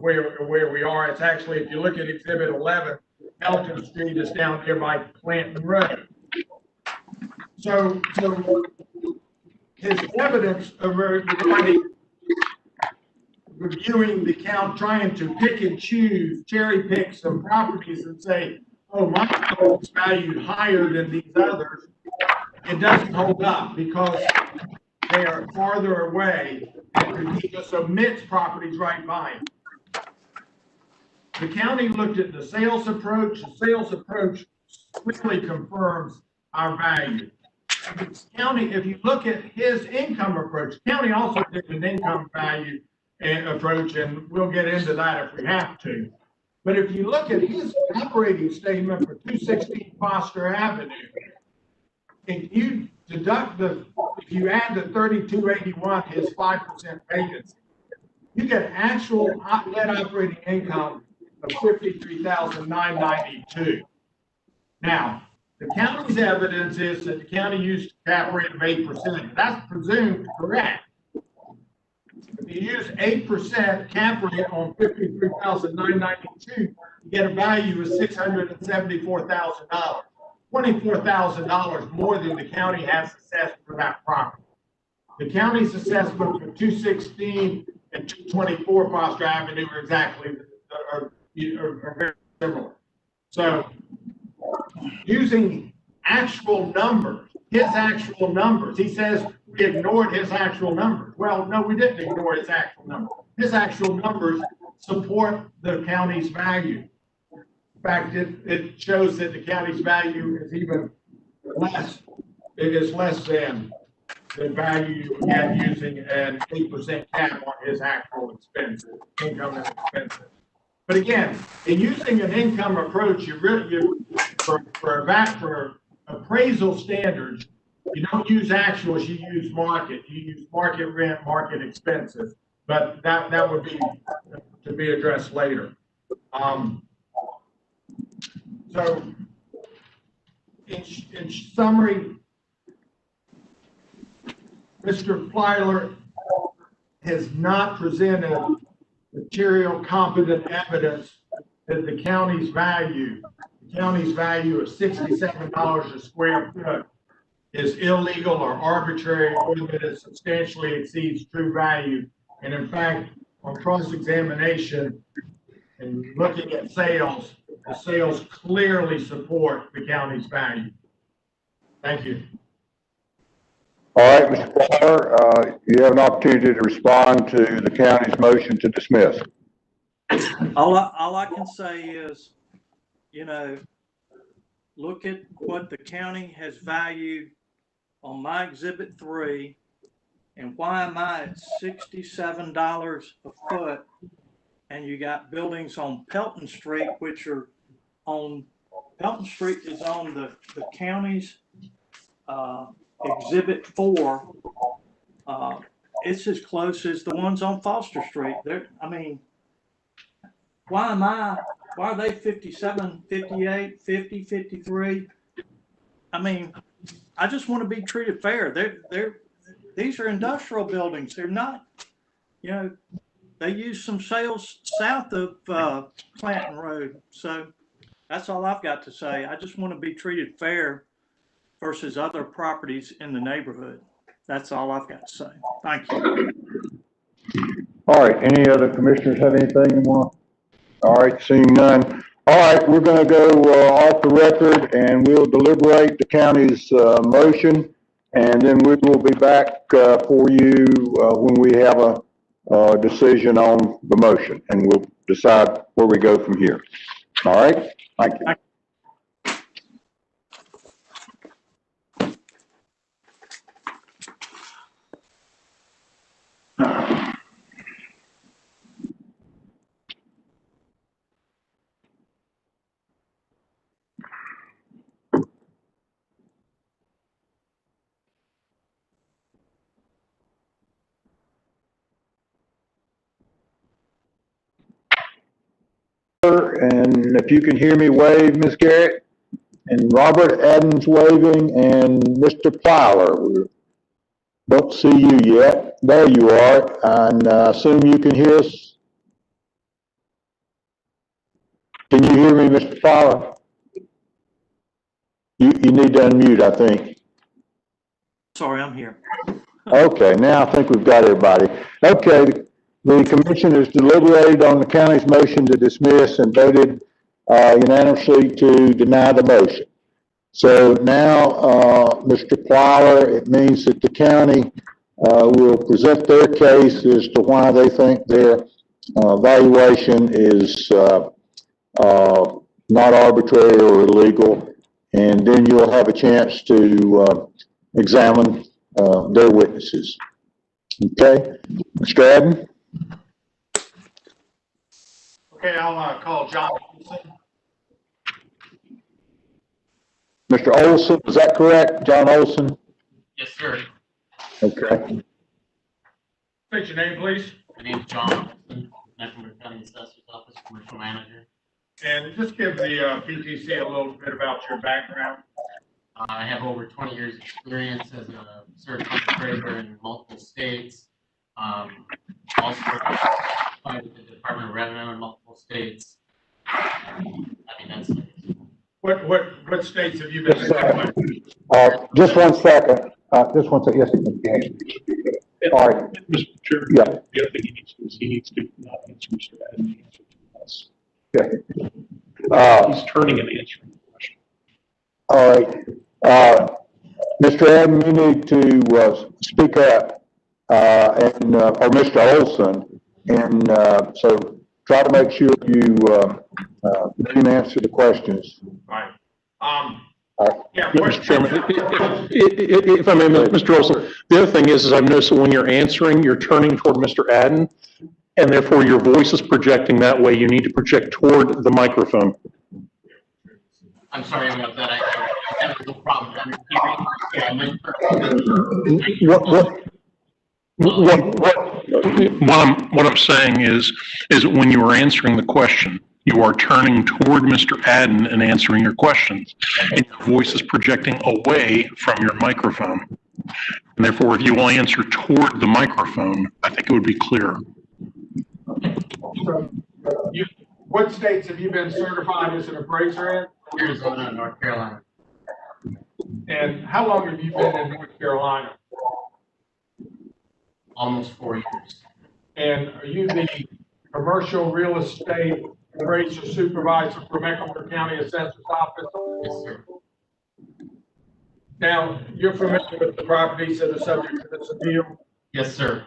where we are. It's actually, if you look at Exhibit 11, Pelton Street is down here by Clanton Road. So his evidence of regarding reviewing the count, trying to pick and choose, cherry pick some properties and say, oh, my is valued higher than these others, it doesn't hold up because they are farther away and he just omits properties right by him. The county looked at the sales approach. The sales approach quickly confirms our value. The county, if you look at his income approach, the county also did an income value approach, and we'll get into that if we have to. But if you look at his operating statement for 216 Foster Avenue, if you deduct if you add the 3281, his 5% vacancy, you get actual net operating income of $53,992. Now, the county's evidence is that the county used a cap rate of 8%. That's presumed correct. If you use 8% cap rate on 53,992, you get a value of $674,000, $24,000 more than the county has assessed for that property. The county's assessment for 216 and 224 Foster Avenue are are very similar. So using actual numbers, his actual numbers, he says we ignored his actual numbers. Well, no, we didn't ignore his actual numbers. His actual numbers support the county's value. In fact, it shows that the county's value is even less. It is less than the value you get using an 8% cap on his actual expenses, income and expenses. But again, in using an income approach, for appraisal standards, you don't use actuals, you use market. You use market rent, market expenses. But that would be to be addressed later. So, in summary, Mr. Plyler has not presented material competent evidence that the county's value of $67 a square foot is illegal or arbitrary, or that it substantially exceeds true value. And in fact, on cross-examination and looking at sales, the sales clearly support the county's value. Thank you. All right, Mr. Plyler, you have an opportunity to respond to the county's motion to dismiss. All I can say is, you know, look at what the county has valued on my Exhibit 3, and why am I at $67 a foot? And you got buildings on Pelton Street, which are on, Pelton Street is on the county's Exhibit 4. It's as close as the ones on Foster Street. I mean, why are they 57, 58, 50, 53? I mean, I just want to be treated fair. These are industrial buildings. They're not, you know, they use some sales south of Clanton Road. So that's all I've got to say. I just want to be treated fair versus other properties in the neighborhood. That's all I've got to say. Thank you. All right, any other commissioners have anything you want? All right, seeing none. All right, we're going to go off the record, and we'll deliberate the county's motion, and then we will be back for you when we have a decision on the motion, and we'll decide where we go from here. All right, thank you. And if you can hear me, wave, Ms. Garrett. And Robert Adams waving, and Mr. Plyler. We don't see you yet. There you are. And I assume you can hear us. Can you hear me, Mr. Plyler? You need to unmute, I think. Sorry, I'm here. Okay, now I think we've got everybody. Okay, the commission has deliberated on the county's motion to dismiss and voted unanimously to deny the motion. So now, Mr. Plyler, it means that the county will present their case as to why they think their valuation is not arbitrary or illegal, and then you'll have a chance to examine their witnesses. Okay, Mr. Adden? Okay, I'll call John Olson. Mr. Olson, is that correct? John Olson? Yes, sir. Okay. State your name, please. My name is John Olson, Mecklenburg County Assessor's Office, Commercial Manager. And just give the PTC a little bit about your background. I have over 20 years experience as a certified appraiser in multiple states. Also applied with the Department of Revenue in multiple states. I mean, that's. What states have you been certified? Just one second, yes, yes. All right, Mr. Chair, yeah, the other thing he needs to do is he needs to not answer Mr. Adams' answer to us. He's turning and answering the question. all right. Mr. Adam, you need to, speak up, and, or Mr. Olson, and, so try to make sure you, can answer the questions. Right. Yeah. Mr. Chairman, if I may, Mr. Olson, the other thing is I've noticed that when you're answering, you're turning toward Mr. Adden, and therefore your voice is projecting that way. You need to project toward the microphone. I'm sorry about that. I have no problem. What I'm saying is when you are answering the question, you are turning toward Mr. Adden and answering your questions, and your voice is projecting away from your microphone. And therefore, if you will answer toward the microphone, I think it would be clearer. So, what states have you been certified as an appraiser in? Arizona and North Carolina. And how long have you been in North Carolina? Almost 4 years. And are you the commercial real estate appraiser supervisor for Mecklenburg County Assessor's Office? Yes, sir. Now, you're familiar with the properties that are subject to this appeal? Yes, sir.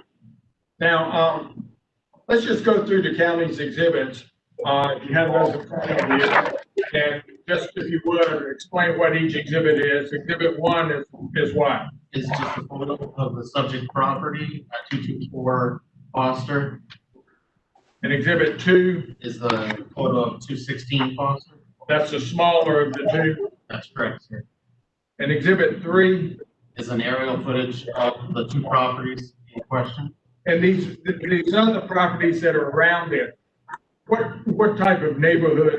Now, let's just go through the county's exhibits. If you have those in front of you, and just if you would, explain what each exhibit is. Exhibit 1 is what? It's just a photo of the subject property at 224 Foster. And exhibit 2? Is the photo of 216 Foster. That's the smaller of the two? That's correct, sir. And exhibit 3? Is an aerial footage of the two properties in question. And these other properties that are around it, what type of neighborhood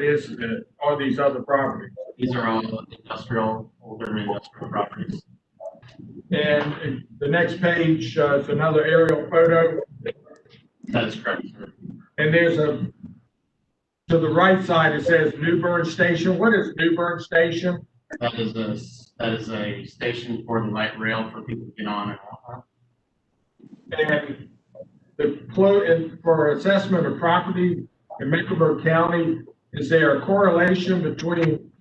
are these other properties? These are all industrial, older industrial properties. And the next page is another aerial photo. That is correct, sir. And there's to the right side, it says New Bern Station. What is New Bern Station? That is a station for the light rail for people to get on and off. And for assessment of property in Mecklenburg County, is there a correlation between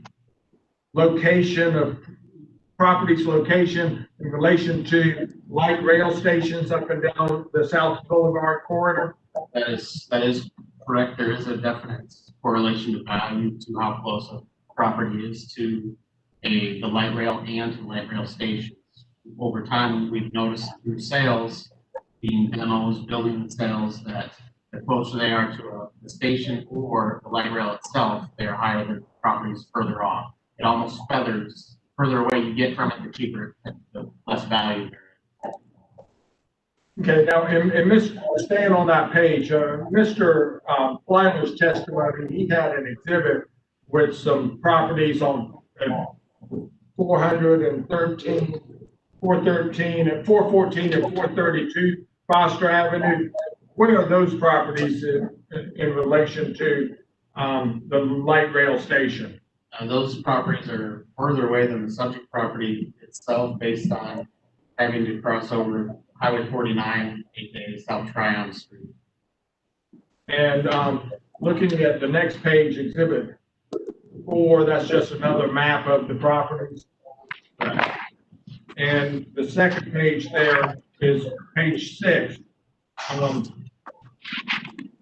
property's location in relation to light rail stations up and down the South Boulevard corridor? That is correct. There is a definite correlation to value to how close a property is to the light rail and to light rail stations. Over time, we've noticed through sales, being demos, building sales, that the closer they are to the station or the light rail itself, they're higher than properties further off. It almost feathers. Further away you get from it, the cheaper, the less value there is. Okay, now, and staying on that page, Mr. Flyler's testimony, he had an exhibit with some properties on 413, 414, and 432 Foster Avenue. What are those properties in relation to the light rail station? Those properties are further away than the subject property itself, based on having to cross over Highway 49, aka South Tryon Street. And looking at the next page, Exhibit 4, that's just another map of the properties. Right. And the second page there is page 6.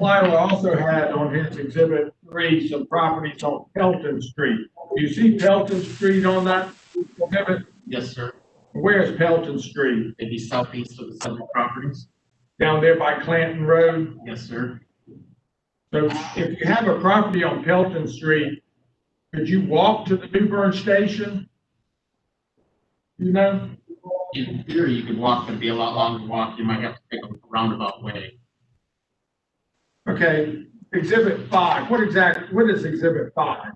Flyler also had on his Exhibit 3 some properties on Pelton Street. Do you see Pelton Street on that exhibit? Yes, sir. Where's Pelton Street? It'd be southeast of the subject properties. Down there by Clanton Road? Yes, sir. So if you have a property on Pelton Street, could you walk to the New Bern Station? You know? In theory, you could walk, but it'd be a lot longer to walk. You might have to take a roundabout way. Okay, Exhibit 5. What is Exhibit 5?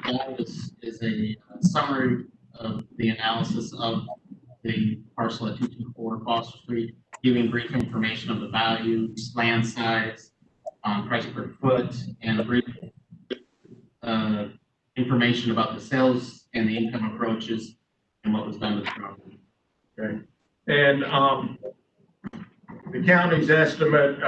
That is a summary of the analysis of the parcel at 224 Foster Street. giving brief information of the value, land size, price per foot, and a brief information about the sales and the income approaches and what was done to the property. Okay. And the county's estimate,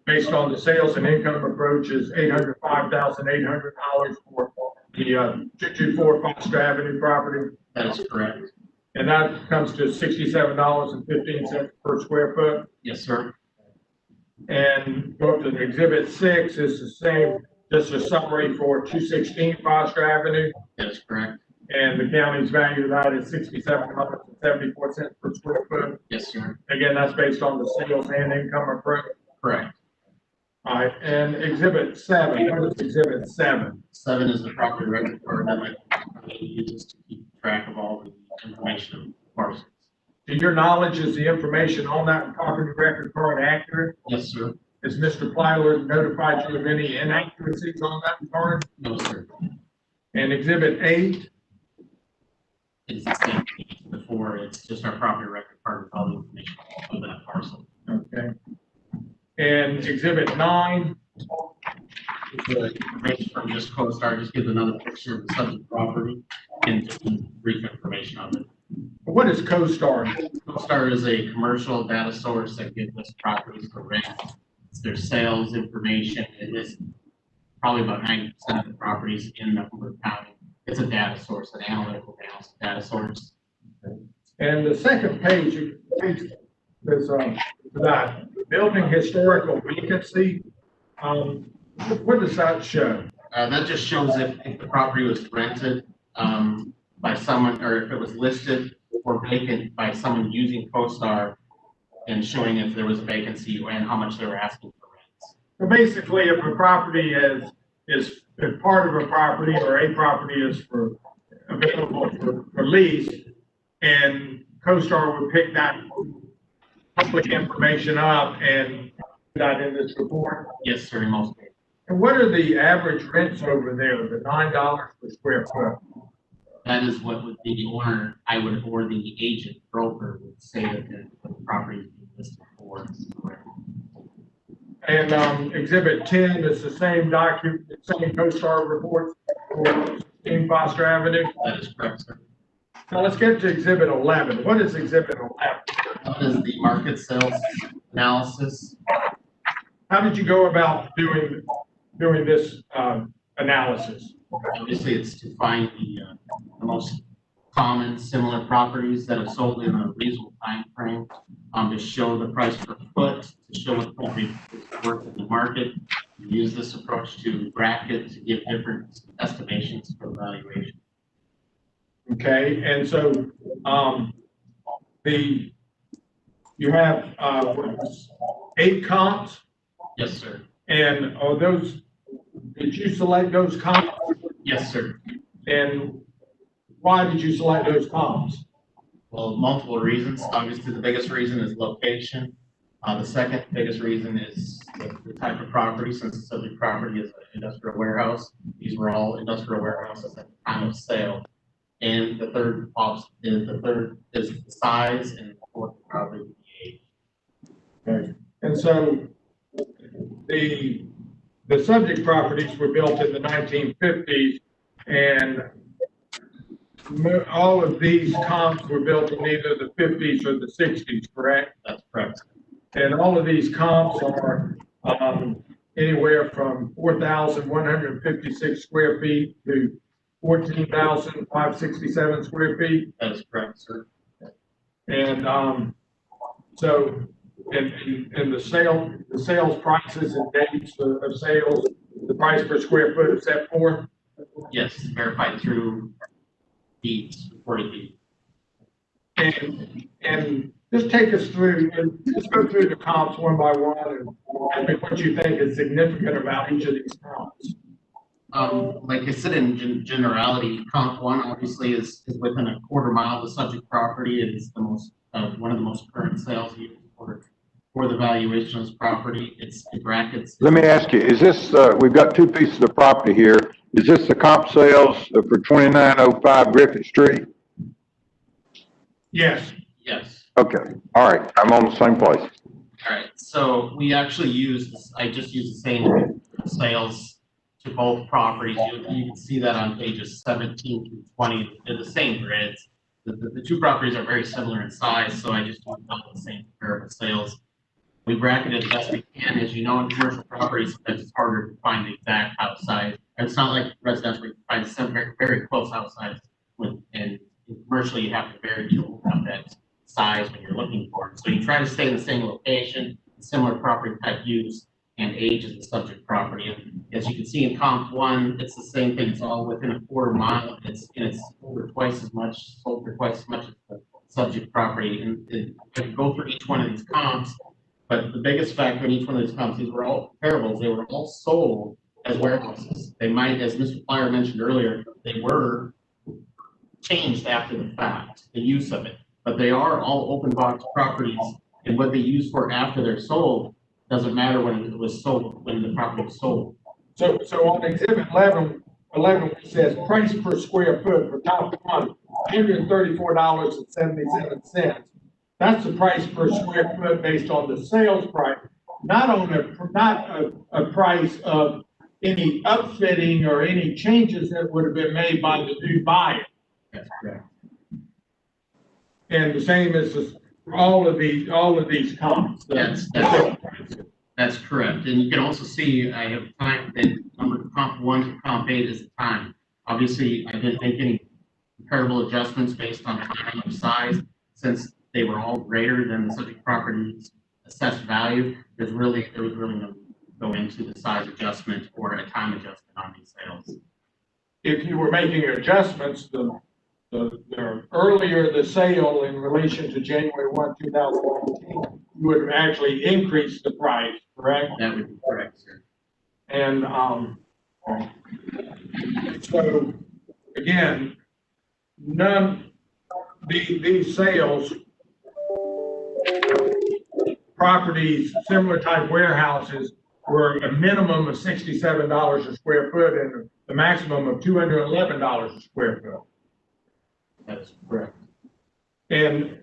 based on the sales and income approach, is $805,800 for the 224 Foster Avenue property. That is correct. And that comes to $67.15 per square foot. Yes, sir. And go up to Exhibit 6, is the same, just a summary for 216 Foster Avenue. That is correct. And the county's value of that is $67.74 per square foot. Yes, sir. Again, that's based on the sales and income approach. Correct. All right, and Exhibit 7, what is Exhibit 7? 7 is the property record card that my company uses to keep track of all the information of parcels. To your knowledge, is the information on that property record card accurate? Yes, sir. Has Mr. Plyler notified you of any inaccuracies on that card? No, sir. And Exhibit 8, It's the same thing before. It's just our property record card with all the information of that parcel. okay. And Exhibit 9, The information from just CoStar just gives another picture of the subject property and just brief information on it. what is CoStar? CoStar is a commercial data source that gives us properties for rent. It's their sales information. It is probably about 90% of the properties in Mecklenburg County. It's a data source, an analytical data source. And the second page is that building historical vacancy. What does that show? That just shows if the property was rented by someone, or if it was listed or vacant by someone using CoStar and showing if there was a vacancy and how much they were asking for rents. So basically, if a property is if part of a property or a property is available for lease, and CoStar would pick that public information up and put that in this report. Yes, sir, in most cases. And what are the average rents over there, the $9 per square foot? That is what would be the owner, or the agent broker would say that the property is being listed for. And Exhibit 10 is the same document, same CoStar report for 16 Foster Avenue. That is correct, sir. Now let's get to Exhibit 11. What is Exhibit 11? That is the market sales analysis. How did you go about doing this analysis? Obviously, it's to find the most common similar properties that have sold in a reasonable time frame, to show the price per foot, to show what the property is worth in the market. We use this approach to bracket to give different estimations for valuation. Okay, and so you have 8 comps, Yes, sir. and did you select those comps? Yes, sir. And why did you select those comps? Well, multiple reasons. Obviously, the biggest reason is location. The second biggest reason is the type of property, since the subject property is an industrial warehouse. These were all industrial warehouses at the time of sale. And the third is the size, and the fourth probably the age. Okay. And so the subject properties were built in the 1950s, and all of these comps were built in either the 50s or the 60s, correct? That's correct. And all of these comps are anywhere from 4,156 square feet to 14,567 square feet. That is correct, sir. And so in the sales prices and dates of sales, the price per square foot is set forth? Yes, verified through deeds, recorded deeds. And just take us through, and just go through the comps one by one and what you think is significant about each of these comps. Like I said, in generality, comp 1 obviously is within a quarter mile of the subject property. It is the most, one of the most current sales used for the valuation of this property. It's the brackets. Let me ask you, is this, we've got 2 pieces of property here. Is this the comp sales for 2905 Griffith Street? Yes. Yes. Okay, all right, I'm on the same place. All right, so we actually I just used the same sales to both properties. You can see that on pages 17 through 20. They're the same grids. The two properties are very similar in size, so I just used all the same comparable sales. We bracketed as best we can. As you know, in commercial properties, it's harder to find the exact house size. And it's not like residential, you find some very, very close house size. And commercially, you have to have that size when you're looking for it. So you try to stay in the same location, similar property type use, and age is the subject property. And as you can see in comp 1, it's the same thing. It's all within a quarter mile. It's over twice as much, sold for twice as much as the subject property. And you can go through each one of these comps. But the biggest factor in each one of these comps, these were all comparables. They were all sold as warehouses. They might, as Mr. Flyer mentioned earlier, they were changed after the fact, the use of it. But they are all open box properties, and what they use for after they're sold doesn't matter when it was sold, when the property was sold. So on exhibit 11, it says price per square foot for top one, $134.77. That's the price per square foot based on the sales price, not a price of any upfitting or any changes that would have been made by the new buyer. That's correct. And the same as all of these comps. That's correct. And you can also see I have time that number comp 1 to comp 8 is the time. Obviously, I didn't make any comparable adjustments based on time of size, since they were all greater than the subject property's assessed value. There was really no go into the size adjustment or a time adjustment on these sales. If you were making adjustments, the earlier the sale in relation to January 1, 2019, you would actually increase the price, correct? That would be correct, sir. And so again, these sales, properties, similar type warehouses, were a minimum of $67 a square foot and the maximum of $211 a square foot. That is correct. And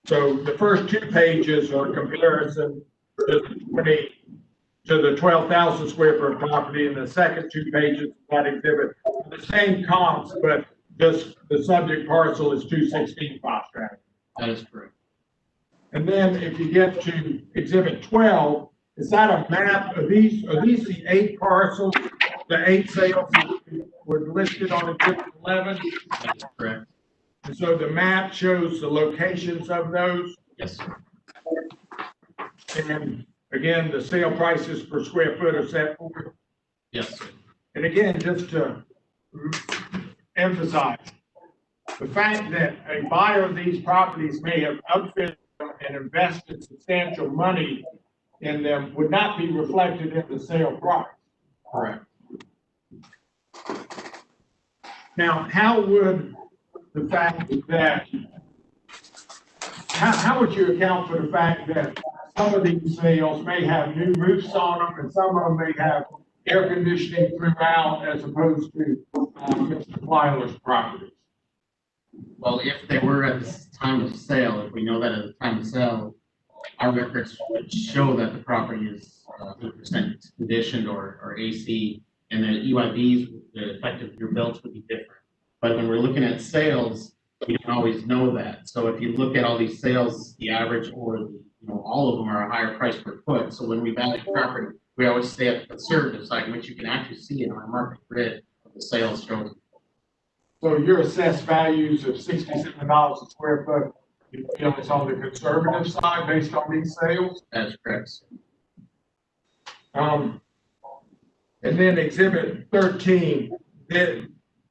so the first 2 pages are comparison to the 12,000 square foot property, and the second 2 pages of that exhibit the same comps, but just the subject parcel is 216 Foxtrot. That is correct. And then if you get to exhibit 12, is that a map of these? Are these the 8 parcels, the 8 sales that were listed on exhibit 11? That's correct. And so the map shows the locations of those? Yes, sir. And again, the sale prices per square foot are set forth? Yes, sir. And again, just to emphasize, the fact that a buyer of these properties may have outfitted and invested substantial money in them would not be reflected in the sale price. Correct. Now, how would the fact that, how would you account for the fact that some of these sales may have new roofs on them and some of them may have air conditioning throughout as opposed to Mr. Plyler's properties? Well, if they were at the time of sale, if we know that at the time of sale, our records would show that the property is 100% conditioned or AC, and the EYBs, the effective year builds would be different. But when we're looking at sales, we don't always know that. So if you look at all these sales, the average or all of them are a higher price per foot. So when we value property, we always stay at the conservative side, which you can actually see in our market grid of the sales shows. So your assessed values of $67 a square foot, you feel it's on the conservative side based on these sales? That's correct. And then exhibit 13,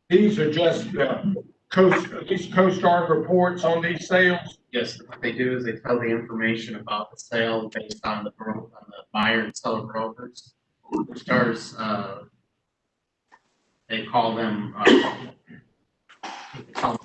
these are just these CoStar reports on these sales? Yes, what they do is they tell the information about the sale based on the buyer and seller brokers. CoStar's, they call them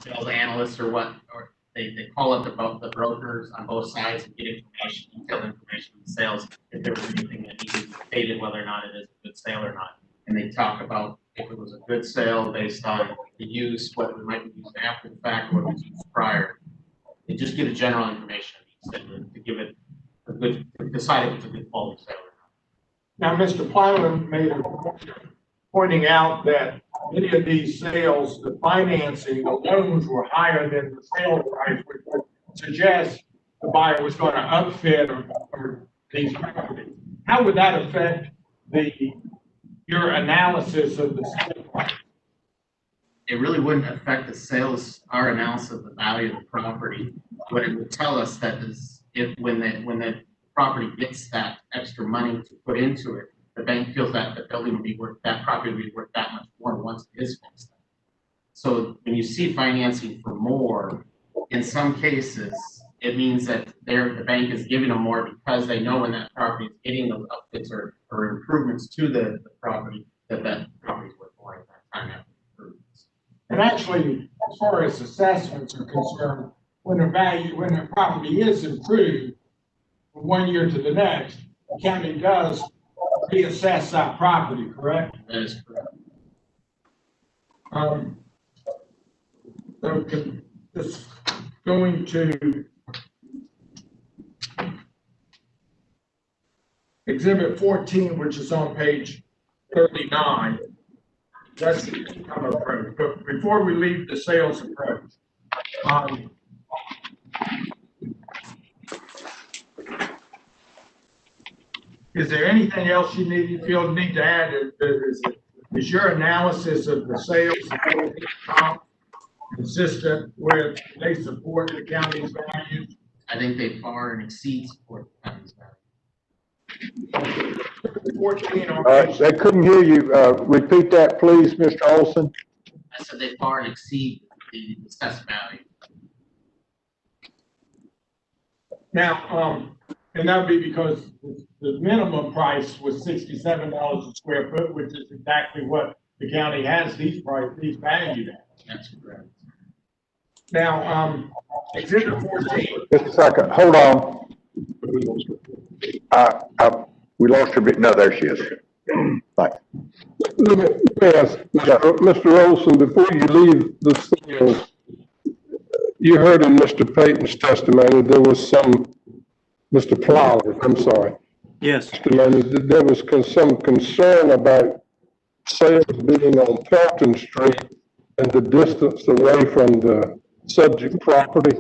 sales analysts or what, or they call it the brokers on both sides and get information, detailed information on the sales, if there was anything that needed stated whether or not it is a good sale or not. And they talk about if it was a good sale based on the use, whether it might be used after the fact or what was used prior. It just gives general information to give it a good, to decide if it's a good quality sale or not. Now, Mr. Plowman made a point pointing out that many of these sales, the financing, the loans were higher than the sale price, which would suggest the buyer was going to upfit or these properties. How would that affect your analysis of the sale price? It really wouldn't affect the sales, our analysis of the value of the property. What it would tell us that is if when the property gets that extra money to put into it, the bank feels that the building would be worth, that property would be worth that much more once it is fixed. So when you see financing for more, in some cases, it means that the bank is giving them more because they know when that property is getting those upfits or improvements to the property, that property is worth more at that time after improvements. And actually, as far as assessments are concerned, when a property is improved from one year to the next, the county does reassess that property, correct? That is correct. So this going to Exhibit 14, which is on page 39. That's the income approach. But before we leave the sales approach, is there anything else you need to add? Is your analysis of the sales consistent with they support the county's values? I think they far and exceed support the county's value. 14 on page They couldn't hear you. Repeat that, please, Mr. Olson. I said they far and exceed the assessed value. Now, and that would be because the minimum price was $67 a square foot, which is exactly what the county has these valued at. That's correct. Now, Exhibit 14. Just a second, hold on. We lost her bit. No, there she is. Thanks. Let me ask, Mr. Olson, before you leave the sales, you heard in Mr. Payton's testimony, there was Mr. Plyler, I'm sorry. Yes. Testimony, there was some concern about sales being on Pelton Street and the distance away from the subject property.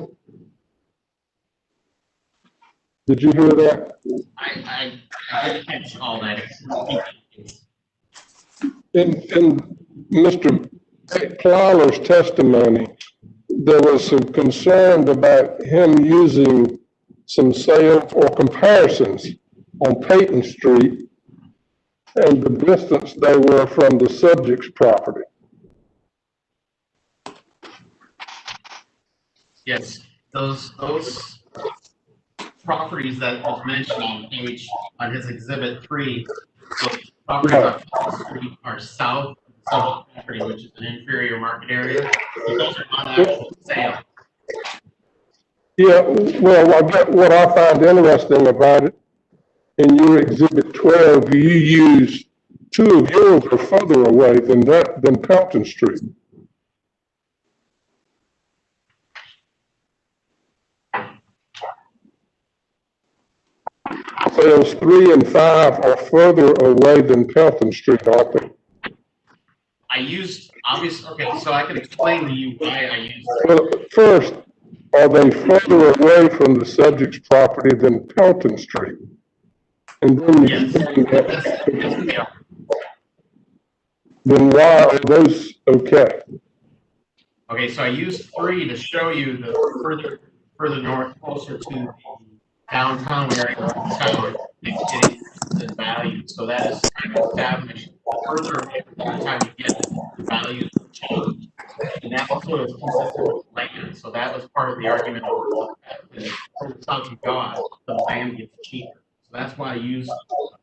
Did you hear that? I didn't catch all that. In Mr. Plyler's testimony, there was some concern about him using some sales or comparisons on Peyton Street and the distance they were from the subject's property. Yes, those properties that was mentioned on his Exhibit 3, those properties on Pelton Street are south of the property, which is an inferior market area. Those are not actual sale. Yeah, well, what I find interesting about it, in your Exhibit 12, you use two of yours are further away than Pelton Street. Sales 3 and 5 are further away than Pelton Street, aren't they? I used, obviously, okay, so I can explain to you why I used. Well, first, are they further away from the subject's property than Pelton Street? And then Yes. Then why are those okay? Okay, so I used 3 to show you the further north, closer to the downtown area of the town, it's getting the value. So that is kind of established further away from the time you get the values will change. And that also is consistent with land. So that was part of the argument of from the south of God, the land gets cheaper. So that's why I used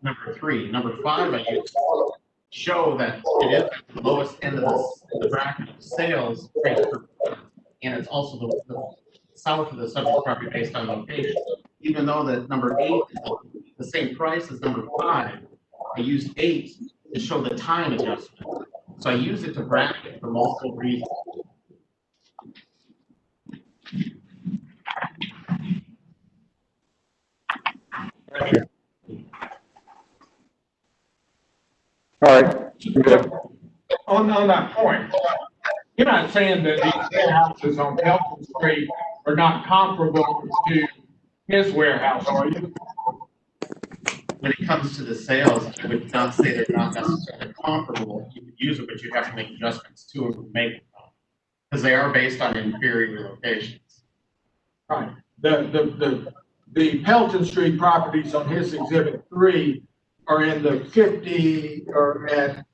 number 3. Number 5, I used to show that it is at the lowest end of the bracket of sales price per foot, and it's also the south of the subject property based on location. Even though that number 8 is the same price as number 5, I used 8 to show the time adjustment. So I use it to bracket for multiple reasons. All right, good. On that point, you're not saying that these warehouses on Pelton Street are not comparable to his warehouse, are you? When it comes to the sales, I would not say they're not necessarily comparable. You could use it, but you have to make adjustments to them to make them. Because they are based on inferior locations. Right. The Pelton Street properties on his exhibit 3 are in the 50 or at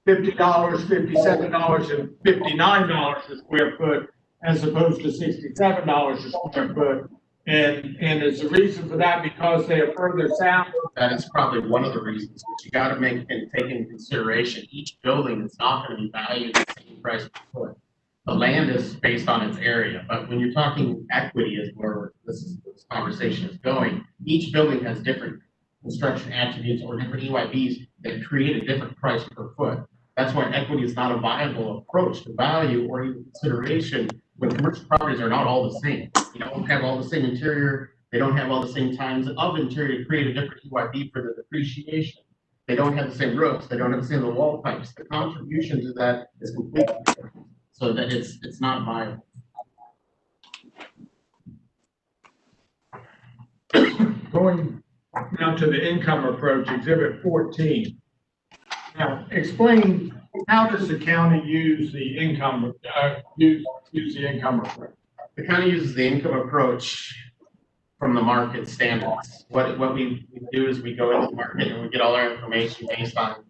$50, $57, and $59 a square foot, as opposed to $67 a square foot. And is the reason for that because they are further south? That is probably one of the reasons, but you gotta take into consideration, each building is not gonna be valued at the same price per foot. The land is based on its area, but when you're talking equity is where this conversation is going, each building has different construction attributes or different EYBs that create a different price per foot. That's why equity is not a viable approach to value or even consideration when commercial properties are not all the same. They don't have all the same interior, they don't have all the same times of interior to create a different EYB for the depreciation. They don't have the same roofs, they don't have the same wall pipes. The contribution to that is completely different, so that it's not viable. Going now to the income approach, exhibit 14. Now, explain, how does the county use the income, use the income approach? The county uses the income approach from the market standards. What we do is we go into the market and we get all our information based on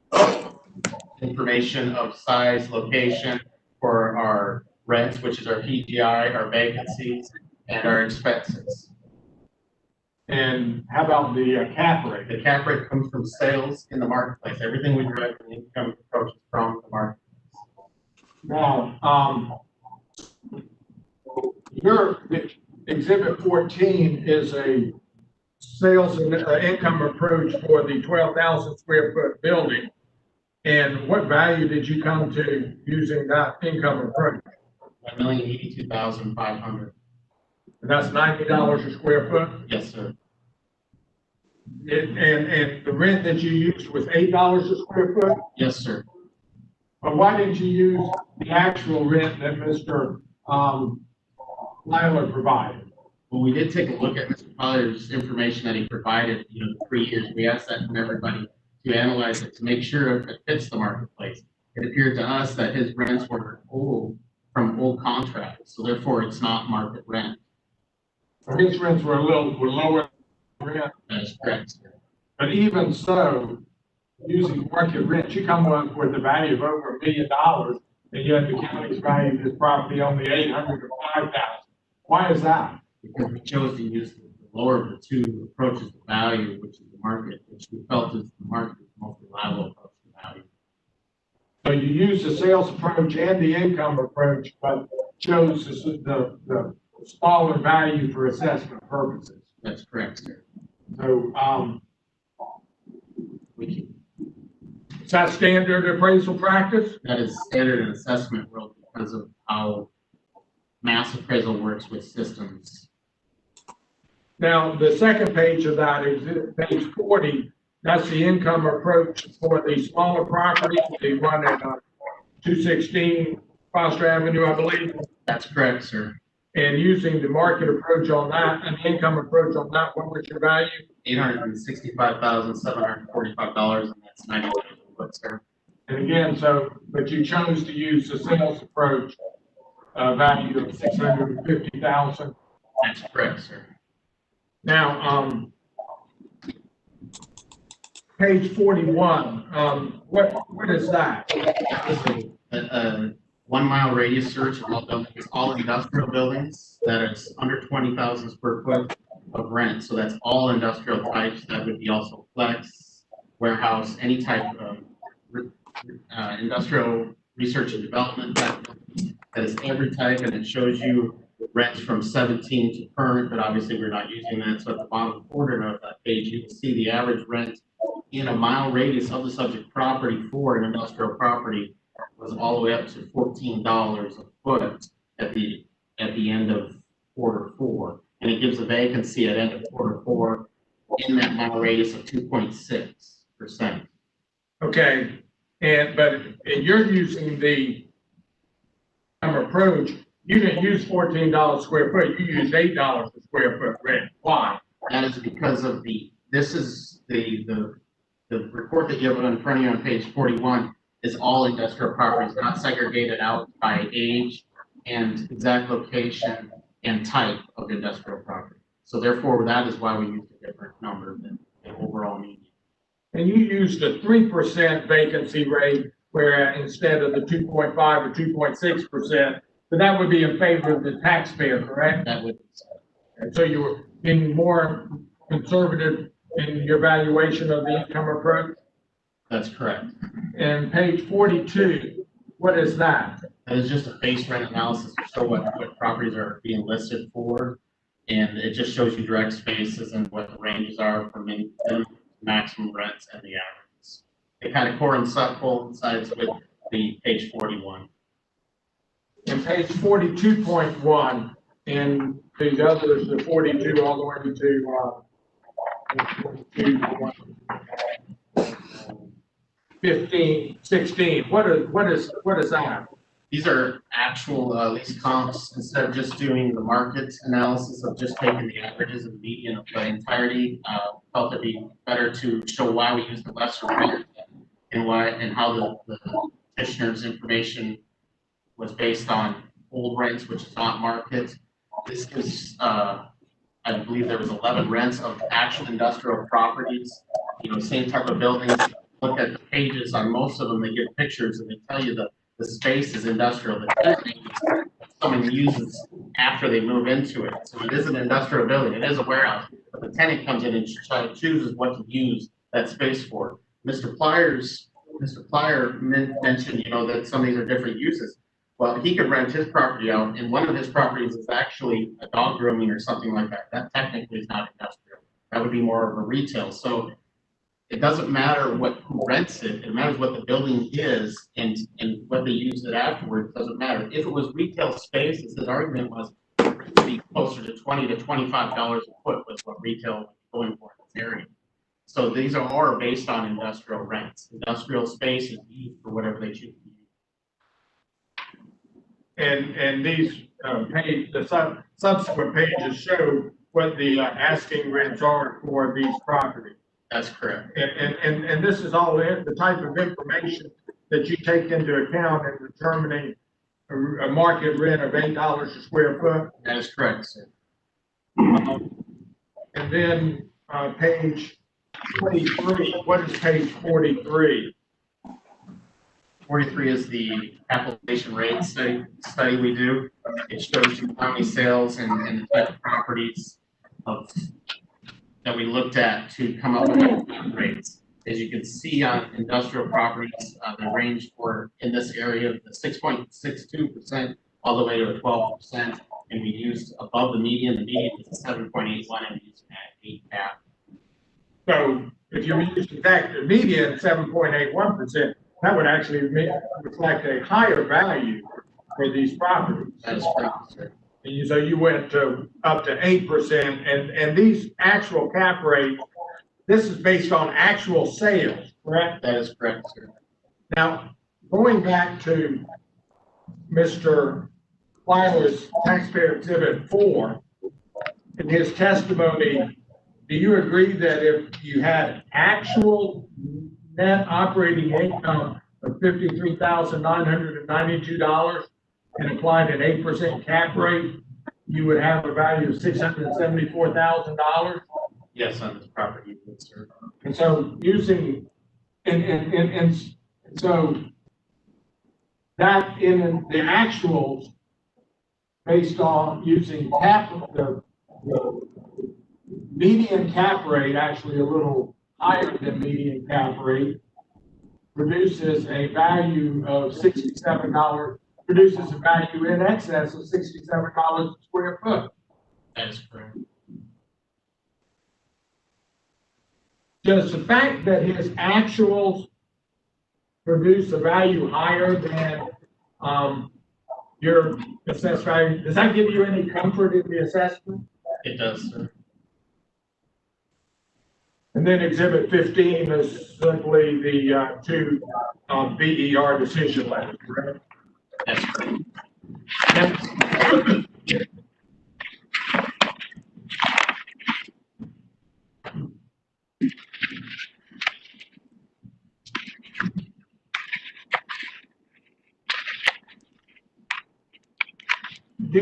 information of size, location for our rents, which is our PGI, our vacancies, and our expenses. And how about the cap rate? The cap rate comes from sales in the marketplace. Everything we derive from the income approach is from the marketplace. Now, your exhibit 14 is a sales and income approach for the 12,000 square foot building. And what value did you come to using that income approach? $1,082,500. And that's $90 a square foot? Yes, sir. And the rent that you used was $8 a square foot? Yes, sir. But why didn't you use the actual rent that Mr. Lyler provided? Well, we did take a look at Mr. Pollard's information that he provided, the 3 years. We asked that from everybody to analyze it to make sure if it fits the marketplace. It appeared to us that his rents were old, from old contracts, so therefore it's not market rent. His rents were lower than rent. That is correct, sir. But even so, using market rent, you come up with a value of over $1 million, and yet the county's valued this property only $800 to $5,000. Why is that? Because we chose to use the lower of the two approaches to value, which is the market, which we felt is the market is the most reliable approach to value. So you use the sales approach and the income approach, but chose the smaller value for assessment purposes. That's correct, sir. So, is that standard appraisal practice? That is standard in assessment world because of how mass appraisal works with systems. Now, the second page of that is page 40. That's the income approach for the smaller properties. They run at 216 Foster Avenue, I believe. That's correct, sir. And using the market approach on that and the income approach on that, what was your value? $865,745, and that's 90 foot, sir. And again, but you chose to use the sales approach value of $650,000. That's correct, sir. Now, page 41, what is that? That was a 1 mile radius search of all buildings, all industrial buildings that is under 20,000 square foot of rent. So that's all industrial types. That would be also flex, warehouse, any type of industrial research and development type. That is every type, and it shows you rents from 17 to current, but obviously we're not using that. So at the bottom quarter of that page, you can see the average rent in a mile radius of the subject property for an industrial property was all the way up to $14 a foot at the end of Q4, and it gives a vacancy at end of Q4 in that mile radius of 2.6%. Okay, and you're using the approach, you didn't use $14 square foot, you used $8 a square foot rent. Why? That is because of this is the report that you have in front of you on page 41 is all industrial properties, not segregated out by age and exact location and type of industrial property. So therefore, that is why we used a different number than the overall median. And you used a 3% vacancy rate, where instead of the 2.5 or 2.6%, but that would be in favor of the taxpayer, correct? That would be so. And so you were being more conservative in your valuation of the income approach? That's correct. And page 42, what is that? That is just a base rent analysis to show what properties are being listed for. And it just shows you direct spaces and what the ranges are for minimum, maximum rents and the averages. It kind of coincides with the page 41. And page 42.1, and the others, the 42 all the way to 15, 16. What is that? These are actual lease comps instead of just doing the market analysis of just taking the averages and the median of the entirety. Felt it'd be better to show why we use the lesser rent and why and how the petitioner's information was based on old rents, which is not market. This is, I believe there was 11 rents of actual industrial properties, same type of buildings. Look at the pages on most of them, they give pictures and they tell you the space is industrial. The tenant someone uses after they move into it. So it is an industrial building, it is a warehouse, but the tenant comes in and chooses what to use that space for. Mr. Plyer mentioned, that some of these are different uses. Well, he could rent his property out, and one of his properties is actually a dog grooming or something like that. That technically is not industrial. That would be more of a retail. So it doesn't matter who rents it. It matters what the building is and what they use it afterwards. It doesn't matter. If it was retail space, as his argument was, it would be closer to $20 to $25 a foot was what retail was going for in this area. So these are based on industrial rents. Industrial space is used for whatever they choose to use. And these the subsequent pages show what the asking rents are for these properties. That's correct. And this is all the type of information that you take into account in determining a market rent of $8 a square foot. That is correct, sir. And then page 43. What is page 43? 43 is the capitalization rate study we do. It shows you how many sales and the type of properties that we looked at to come up with the rates. As you can see on industrial properties, they range in this area, the 6.62% all the way to a 12%. And we used above the median. The median is a 7.81 and we used an 8 cap. So if you use the median 7.81%, that would actually reflect a higher value for these properties. That is correct, sir. And so you went up to 8%, and these actual cap rates, this is based on actual sales, correct? That is correct, sir. Now, going back to Mr. Plyler's taxpayer exhibit 4, in his testimony, do you agree that if you had actual net operating income of $53,992 and applied an 8% cap rate, you would have a value of $674,000? Yes, on this property, sir. And so using, and so that in the actuals, based on using the median cap rate, actually a little higher than median cap rate, produces a value of $67, produces a value in excess of $67 a square foot. That is correct. Does the fact that his actuals produce a value higher than your assessed value, does that give you any comfort in the assessment? It does, sir. And then Exhibit 15 is simply the two BER decision letters, correct? That's correct. Do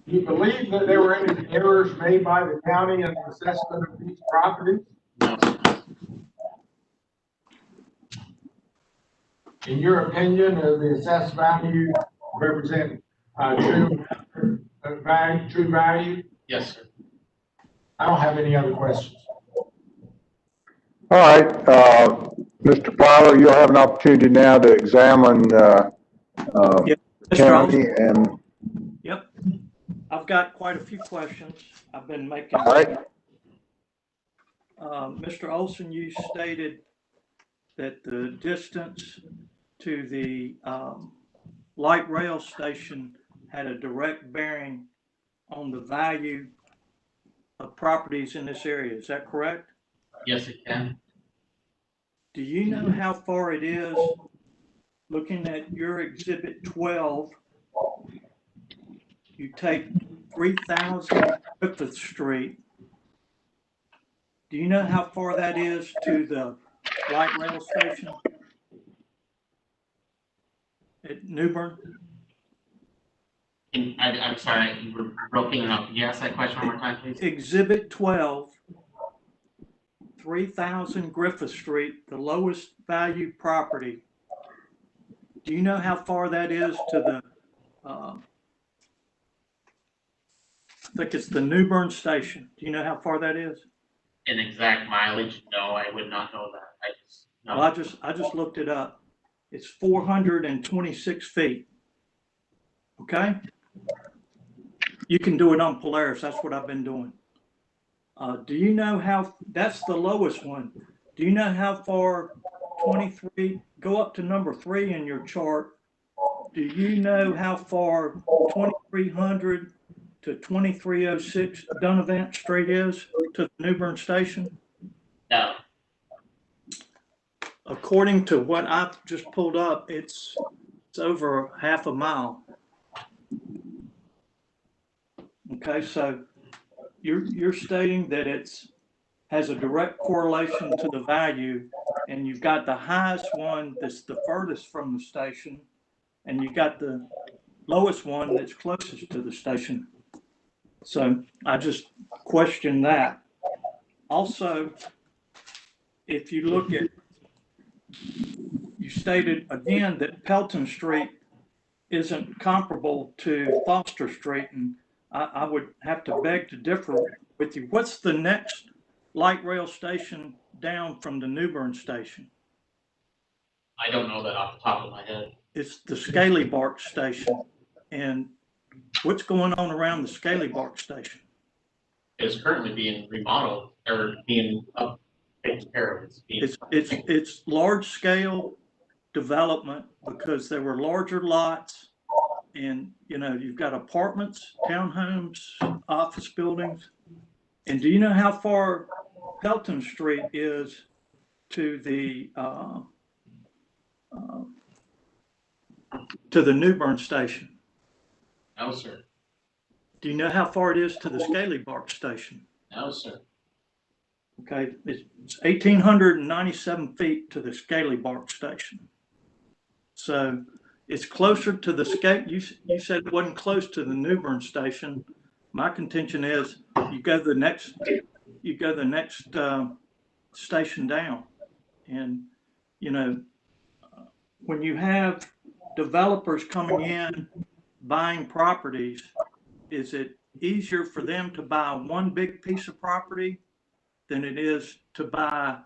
you believe that there were any errors made by the county in the assessment of these properties? No, sir. In your opinion, the assessed value represent true value? Yes, sir. I don't have any other questions. All right, Mr. Fowler, you'll have an opportunity now to examine, Yep. Mr. county Olson? and, Yep. I've got quite a few questions. I've been making. all right, Mr. Olson, you stated that the distance to the light rail station had a direct bearing on the value of properties in this area. Is that correct? Yes, it can. Do you know how far it is, looking at your Exhibit 12, you take 3000 Griffith Street. Do you know how far that is to the light rail station at Newbern? I'm sorry, you were broken up. Can you ask that question one more time, please? Exhibit 12, 3000 Griffith Street, the lowest value property. Do you know how far that is to the, I think it's the Newbern station. Do you know how far that is? In exact mileage? No, I would not know that. No. Well, I just looked it up. It's 426 feet. Okay? You can do it on Polaris. That's what I've been doing. Do you know how, that's the lowest one. Do you know how far 23, go up to number 3 in your chart. Do you know how far 2300 to 2306 Dunavant Street is to the Newbern station? No. According to what I've just pulled up, it's over half a mile. Okay, so you're stating that has a direct correlation to the value, and you've got the highest one that's the furthest from the station, and you got the lowest one that's closest to the station. So I just question that. Also, if you look at, you stated again that Pelton Street isn't comparable to Foster Street, and I would have to beg to differ with you. What's the next light rail station down from the Newbern station? I don't know that off the top of my head. It's the Scaly Bark station. And what's going on around the Scaly Bark station? It's currently being remodeled or being taken care of. It's large scale development because there were larger lots, and you've got apartments, townhomes, office buildings. And do you know how far Pelton Street is to the Newbern station? No, sir. Do you know how far it is to the Scaly Bark station? No, sir. Okay, it's 1,897 feet to the Scaly Bark station. So it's closer to the you said it wasn't close to the Newbern station. My contention is you go the next station down, and when you have developers coming in buying properties, is it easier for them to buy one big piece of property than it is to buy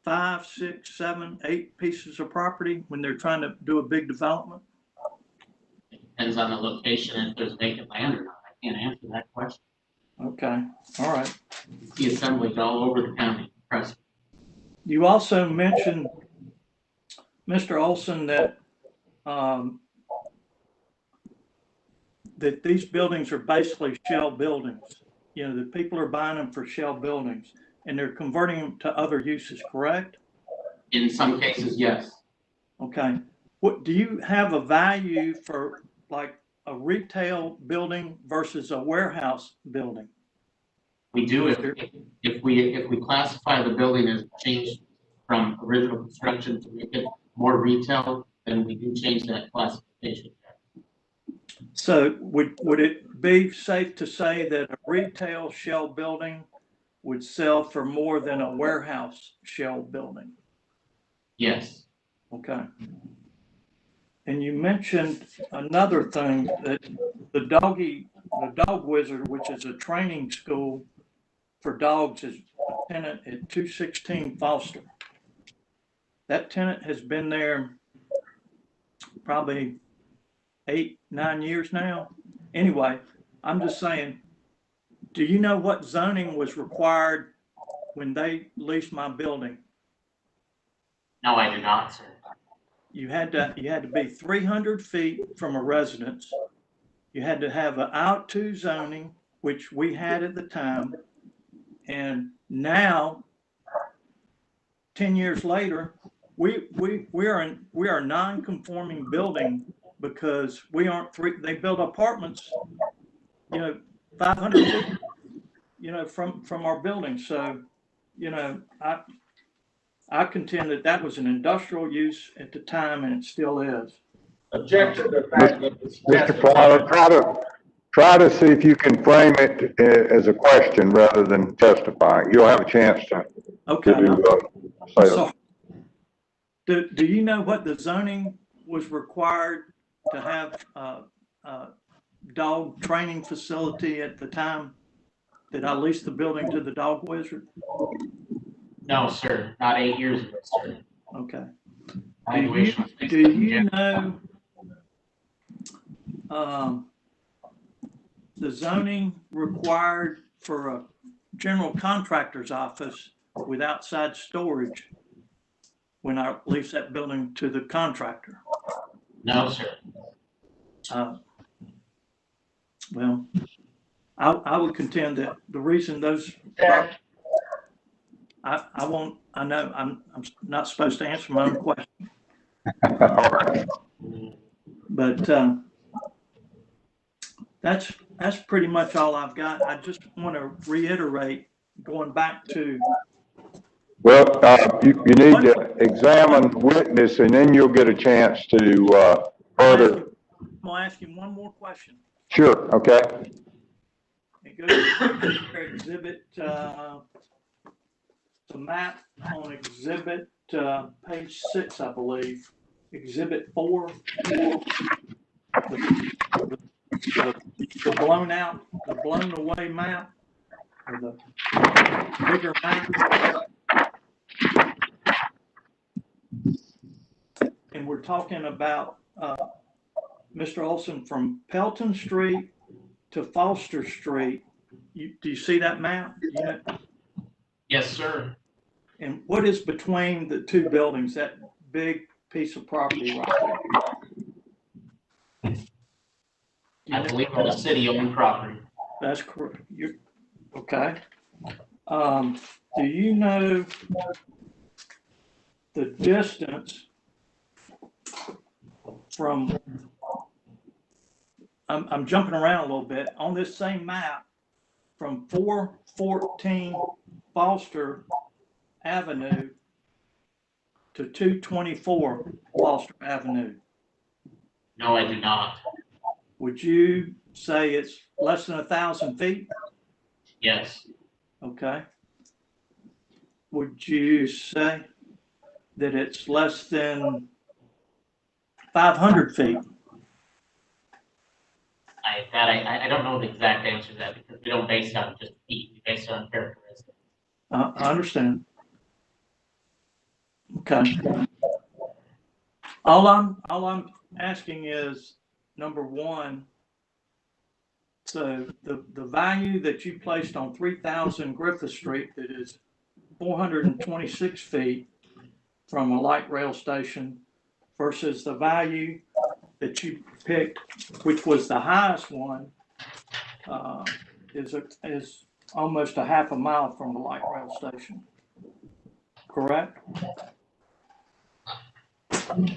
5, 6, 7, 8 pieces of property when they're trying to do a big development? Depends on the location and if there's vacant land or not. I can't answer that question. Okay, all right. You see assemblage all over the county. Present. You also mentioned, Mr. Olson, that that these buildings are basically shell buildings. you know, the people are buying them for shell buildings and they're converting them to other uses, correct? In some cases, yes. Okay. What, do you have a value for like a retail building versus a warehouse building? We do if we classify the building as changed from original construction to make it more retail, then we do change that classification. So would it be safe to say that a retail shell building would sell for more than a warehouse shell building? Yes. Okay. And you mentioned another thing, that the Dog Wizard, which is a training school for dogs, is a tenant at 216 Foster. That tenant has been there probably 8-9 years now. Anyway, I'm just saying, do you know what zoning was required when they leased my building? No, I do not, sir. You had to be 300 feet from a residence. You had to have an out-to zoning, which we had at the time. And now, 10 years later, we are a non-conforming building because we aren't they build apartments, you know, 500 feet, you know, from our building. So, you know, I contend that that was an industrial use at the time, and it still is. Objection to the fact that it's Mr. Pryor, try to see if you can frame it as a question rather than testifying. You'll have a chance to. Okay. Say it. So, do you know what the zoning was required to have a dog training facility at the time that I leased the building to the Dog Wizard? No, sir. Not 8 years ago, sir. Okay. Valuation was based Do on you general- know the zoning required for a general contractor's office with outside storage when I leased that building to the contractor? No, sir. Well, I would contend that the reason those, I won't, I know I'm not supposed to answer my own question. All right. But that's pretty much all I've got. I just want to reiterate, going back to. Well, you need to examine the witness, and then you'll get a chance to further. I'm gonna ask you one more question. Sure. Okay. It goes to exhibit, the map on exhibit, page 6, I believe, exhibit 4. The blown away map, or the bigger map. And we're talking about, Mr. Olson, from Pelton Street to Foster Street. Do you see that map? Yeah. Yes, sir. And what is between the two buildings, that big piece of property right there? I believe it's a city-owned property. That's correct. Okay. Do you know the distance from, I'm jumping around a little bit, on this same map, from 414 Foster Avenue to 224 Foster Avenue? No, I do not. Would you say it's less than 1,000 feet? Yes. Okay. Would you say that it's less than 500 feet? I don't know the exact answer to that because we don't base it on just feet, we base it on characteristics. I understand. Okay. All I'm asking is, number one, so the value that you placed on 3,000 Griffith Street, that is 426 feet from a light rail station, versus the value that you picked, which was the highest one, is almost a half a mile from the light rail station. Correct?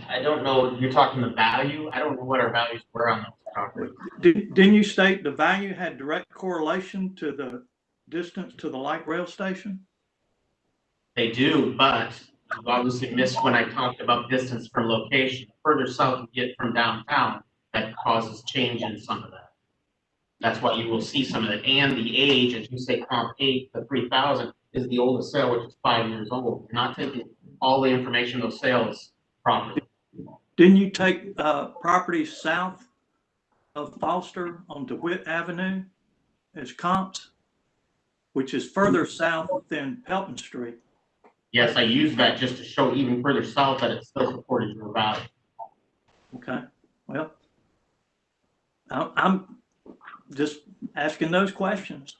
I don't know, you're talking the value? I don't know what our values were on those properties. Didn't you state the value had direct correlation to the distance to the light rail station? They do, but you obviously missed when I talked about distance from location. Further south you get from downtown, that causes change in some of that. That's why you will see some of that. And the age, as you say, comp 8, the 3000 is the oldest sale, which is 5 years old. You're not taking all the information of those sales properly. Didn't you take properties south of Foster on DeWitt Avenue as comps, which is further south than Pelton Street? Yes, I use that just to show even further south that it's still supported your value. Okay, well, I'm just asking those questions.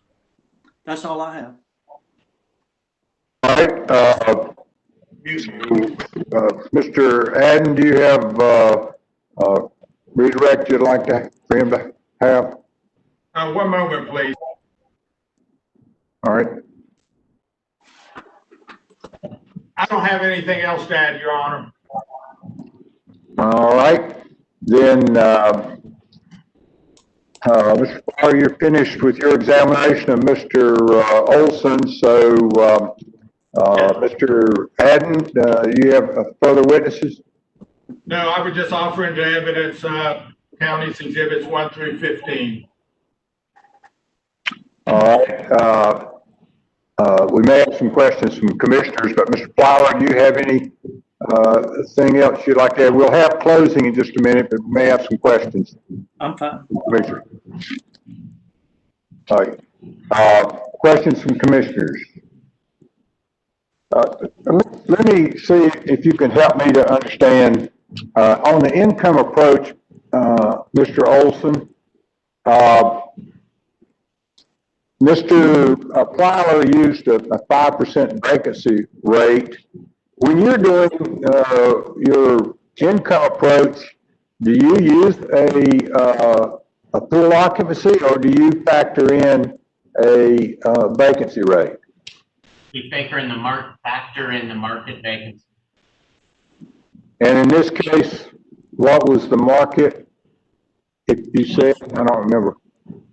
That's all I have. All right, Mr. Adden, do you have redirect you'd like for him to have? One moment, please. All right. I don't have anything else to add, Your Honor. All right, then, Mr. Farr, you're finished with your examination of Mr. Olson, so, Mr. Adden, do you have further witnesses? No, I would just offer into evidence, county's exhibits 1 through 15. All right, we may have some questions from commissioners, but Mr. Plyler, do you have any thing else you'd like to add? We'll have closing in just a minute, but we may have some questions. I'm fine. Commissioner. All right. Questions from commissioners? Let me see if you can help me to understand on the income approach, Mr. Olson. Mr. Plyler used a 5% vacancy rate. When you're doing your income approach, do you use a full occupancy or do you factor in a vacancy rate? We factor in the market vacancy. And in this case, what was the market? If you said, I don't remember.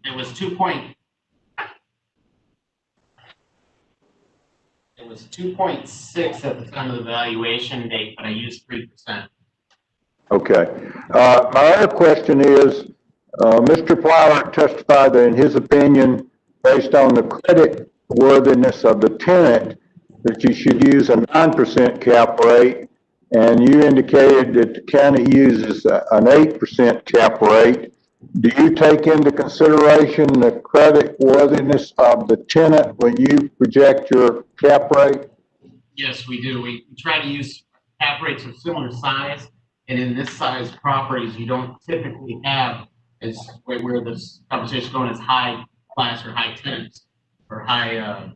It was 2.6 at the time of the valuation date, but I used 3%. Okay. My other question is, Mr. Plyler testified that in his opinion, based on the credit worthiness of the tenant, that you should use a 9% cap rate, and you indicated that the county uses an 8% cap rate. Do you take into consideration the credit worthiness of the tenant when you project your cap rate? Yes, we do. We try to use cap rates of similar size, and in this size properties, you don't typically have as where this conversation is going as high class or high tenants or high.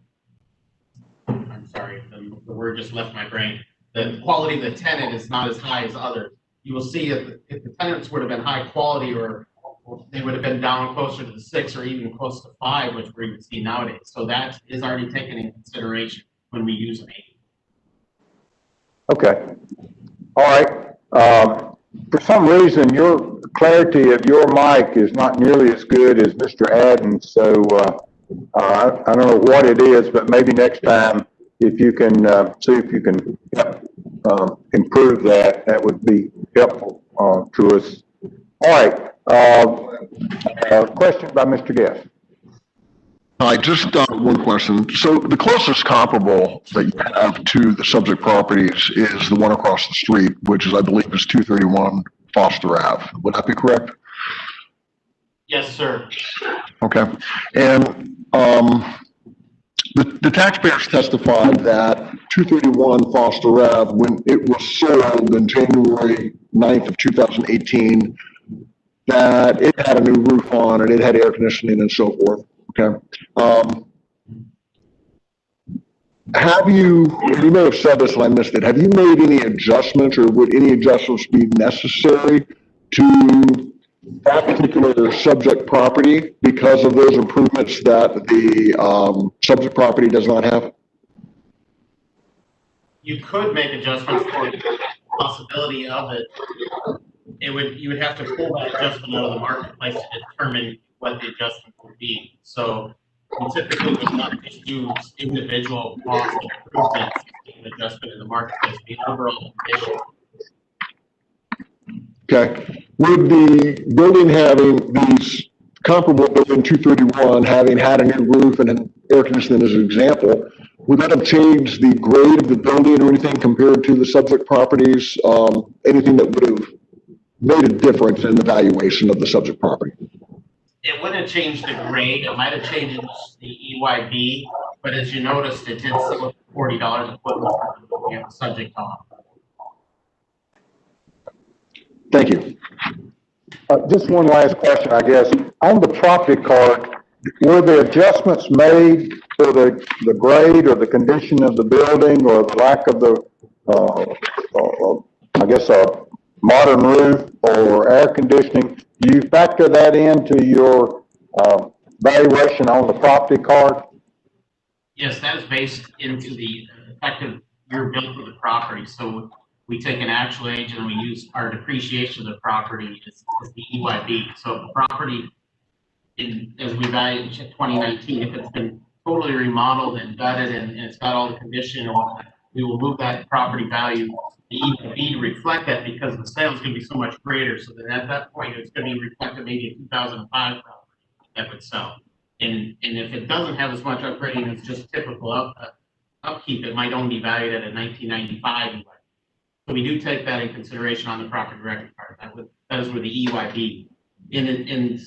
I'm sorry, the word just left my brain. The quality of the tenant is not as high as others. You will see if the tenants would have been high quality, or they would have been down closer to the 6 or even close to 5, which we would see nowadays. So that is already taken into consideration when we use an 8. Okay. All right. For some reason, your clarity of your mic is not nearly as good as Mr. Adden's, so I don't know what it is, but maybe next time, if you can see if you can improve that, that would be helpful to us. All right. Question by Mr. Guest. Hi, just one question. So the closest comparable that you have to the subject properties is the one across the street, which is, I believe, is 231 Foster Ave. Would that be correct? Yes, sir. Okay. And the taxpayers testified that 231 Foster Ave, when it was sold on January 9th of 2018, that it had a new roof on it, it had air conditioning and so forth. Okay. Have you may have said this and I missed it, have you made any adjustments or would any adjustments be necessary to that particular subject property because of those improvements that the subject property does not have? You could make adjustments for the possibility of it. You would have to pull that adjustment out of the marketplace to determine what the adjustment would be. So we typically would not just do individual cost improvements, an adjustment in the marketplace, the overall condition. Okay. Would the building having these comparable building 231 having had a new roof and an air conditioning as an example, would that have changed the grade of the building or anything compared to the subject properties? Anything that would have made a difference in the valuation of the subject property? It wouldn't have changed the grade. It might have changed the EYB, but as you noticed, it did sell for $40 a foot more than we have the subject on. Thank you. Just one last question, I guess. On the property card, were the adjustments made for the grade or the condition of the building or the lack of the, I guess, a modern roof or air conditioning? Do you factor that into your valuation on the property card? Yes, that is based into the effective year built for the property. So we take an actual age and we use our depreciation of the property as the EYB. So if the property, as we value in 2019, if it's been totally remodeled and gutted and it's got all the condition, we will move that property value, the EYB, to reflect that because the sale is going to be so much greater. So then at that point, it's going to be reflected maybe a 2005 property that would sell. And if it doesn't have as much upgrading as just typical upkeep, it might only be valued at a 1995 EYB. So we do take that in consideration on the property record card. That is where the EYB. And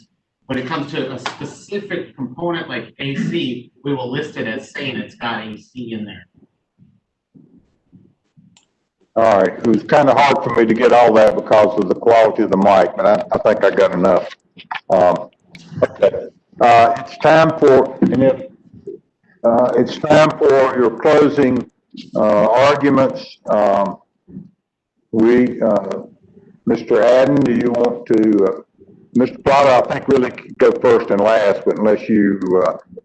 when it comes to a specific component like AC, we will list it as saying it's got AC in there. All right, it was kind of hard for me to get all that because of the quality of the mic, but I think I got enough. Okay. It's time for, it's time for your closing arguments. Mr. Adden, do you want to, Mr. Plotter, I think really go first and last, but unless you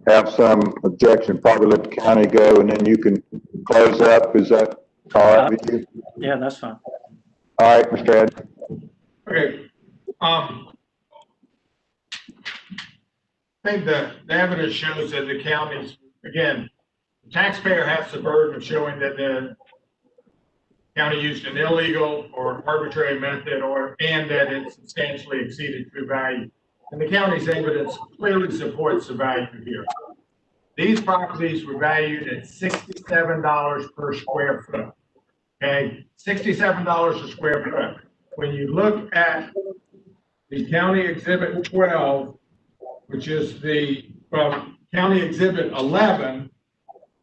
have some objection, probably let the county go and then you can close up. Is that all right with you? Yeah, that's fine. All right, Mr. Adden. Okay. I think the evidence shows that the counties, again, the taxpayer has the burden of showing that the county used an illegal or arbitrary method and that it substantially exceeded true value. And the county's evidence clearly supports the value here. These properties were valued at $67 per square foot. Okay, $67 a square foot. When you look at the County Exhibit 12, which is the County Exhibit 11,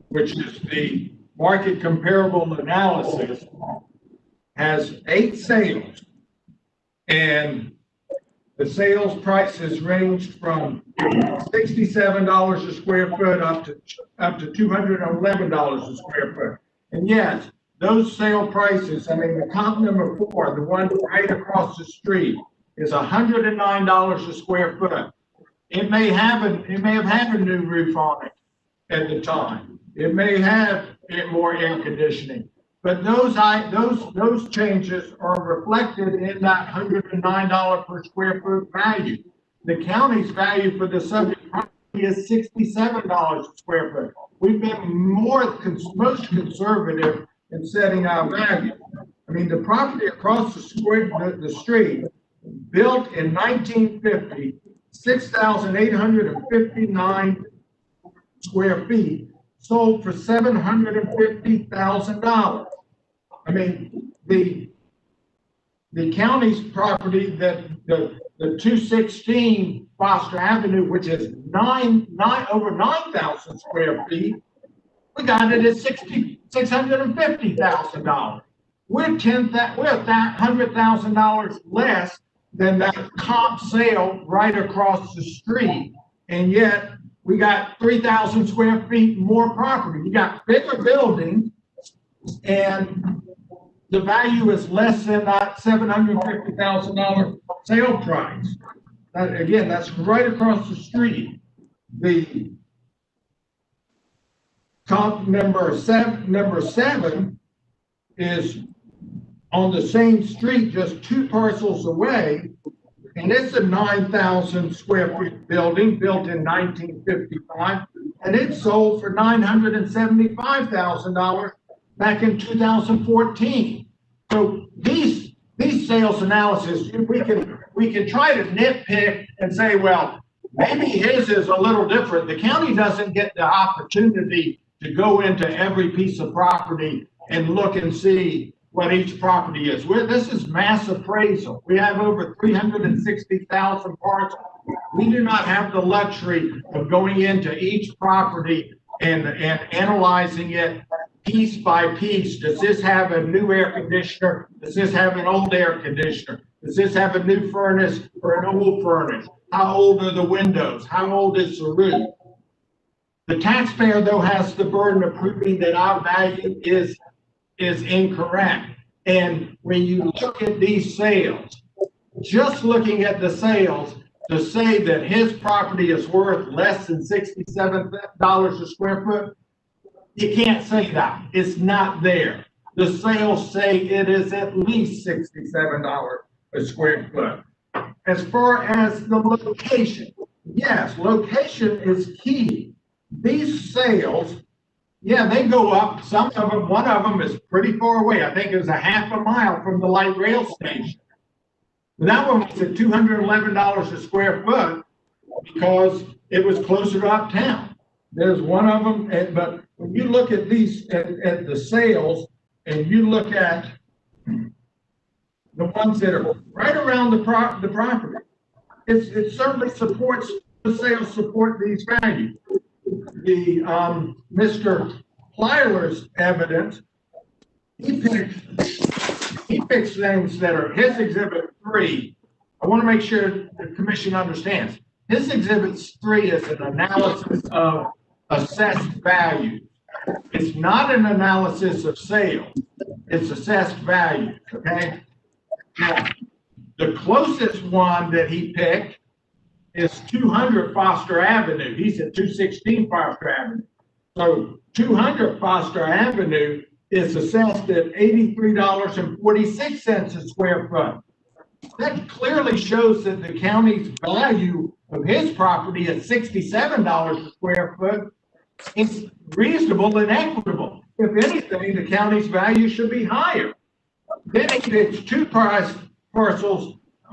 which is the market comparable analysis, has 8 sales, and the sales prices ranged from $67 a square foot up to $211 a square foot. And yes, those sale prices, I mean, the comp number 4, the one right across the street, is $109 a square foot. It may have had a new roof on it at the time. It may have more air conditioning, but those changes are reflected in that $109 per square foot value. The county's value for the subject property is $67 a square foot. We've been most conservative in setting our value. I mean, the property across the street, built in 1950, 6,859 square feet, sold for $750,000. I mean, the county's property, that the 216 Foster Avenue, which is over 9,000 square feet, we got it at $650,000. We're $100,000 less than that comp sale right across the street, and yet we got 3,000 square feet more property. You got bigger buildings, and the value is less than that $750,000 sale price. Again, that's right across the street. The comp number seven is on the same street, just 2 parcels away, and it's a 9,000 square foot building built in 1955, and it sold for $975,000 back in 2014. So these sales analysis, we can try to nitpick and say, well, maybe his is a little different. The county doesn't get the opportunity to go into every piece of property and look and see what each property is. This is mass appraisal. We have over 360,000 parcels. We do not have the luxury of going into each property and analyzing it piece by piece. Does this have a new air conditioner? Does this have an old air conditioner? Does this have a new furnace or an old furnace? How old are the windows? How old is the roof? The taxpayer, though, has the burden of proving that our value is incorrect. And when you look at these sales, just looking at the sales, to say that his property is worth less than $67 a square foot, you can't say that. It's not there. The sales say it is at least $67 a square foot. As far as the location, yes, location is key. These sales, yeah, they go up. Some of them, one of them is pretty far away. I think it was a half a mile from the light rail station. That one was at $211 a square foot because it was closer to uptown. There's one of them, but when you look at these, at the sales, and you look at the ones that are right around the property, it certainly supports, the sales support these values. The Mr. Plyler's evidence, he picks things that are his exhibit 3. I want to make sure the commission understands. His exhibit 3 is an analysis of assessed value. It's not an analysis of sales. It's assessed value, okay? Now, the closest one that he picked is 200 Foster Avenue. He's at 216 Foster Avenue. So 200 Foster Avenue is assessed at $83.46 a square foot. That clearly shows that the county's value of his property at $67 a square foot is reasonable and equitable. If anything, the county's value should be higher. Then he picks 2 parcels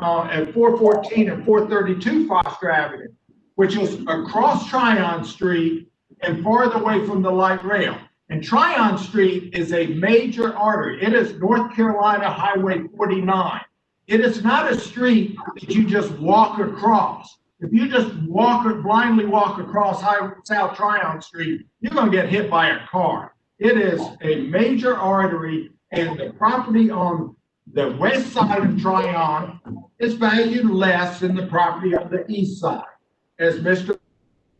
at 414 and 432 Foster Avenue, which is across Tryon Street and farther away from the light rail. And Tryon Street is a major artery. It is North Carolina Highway 49. It is not a street that you just walk across. If you just blindly walk across South Tryon Street, you're going to get hit by a car. It is a major artery, and the property on the west side of Tryon is valued less than the property on the east side, as Mr.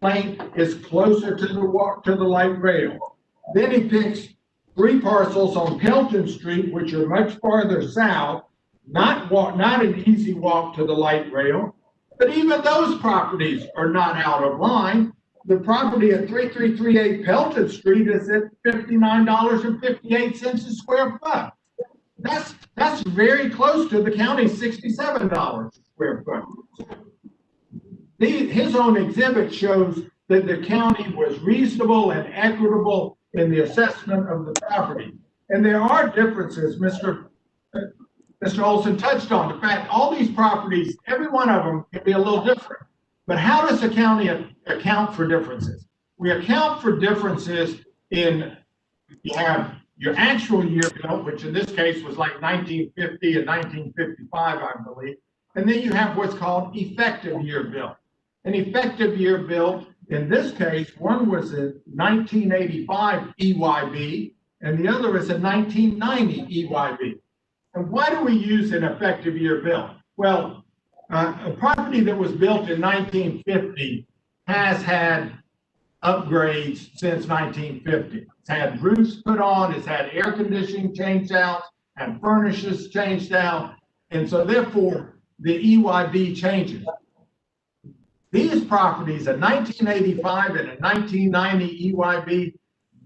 Lane is closer to the light rail. Then he picks 3 parcels on Pelton Street, which are much farther south, not an easy walk to the light rail, but even those properties are not out of line. The property at 3338 Pelton Street is at $59.58 a square foot. That's very close to the county's $67 a square foot. His own exhibit shows that the county was reasonable and equitable in the assessment of the property. And there are differences. Mr. Olson touched on the fact all these properties, every one of them can be a little different. But how does the county account for differences? We account for differences in, you have your actual year built, which in this case was like 1950 and 1955, I believe. And then you have what's called effective year built. An effective year built, in this case, one was a 1985 EYB, and the other is a 1990 EYB. And why do we use an effective year built? Well, a property that was built in 1950 has had upgrades since 1950. It's had roofs put on, it's had air conditioning changed out, and furnishes changed out. And so therefore, the EYB changes. These properties, a 1985 and a 1990 EYB,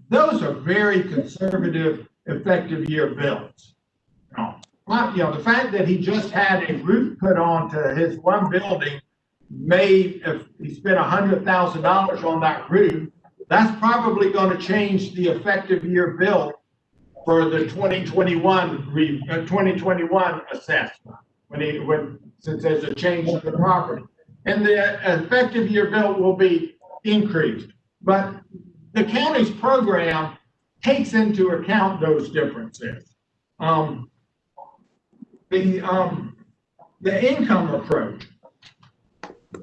those are very conservative, effective year builds. The fact that he just had a roof put on to his one building, if he spent $100,000 on that roof, that's probably going to change the effective year build for the 2021 assessment since there's a change in the property. And the effective year build will be increased. But the county's program takes into account those differences. The income approach.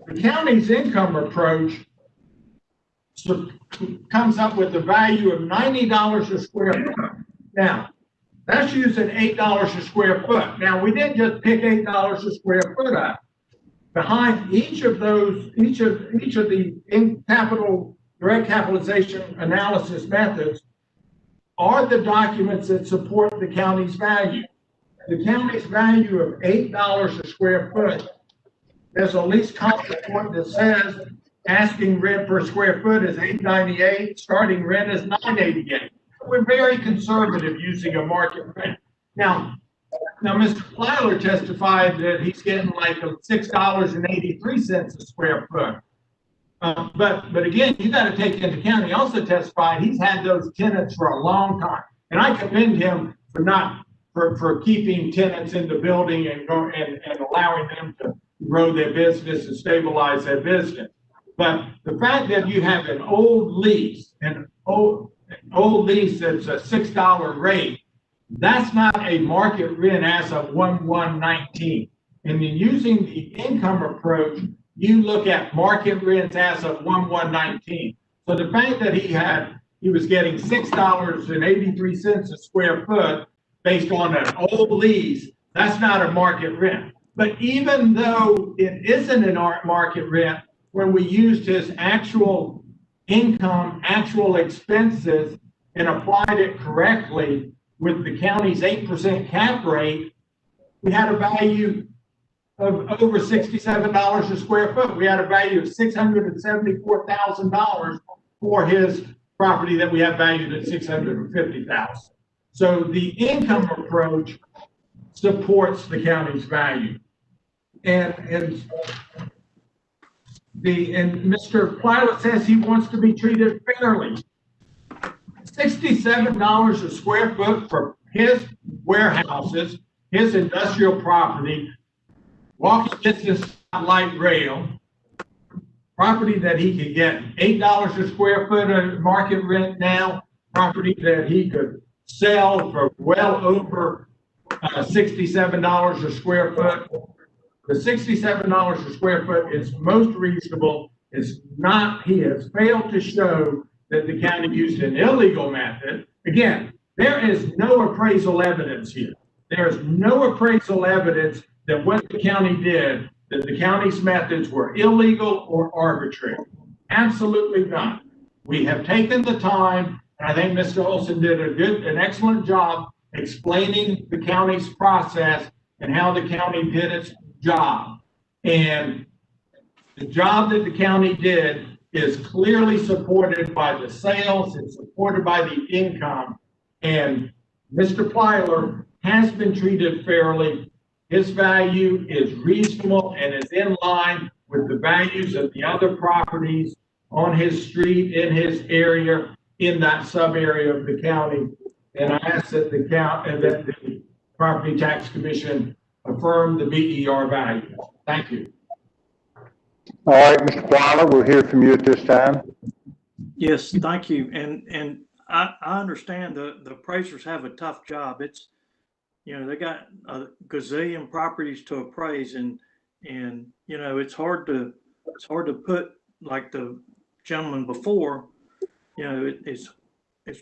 The county's income approach comes up with the value of $90 a square foot. Now, that's using $8 a square foot. Now, we didn't just pick $8 a square foot up. Behind each of the direct capitalization analysis methods are the documents that support the county's value. The county's value of $8 a square foot, there's a lease cost report that says asking rent per square foot is $8.98, starting rent is $9.88. We're very conservative using a market rent. Now Mr. Plyler testified that he's getting like $6.83 a square foot. But again, you got to take into account, he also testified he's had those tenants for a long time. And I commend him for keeping tenants in the building and allowing them to grow their business and stabilize their business. But the fact that you have an old lease that's a $6 rate, that's not a market rent as of 1/1/19. And then using the income approach, you look at market rents as of 1/1/19. So the fact that he was getting $6.83 a square foot based on an old lease, that's not a market rent. But even though it isn't an market rent, when we used his actual income, actual expenses, and applied it correctly with the county's 8% cap rate, we had a value of over $67 a square foot. We had a value of $674,000 for his property that we have valued at $650,000. So the income approach supports the county's value. And Mr. Plyler says he wants to be treated fairly. $67 a square foot for his warehouses, his industrial property, walking distance light rail, property that he could get $8 a square foot of market rent now, property that he could sell for well over $67 a square foot. The $67 a square foot is most reasonable. It's not, he has failed to show that the county used an illegal method. Again, there is no appraisal evidence here. There is no appraisal evidence that what the county did, that the county's methods were illegal or arbitrary. Absolutely none. We have taken the time, and I think Mr. Olson did an excellent job explaining the county's process and how the county did its job. And the job that the county did is clearly supported by the sales, it's supported by the income, and Mr. Plyler has been treated fairly. His value is reasonable and is in line with the values of the other properties on his street, in his area, in that sub area of the county. And I ask that the Property Tax Commission affirm the BER values. Thank you. All right, Mr. Plyler, we'll hear from you at this time. Yes, thank you. And I understand the appraisers have a tough job. It's, they got a gazillion properties to appraise, and it's hard to put, like the gentleman before, it's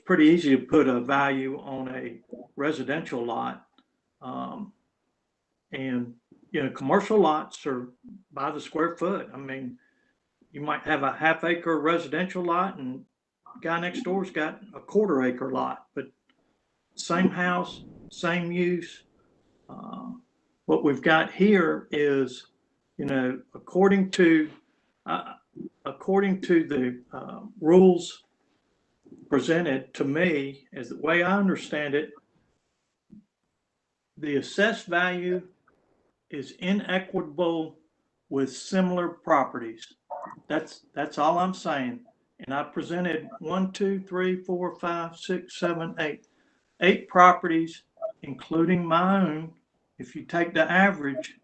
pretty easy to put a value on a residential lot. And commercial lots are by the square foot. I mean, you might have a half-acre residential lot, and the guy next door's got a quarter-acre lot. But same house, same use. What we've got here is, you know, according to the rules presented to me, as the way I understand it, the assessed value is inequitable with similar properties. That's all I'm saying. And I presented 1, 2, 3, 4, 5, 6, 7, 8 properties, including my own. If you take the average,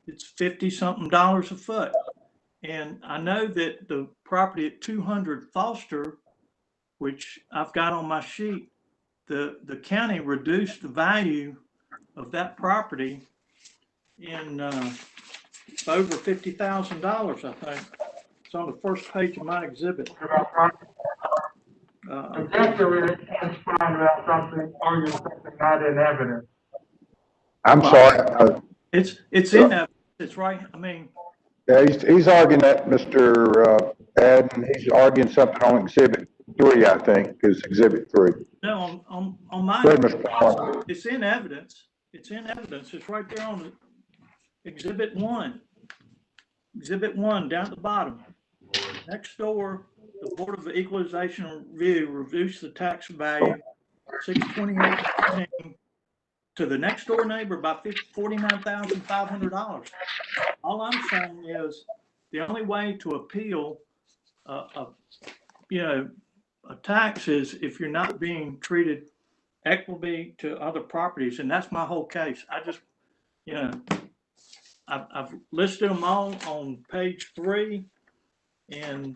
it's $50-something a foot. And I know that the property at 200 Foster, which I've got on my sheet, the county reduced the value of that property in over $50,000, I think. It's on the first page of my exhibit. Objection is found about something, arguing something not in evidence. I'm sorry. It's in evidence. It's right. I mean, Yeah, he's arguing that, Mr. Adden, he's arguing something on exhibit 3, I think, is exhibit 3. no, on my, Go ahead, Mr. Fowler. it's in evidence. It's in evidence. It's right there on exhibit 1. Exhibit 1 down at the bottom. Next door, the Board of Equalization Review reduced the tax value 628 to the next door neighbor by $49,500. All I'm saying is the only way to appeal a tax is if you're not being treated equitably to other properties, and that's my whole case. I just, you know, I've listed them all on page 3, and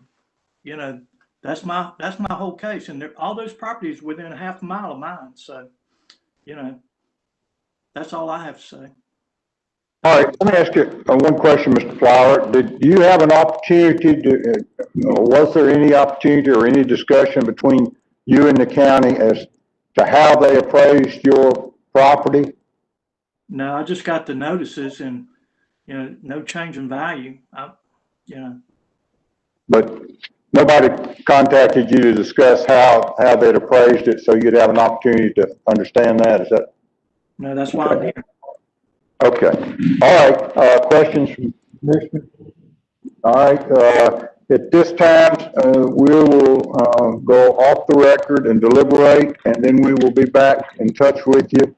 you know, that's my whole case, and all those properties within a half a mile of mine. So, you know, that's all I have to say. All right, let me ask you one question, Mr. Flower. Did you have an opportunity to, was there any opportunity or any discussion between you and the county as to how they appraised your property? No, I just got the notices and, you know, no change in value. You know. But nobody contacted you to discuss how they'd appraised it so you'd have an opportunity to understand that, is that? No, that's why I'm here. Okay. All right. Questions from Commissioner? All right. At this time, we will go off the record and deliberate, and then we will be back in touch with you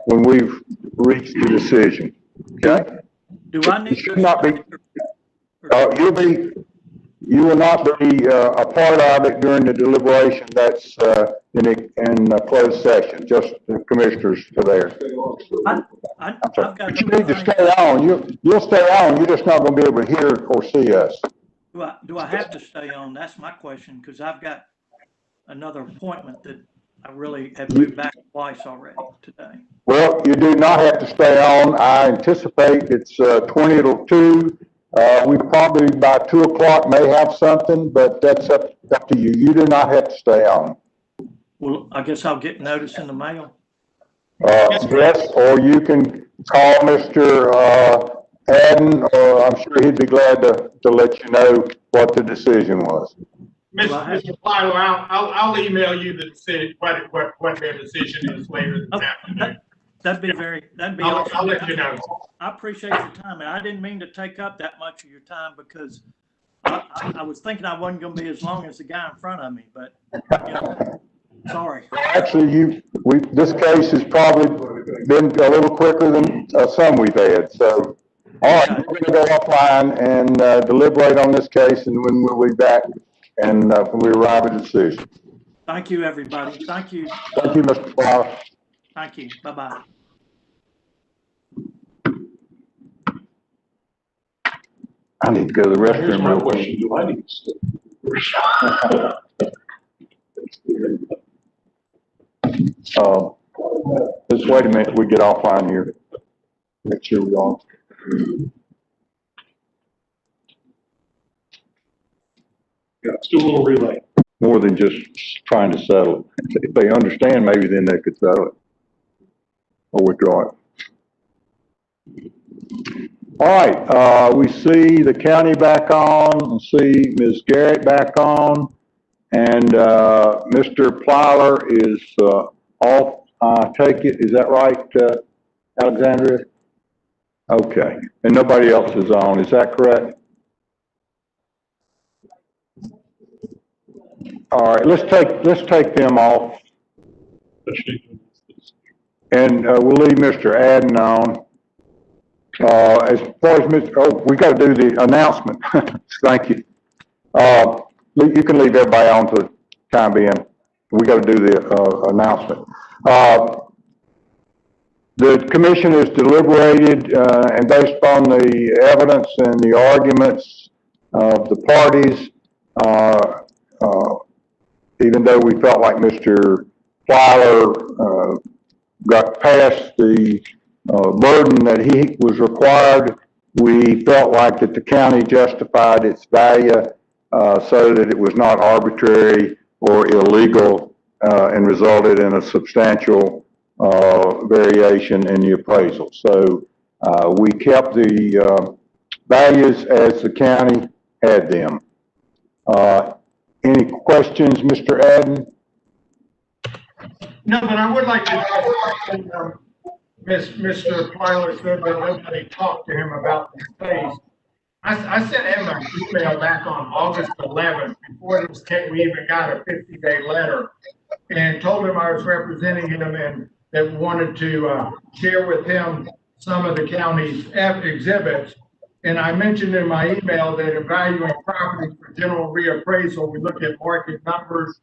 when we've reached the decision. Okay? Do I need to not be? You will not be a part of it during the deliberation. That's in a closed session. Just the commissioners are there. I've got but you need to stay on. You'll stay on. You're just not going to be able to hear or see us. Do I have to stay on? That's my question, because I've got another appointment that I really have moved back twice already today. Well, you do not have to stay on. I anticipate it's 20 till 2. We probably by 2 o'clock may have something, but that's up to you. You do not have to stay on. Well, I guess I'll get notice in the mail. Yes, or you can call Mr. Adden, or I'm sure he'd be glad to let you know what the decision was. Mr. Flyler, I'll email you the decision, what their decision is later this afternoon. That'd be awesome. I'll let you know. I appreciate your time, and I didn't mean to take up that much of your time because I was thinking I wasn't going to be as long as the guy in front of me, but you know, sorry. Actually, this case has probably been a little quicker than some we've had. So, all right, we're going to go offline and deliberate on this case, and when we'll be back and when we arrive at a decision. Thank you, everybody. Thank you. Thank you, Mr. Flower. Thank you. Bye-bye. I need to go to the restroom real quick. Do I need to Just wait a minute. We get offline here. Make sure we're on. Yeah, let's do a little relay. More than just trying to settle it. If they understand, maybe then they could settle it or withdraw it. All right, we see the county back on, we see Ms. Garrett back on, and Mr. Plyler is off, take it, is that right, Alexandria? Okay, and nobody else is on, is that correct? All right, let's take them off. And, we'll leave Mr. Adden on. As far as we got to do the announcement. Thank you. You can leave everybody on for the time being. We got to do the, announcement. The commission has deliberated, and based upon the evidence and the arguments of the parties, even though we felt like Mr. Plyler, got past the, burden that he was required, we felt like that the county justified its value, so that it was not arbitrary or illegal, and resulted in a substantial variation in the appraisal. So we kept the values as the county had them. Any questions, Mr. Adden? No, but I would like to, Mr. Plyler said that nobody talked to him about the space. I sent him an email back on August 11th, before we even got a 50-day letter, and told him I was representing him and that wanted to share with him some of the county's exhibits. And I mentioned in my email that evaluating properties for general reappraisal, we look at market numbers,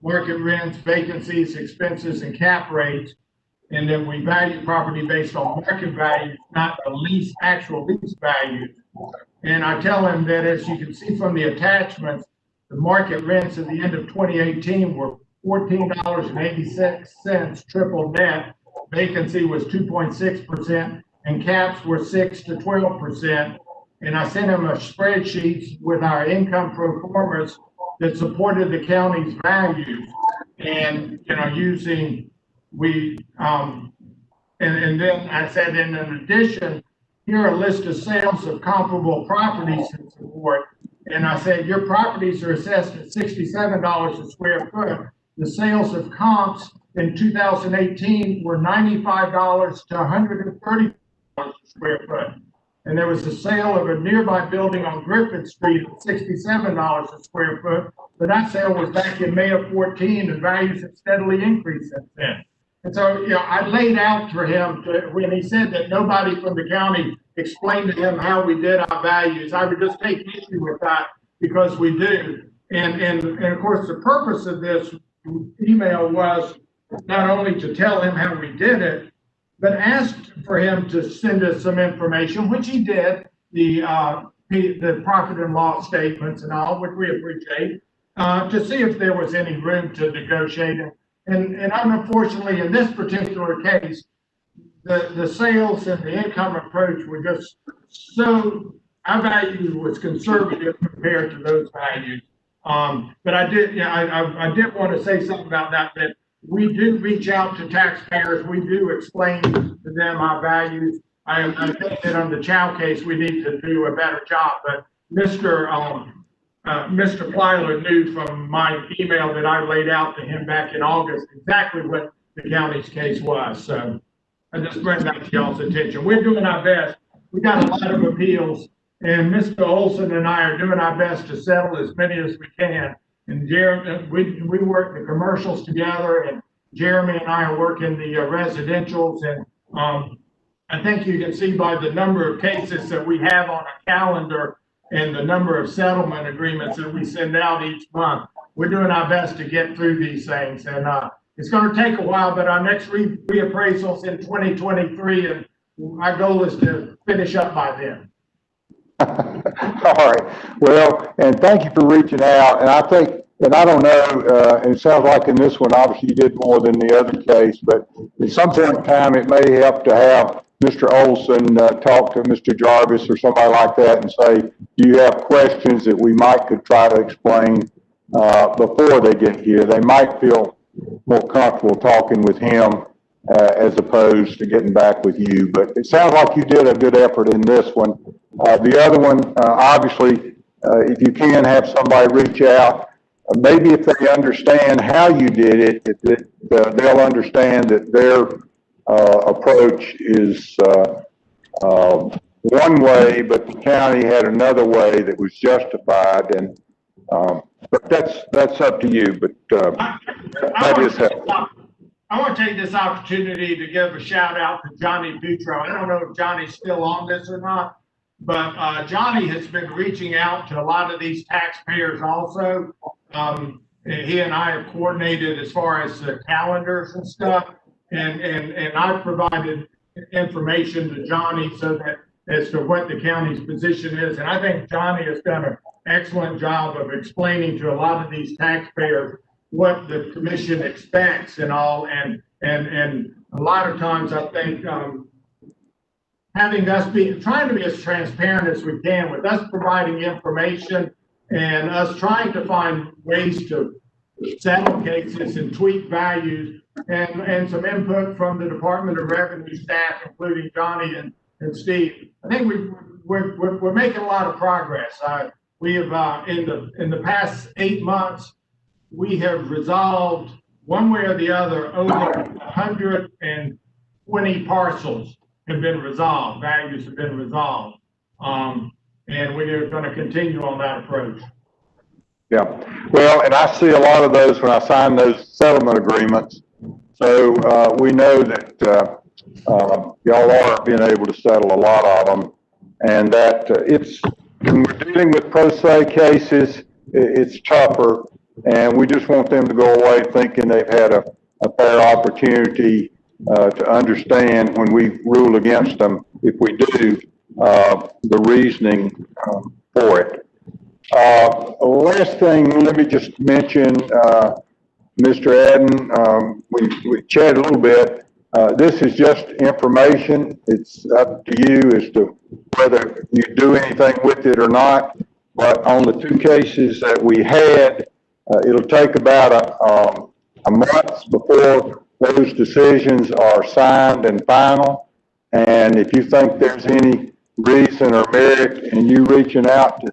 market rents, vacancies, expenses, and cap rates. And then we value property based on market value, not the actual lease value. And I tell him that, as you can see from the attachments, the market rents at the end of 2018 were $14.86 triple net. Vacancy was 2.6%, and caps were 6 to 12%. And I sent him a spreadsheet with our income pro formas that supported the county's values. And, using and then I said, in addition, here are a list of sales of comparable properties in support. And I said, your properties are assessed at $67 a square foot. The sales of comps in 2018 were $95 to $130 a square foot. And there was a sale of a nearby building on Griffith Street at $67 a square foot. But that sale was back in May of 14, and values have steadily increased since then. And so, I laid out for him when he said that nobody from the county explained to him how we did our values. I would just take issue with that, because we do. And of course, the purpose of this email was not only to tell him how we did it, but asked for him to send us some information, which he did, the profit and loss statements and all, which we appreciate, to see if there was any room to negotiate. And unfortunately, in this particular case, the sales and the income approach were just so, our value was conservative compared to those values. But I did want to say something about that we do reach out to taxpayers. We do explain to them our values. I think that on the Chow case, we need to do a better job. But Mr. Plyler knew from my email that I laid out to him back in August exactly what the county's case was. So I just bring that to y'all's attention. We're doing our best. We got a lot of appeals, and Mr. Olson and I are doing our best to settle as many as we can. And Jeremy, we work the commercials together, and Jeremy and I are working the residentials. And I think you can see by the number of cases that we have on a calendar and the number of settlement agreements that we send out each month, we're doing our best to get through these things. And it's going to take a while, but our next reappraisal's in 2023, and our goal is to finish up by then. All right. Well, and thank you for reaching out. And I think, and I don't know, it sounds like in this one, obviously you did more than the other case, but at some point in time, it may help to have Mr. Olson talk to Mr. Jarvis or somebody like that and say, do you have questions that we could try to explain before they get here? They might feel more comfortable talking with him as opposed to getting back with you. But it sounds like you did a good effort in this one. The other one, obviously, if you can have somebody reach out, maybe if they understand how you did it, they'll understand that their, approach is, one way, but the county had another way that was justified, and, but that's up to you, but, that is helpful. I want to take this opportunity to give a shout out to Johnny Dutro. I don't know if Johnny's still on this or not, but Johnny has been reaching out to a lot of these taxpayers also. He and I have coordinated as far as the calendars and stuff, and I've provided information to Johnny so that as to what the county's position is. And I think Johnny has done an excellent job of explaining to a lot of these taxpayers what the commission expects and all, and a lot of times I think having us trying to be as transparent as we can with us providing information and us trying to find ways to settle cases and tweak values, and some input from the Department of Revenue staff, including Johnny and Steve. I think we're making a lot of progress. We have in the past 8 months, we have resolved one way or the other over 120 parcels have been resolved, values have been resolved. And we're going to continue on that approach. Yeah, well, and I see a lot of those when I sign those settlement agreements. So, we know that, y'all are being able to settle a lot of them, and that when we're dealing with pro se cases, it's tougher, and we just want them to go away thinking they've had a fair opportunity to understand when we rule against them, if we do, the reasoning for it. Last thing, let me just mention, Mr. Adden, we chatted a little bit. This is just information. It's up to you as to whether you do anything with it or not. But on the 2 cases that we had, it'll take about a month before those decisions are signed and final. And if you think there's any reason or merit in you reaching out to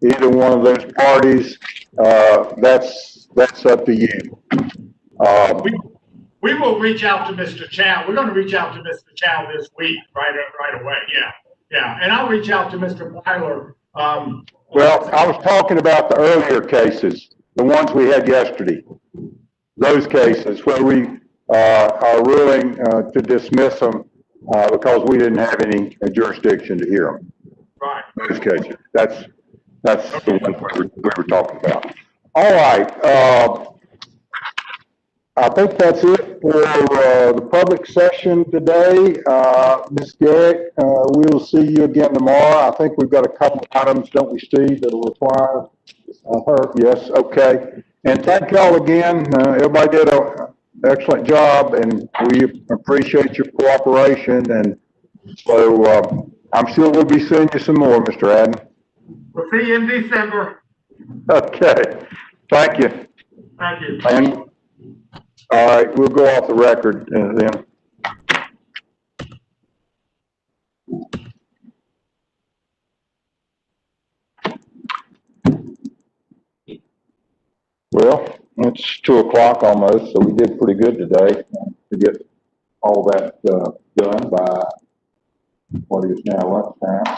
either one of those parties, that's up to you. We will reach out to Mr. Chow. We're going to reach out to Mr. Chow this week, right away. Yeah. And I'll reach out to Mr. Byler. Well, I was talking about the earlier cases, the ones we had yesterday. Those cases where we are ruling to dismiss them because we didn't have any jurisdiction to hear them. Right. Those cases. That's the one we were talking about. All right. I think that's it for the public session today. Ms. Garrett, we'll see you again tomorrow. I think we've got a couple items, don't we, Steve, that'll require her? Yes, okay. And thank y'all again. Everybody did an excellent job, and we appreciate your cooperation. And so I'm sure we'll be seeing you some more, Mr. Adden. We'll see you in December. Okay. Thank you. Thank you. And, all right, we'll go off the record then. Well, it's 2 o'clock almost, so we did pretty good today to get all that done by what is now lunchtime.